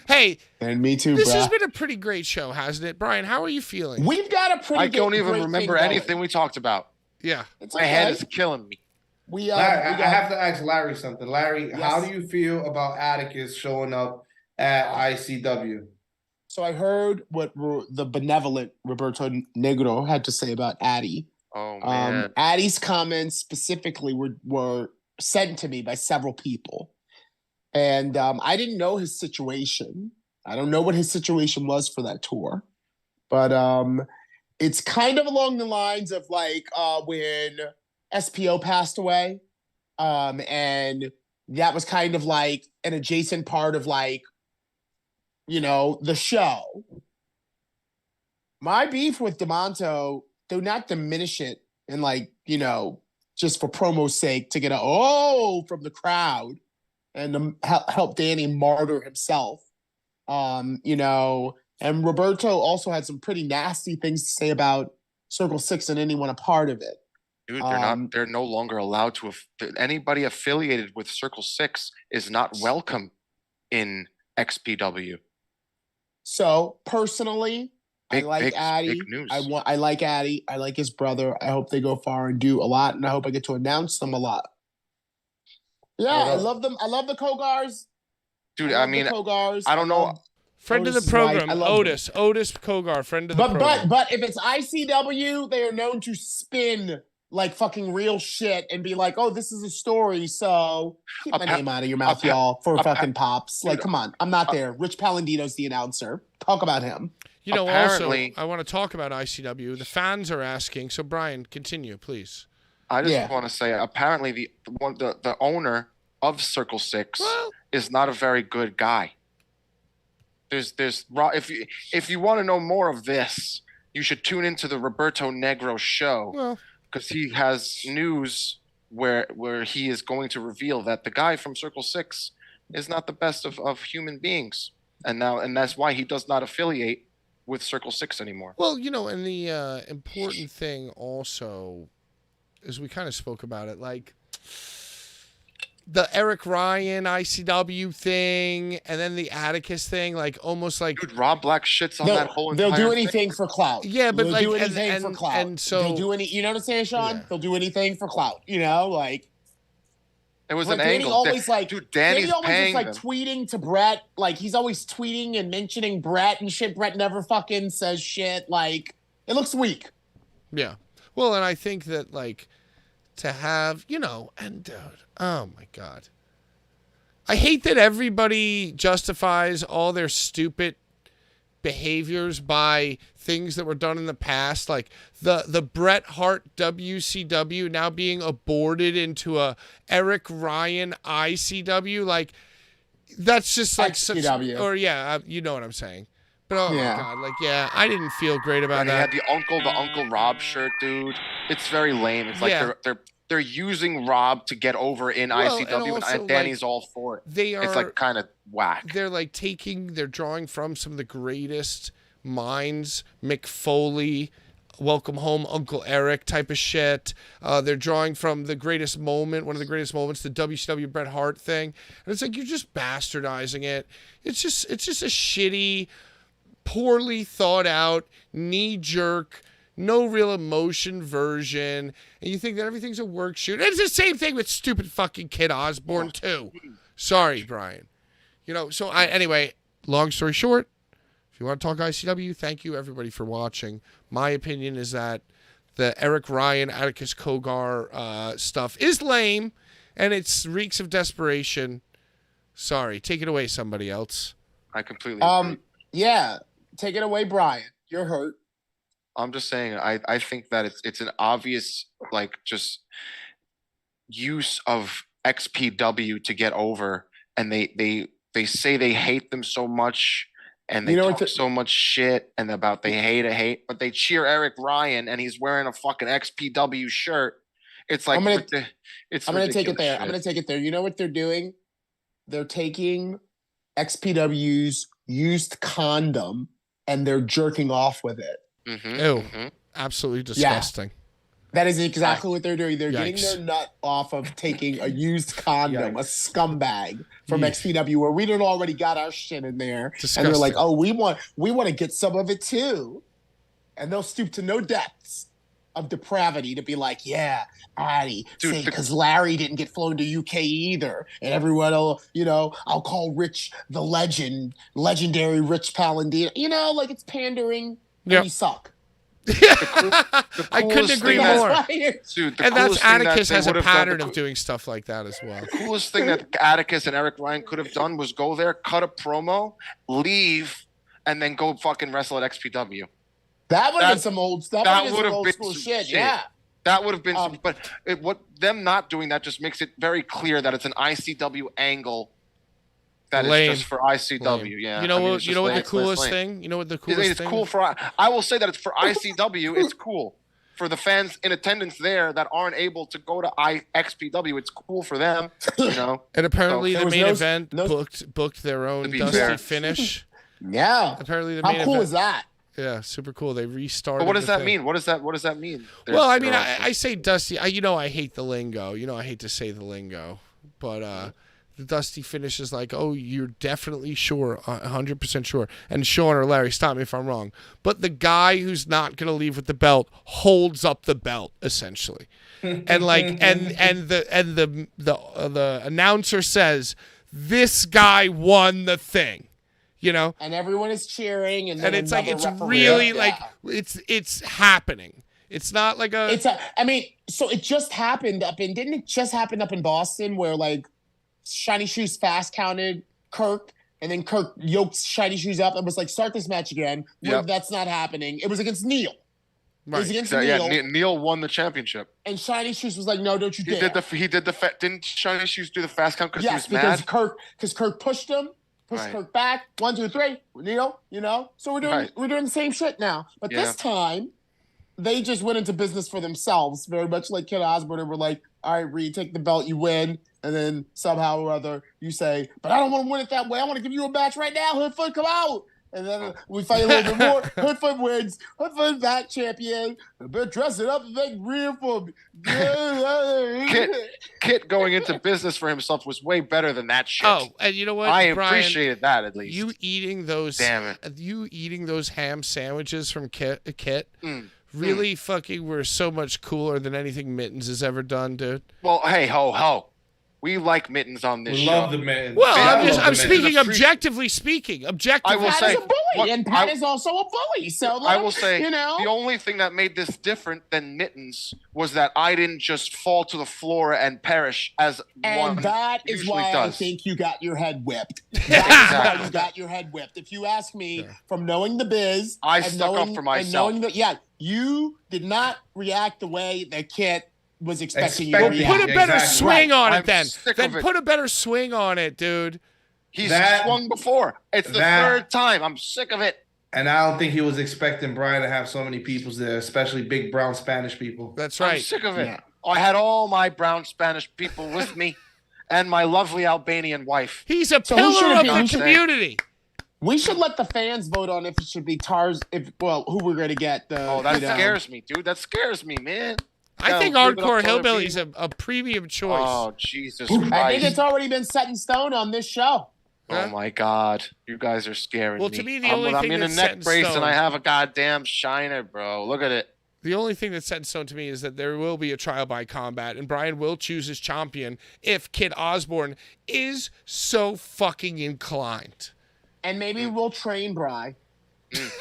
Hey. And me too, This has been a pretty great show, hasn't it? Brian, how are you feeling? We've got a pretty I don't even remember anything we talked about. Yeah. My head is killing me. I have to ask Larry something. Larry, yes. How do you feel about Atticus showing up at ICW? So I heard what the benevolent Roberto Negro had to say about Addy. Oh, man. Addy's comments specifically were sent to me by several people. And I didn't know his situation. I don't know what his situation was for that tour. But it's kind of along the lines of like when SPO passed away. And that was kind of like an adjacent part of like, the show. My beef with DeMonto, do not diminish it and like, just for promo's sake to get from the crowd and to help Danny martyr himself. And Roberto also had some pretty nasty things to say about Circle 6 and anyone a part of it. Dude, they're no longer allowed to, anybody affiliated with Circle 6 is not welcome in XPW. So personally, I like Addy. Big news. I like Addy. I like his brother. I hope they go far and do a lot, and I hope I get to announce them a lot. Yeah, I love them. I love the Kogars. Dude, I mean, Kogars. I don't know. Friend Otis of the program, Otis them. Kogar, friend of the program. But if it's ICW, they are known to spin like fucking real shit and be like, oh, this is a story, so keep my name out of your mouth, y'all, for fucking pops. Like, come on, I'm not there. Rich Palladino's the announcer. Talk about him. Also, I want to talk about ICW. The fans are asking, so Brian, continue, please. I just want to say, apparently the owner of Circle 6 is not a very good guy. If you want to know more of this, you should tune into the Roberto Negro show, because he has news where he is going to reveal that the guy from Circle 6 is not the best of human beings, and that's why he does not affiliate with Circle 6 anymore. Well, and the important thing also is we kind of spoke about it, like the Eric Ryan ICW thing, and then the Atticus thing, like almost like... Dude, Rob Black shits on that whole entire they'll do anything for clout. Yeah, but they'll do anything for clout. And so... They'll do you know what I'm saying, Sean? Yeah. They'll do anything for clout, like... It was an Danny angle. Always Danny's paying them. Tweeting to Brett. Like, he's always tweeting and mentioning Brett and shit. Brett never fucking says shit. Like, it looks weak. Yeah. Well, and I think that, like, to have, and dude, oh my God. I hate that everybody justifies all their stupid behaviors by things that were done in the past, like the Bret Hart WCW now being aborted into a Eric Ryan ICW. Like, that's just like XPW. such, or you know what I'm saying. But my God, like, I didn't feel great about that. He had the Uncle Rob shirt, dude. It's very lame. It's like they're using Rob to get over in ICW, and Danny's all for it. It's like kind of whack. They're like they're drawing from some of the greatest minds, Mick Foley, Welcome Home Uncle Eric type of shit. They're drawing from the greatest moment, one of the greatest moments, the WCW Bret Hart thing. And it's like, you're just bastardizing it. It's just a shitty, poorly thought out, knee-jerk, no real emotion version, and you think that everything's a work shoot. And it's the same thing with stupid fucking Kit Osbourne too. Sorry, Brian. So anyway, long story short, if you want to talk ICW, thank you everybody for watching. My opinion is that the Eric Ryan, Atticus Kogar stuff is lame, and it's reeks of desperation. Sorry, take it away, somebody else. I completely agree. Yeah. Take it away, Brian. You're hurt. I'm just saying. I think that it's an obvious just use of XPW to get over, and they say they hate them so much. And they talk so much shit and about they hate, but they cheer Eric Ryan and he's wearing a fucking XPW shirt. It's like I'm gonna take it there. Shit. I'm gonna take it there. You know what they're doing? They're taking XPW's used condom and they're jerking off with it. Ew. Absolutely disgusting. Yeah. That is exactly what they're doing. They're getting their nut off of taking a used condom, a scumbag from XPW, where we done already got our shit in there. Disgusting. And they're like, oh, we want to get some of it too. And they'll stoop to no depths of depravity to be like, yeah, Addy, because Larry didn't get flown to UK either. And everyone will, I'll call Rich the legendary Rich Palandino. It's pandering and you suck. I couldn't agree more. Dude, and that's Atticus has a pattern of doing stuff like that as well. The coolest thing that Atticus and Eric Ryan could have done was go there, cut a promo, leave, and then go fucking wrestle at XPW. That would have been some old stuff. That would have been some shit. Yeah. That would have been some, but them not doing that just makes it very clear that it's an ICW angle. That is just for ICW, yeah. You know what the coolest thing? You know what the coolest thing? It's cool for. I will say that it's for ICW. It's cool for the fans in attendance there that aren't able to go to XPW. It's cool for them, And apparently the main event booked their own Dusty finish. Yeah. Apparently the main event. How cool is that? Yeah, super cool. They restarted. But what does that mean? What does that mean? Well, I mean, I say Dusty. I hate the lingo. I hate to say the lingo, but. The Dusty finish is like, oh, you're definitely sure, 100% sure. And Sean or Larry, stop me if I'm wrong. But the guy who's not going to leave with the belt holds up the belt, essentially. And the announcer says, this guy won the thing. And everyone is cheering. And it's like, it's really it's happening. It's not like so it just happened didn't it just happen up in Boston where Shiny Shoes fast counted Kirk, and then Kirk yoked Shiny Shoes up and was like, start this match again. Yep. That's not happening. It was against Neil. Right. It was against Neil. Yeah, Neil won the championship. And Shiny Shoes was like, no, don't you dare. Didn't Shiny Shoes do the fast count because he was mad? Because Kirk pushed him, Kirk back. 1, 2, 3. Neil, So we're doing the same shit now. But this time, they just went into business for themselves, very much like Kit Osbourne, and were like, all right, Reed, take the belt, you win. And then somehow or other, you say, but I don't want to win it that way. I want to give you a match right now. Hoodfoot, come out. And then we fight a little bit more. Hoodfoot wins. Hoodfoot back champion. But dress it up and make real for me. Kit going into business for himself was way better than that shit. Oh, and you know what, I Brian, appreciated that at least. You eating those ham sandwiches from Kit really fucking were so much cooler than anything Mittens has ever done, dude. Well, hey, ho. We like Mittens on this show. We love the Mittens. Well, I'm speaking objectively speaking. I will say, Pat is a bully, and Pat is also a bully. So I will say, the only thing that made this different than Mittens was that I didn't just fall to the floor and perish as one And that is why does. I think you got your head whipped. That is why you got your head whipped. If you ask me, from knowing the biz, I stuck up for myself. You did not react the way that Kit was expecting you to react. Put a better swing on it then. Put a better swing on it, dude. He's swung before. It's the third time. I'm sick of it. And I don't think he was expecting Brian to have so many people there, especially big brown Spanish people. That's right. I'm sick of it. Yeah. I had all my brown Spanish people with me and my lovely Albanian wife. He's a pillar of the community. We should let the fans vote on if it should be who we're going to get. That scares me, dude. That scares me, man. I think Hardcore Hillbilly is a premium choice. Oh, Jesus Christ. I think it's already been set in stone on this show. Oh, my God. You guys are scaring me. Well, to me, the only thing that's set in stone... I'm in a neck brace and I have a goddamn shiner, bro. Look at it. The only thing that's set in stone to me is that there will be a trial by combat, and Brian will choose his champion if Kit Osbourne is so fucking inclined. And maybe we'll train Bri.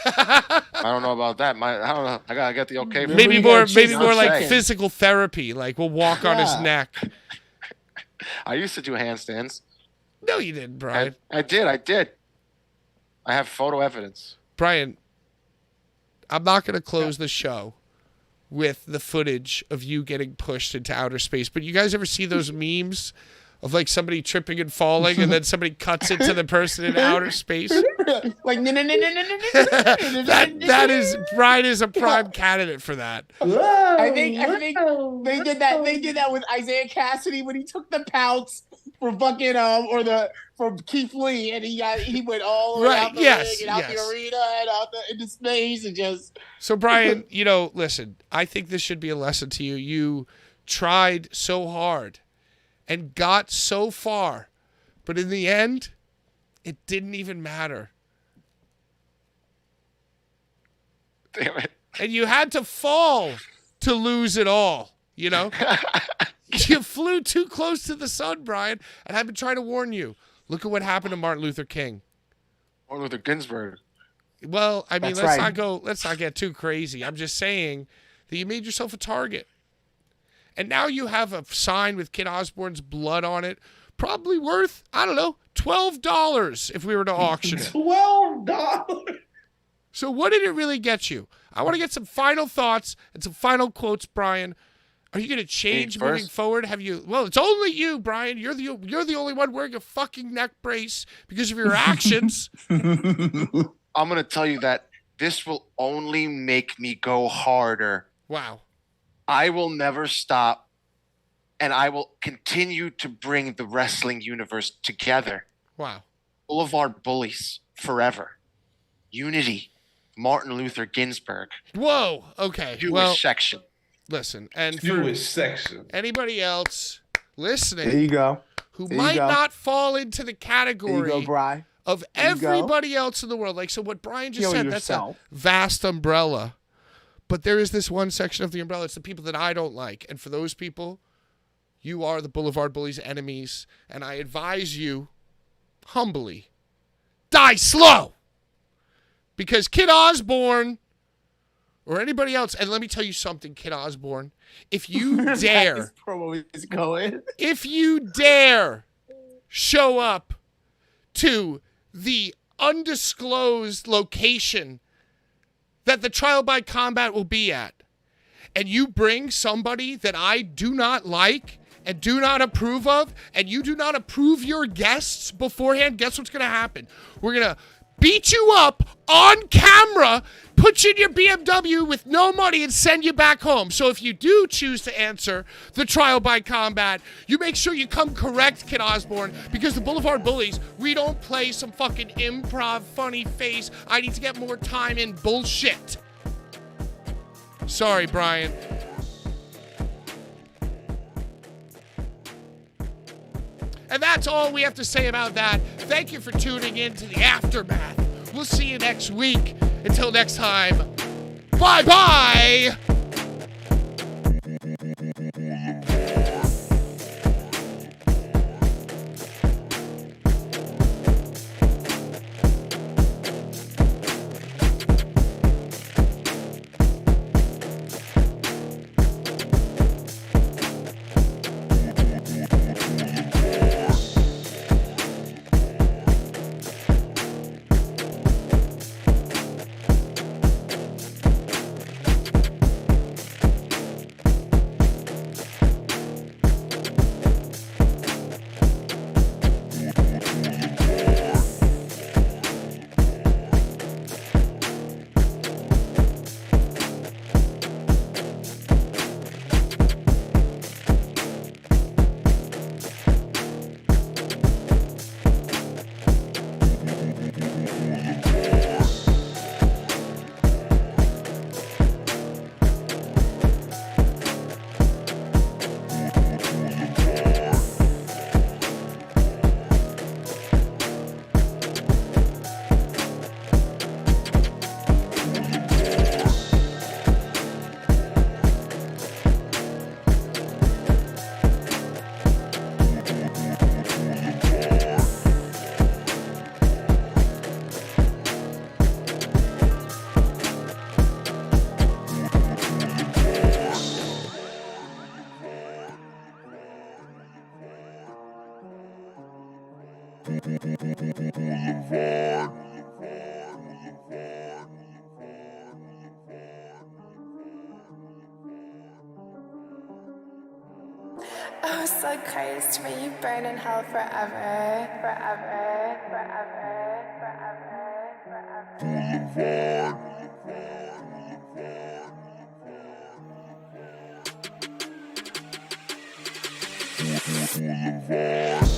I don't know about that. I don't know. I gotta get the okay. Maybe more like physical therapy. Like we'll walk on his neck. I used to do handstands. No, you didn't, Brian. I did. I have photo evidence. Brian, I'm not going to close the show with the footage of you getting pushed into outer space. But you guys ever see those memes of like somebody tripping and falling and then somebody cuts it to the person in outer space? Like, that is, Brian is a prime candidate for that. I think they did that. They did that with Isaiah Cassidy when he took the pouts for fucking for Keith Lee, and he went all the way out the ring and out the arena and out into space and just. So Brian, listen, I think this should be a lesson to you. You tried so hard and got so far, but in the end, it didn't even matter. Damn it. And you had to fall to lose it all, You flew too close to the sun, Brian, and I've been trying to warn you. Look at what happened to Martin Luther King. Martin Luther Ginsburg. Well, I mean, let's not get too crazy. I'm just saying that you made yourself a target. And now you have a sign with Kit Osbourne's blood on it, probably worth, I don't know, $12 if we were to auction it. $12? So what did it really get you? I want to get some final thoughts and some final quotes, Brian. Are you going to change moving forward? Have you? Well, it's only you, Brian. You're the only one wearing a fucking neck brace because of your actions. I'm going to tell you that this will only make me go harder. Wow. I will never stop, and I will continue to bring the wrestling universe together. Wow. Blvd Bullies forever. Unity. Martin Luther Ginsburg. Whoa. Okay. Jewish section. Listen, and Jewish section. Anybody else listening, there you go. Who might not fall into the category of everybody else in the world. Like, so what Brian just said, that's a vast umbrella. But there is this one section of the umbrella. It's the people that I don't like. And for those people, you are the Blvd Bullies' enemies. And I advise you, humbly, die slow. Because Kit Osbourne, or anybody else, and let me tell you something, Kit Osbourne, if you dare, if you dare show up to the undisclosed location that the trial by combat will be at, and you bring somebody that I do not like and do not approve of, and you do not approve your guests beforehand, guess what's going to happen? We're going to beat you up on camera, put you in your BMW with no money, and send you back home. So if you do choose to answer the trial by combat, you make sure you come correct, Kit Osbourne, because the Blvd Bullies, we don't play some fucking improv funny face, I need to get more time in bullshit. Sorry, Brian. And that's all we have to say about that. Thank you for tuning in to the Aftermath. We'll see you next week. Until next time, bye-bye! Blvd. place where you burn in hell forever, forever, forever, forever, forever. Boulevard.